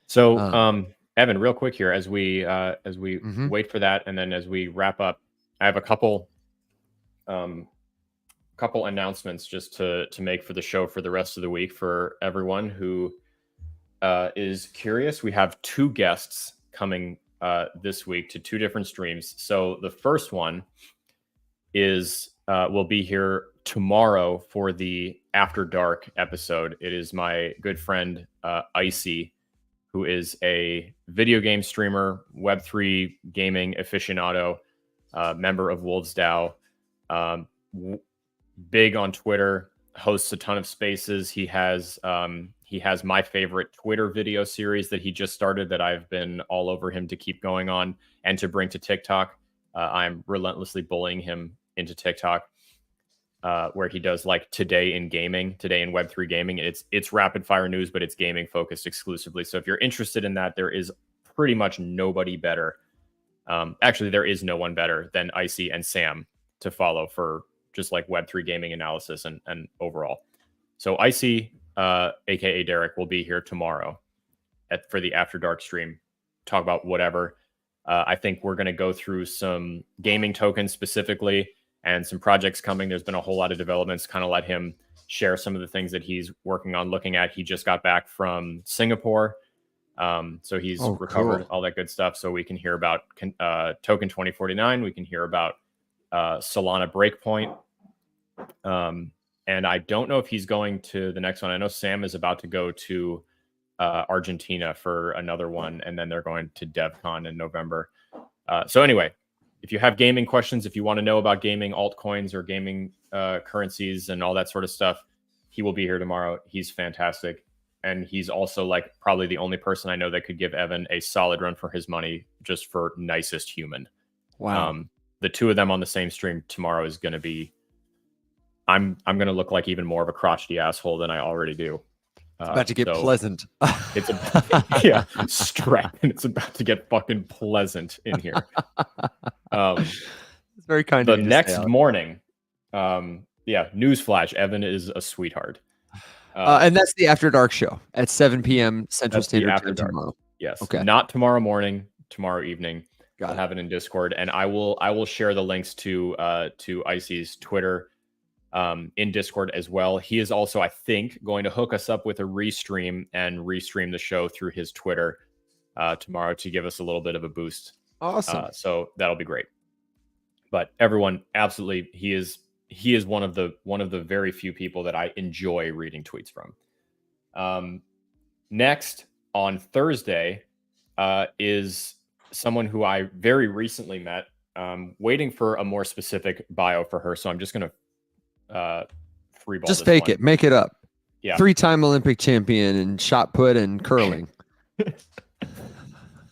So, Evan, real quick here, as we wait for that, and then as we wrap up, have a couple announcements just to make for the show for the rest of the week for everyone who is curious. We have 2 guests coming this week to 2 different streams. So the first one is will be here tomorrow for the After Dark episode. It is my good friend Icy, who is a video game streamer, Web3 gaming aficionado, member of Wolves DAO, big on Twitter, hosts a ton of spaces. He has my favorite Twitter video series that he just started that I've been all over him to keep going on and to bring to TikTok. I'm relentlessly bullying him into TikTok, where he does like today in Web3 gaming. It's rapid fire news, but it's gaming focused exclusively. So if you're interested in that, there is pretty much nobody better. Actually, there is no one better than Icy and Sam to follow for just like Web3 gaming analysis and overall. So Icy, aka Derek, will be here tomorrow for the After Dark stream. Talk about whatever. I think we're going to go through some gaming tokens specifically and some projects coming. There's been a whole lot of developments. Kind of let him share some of the things that he's working on, looking at. He just got back from Singapore. So he's recovered, all that good stuff. So we can hear about Token 2049. We can hear about Solana Breakpoint. And I don't know if he's going to the next one. I know Sam is about to go to Argentina for another one, and then they're going to DevCon in November. So anyway, if you have gaming questions, if you want to know about gaming altcoins or gaming currencies and all that sort of stuff, he will be here tomorrow. He's fantastic. And he's also like probably the only person I know that could give Evan a solid run for his money just for nicest human. Wow. The 2 of them on the same stream tomorrow is going to be, I'm going to look like even more of a crotchety asshole than I already do. It's about to get pleasant. Yeah, strap. And it's about to get fucking pleasant in here. It's very kind of you. The next morning, newsflash, Evan is a sweetheart. And that's the After Dark show at 7 p.m. Central Standard Time tomorrow. Yes. Okay. Not tomorrow morning, tomorrow evening. I'll have it in Discord, and I will share the links to Icy's Twitter in Discord as well. He is also, I think, going to hook us up with a restream the show through his Twitter tomorrow to give us a little bit of a boost. Awesome. So that'll be great. But everyone, absolutely, he is one of the very few people that I enjoy reading tweets from. Next on Thursday is someone who I very recently met. Waiting for a more specific bio for her, so I'm just gonna freeball. Just fake it, make it up. Yeah, 3-time Olympic champion in shot put and curling.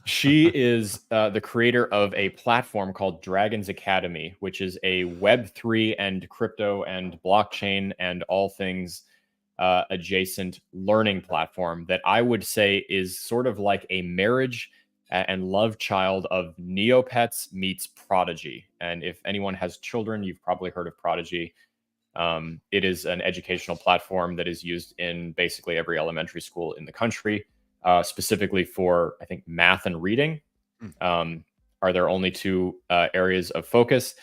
She is the creator of a platform called Dragon's Academy, which is a Web3 and crypto and blockchain and all things adjacent learning platform that I would say is sort of like a marriage and love child of Neopets meets Prodigy. And if anyone has children, you've probably heard of Prodigy. It is an educational platform that is used in basically every elementary school in the country. Specifically for, I think, math and reading are their only 2 areas of focus.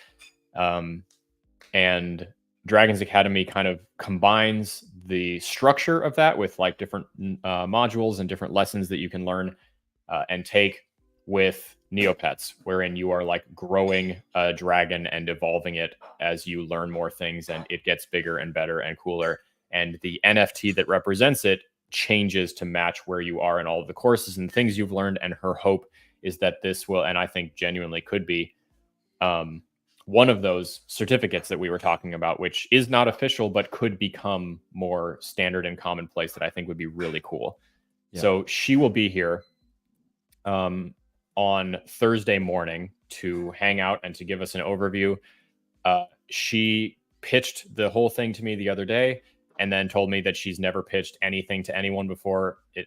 And Dragon's Academy kind of combines the structure of that with like different modules and different lessons that you can learn and take with Neopets, wherein you are like growing a dragon and evolving it as you learn more things and it gets bigger and better and cooler. And the NFT that represents it changes to match where you are in all of the courses and things you've learned. And her hope is that this will, and I think genuinely could be, one of those certificates that we were talking about, which is not official, but could become more standard and commonplace, that I think would be really cool. Yeah. So she will be here on Thursday morning to hang out and to give us an overview. She pitched the whole thing to me the other day and then told me that she's never pitched anything to anyone before. It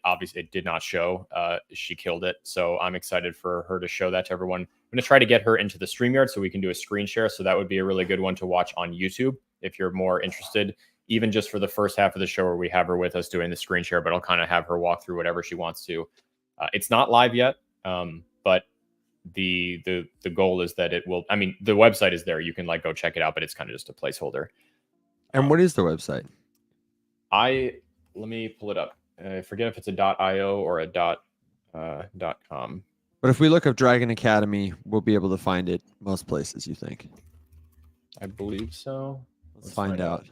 did not show. She killed it. So I'm excited for her to show that to everyone. I'm going to try to get her into the StreamYard so we can do a screen share. So that would be a really good one to watch on YouTube if you're more interested, even just for the first half of the show where we have her with us doing the screen share, but I'll kind of have her walk through whatever she wants to. It's not live yet, but the goal is that it will. I mean, the website is there. You can like go check it out, but it's kind of just a placeholder. And what is the website? Let me pull it up. I forget if it's a .io or a .com. But if we look up Dragon Academy, we'll be able to find it most places, you think? I believe so. Let's find out.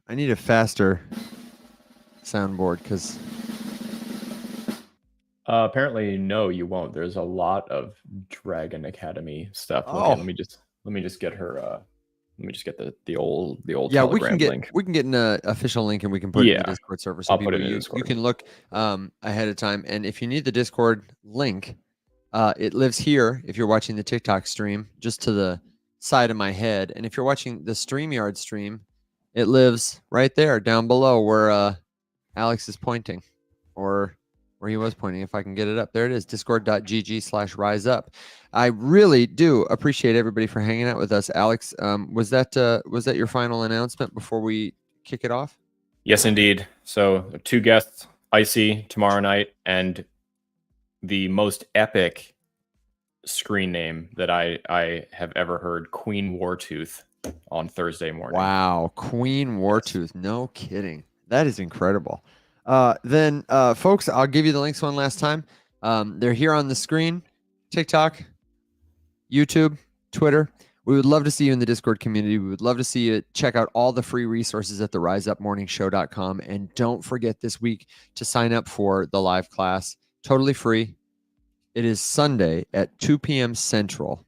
I need a faster soundboard because apparently no, you won't. There's a lot of Dragon Academy stuff. Oh. Okay, let me just get her let me just get the old yeah, Telegram link. We can get an official link and we can put it in the Discord server so I'll put people it in you Discord. can look ahead of time. And if you need the Discord link, it lives here if you're watching the TikTok stream, just to the side of my head. And if you're watching the StreamYard stream, it lives right there down below where Alex is pointing, or where he was pointing. If I can get it up, there it is, discord.gg/riseup. I really do appreciate everybody for hanging out with us. Alex, was that your final announcement before we kick it off? Yes, indeed. So 2 guests, Icy tomorrow night, and the most epic screen name that I have ever heard, Queen Wartooth, on Thursday morning. Wow, Queen Wartooth. No kidding. That is incredible. Then, folks, I'll give you the links one last time. They're here on the screen. TikTok, YouTube, Twitter. We would love to see you in the Discord community. We would love to see you check out all the free resources at the riseupmorningshow.com. And don't forget this week to sign up for the live class. Totally free. It is Sunday at 2 p.m. Central.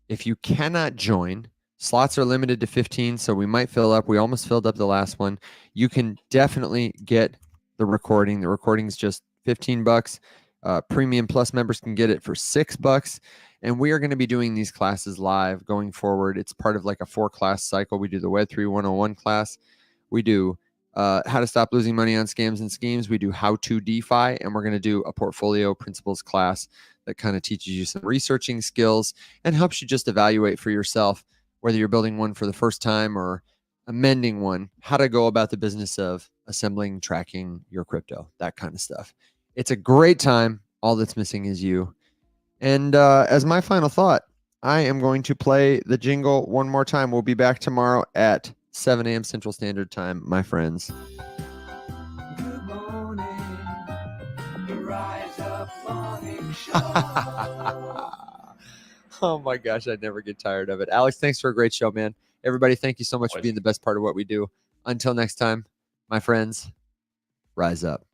If you cannot join, slots are limited to 15, so we might fill up. We almost filled up the last one. You can definitely get the recording. The recording's just $15. Premium Plus members can get it for $6. And we are going to be doing these classes live going forward. It's part of like a 4-class cycle. We do the Web3 101 class. We do how to stop losing money on scams and schemes. We do how to DeFi, and we're going to do a portfolio principles class that kind of teaches you some researching skills and helps you just evaluate for yourself, whether you're building one for the first time or amending one, how to go about the business of assembling, tracking your crypto, that kind of stuff. It's a great time. All that's missing is you. And as my final thought, I am going to play the jingle one more time. We'll be back tomorrow at 7 a.m. Central Standard Time, my friends. Good morning, the Rise Up Morning Show. Oh my gosh, I never get tired of it. Alex, thanks for a great show, man. Everybody, thank you so much for being the best part of what we do. Until next time, my friends, rise up.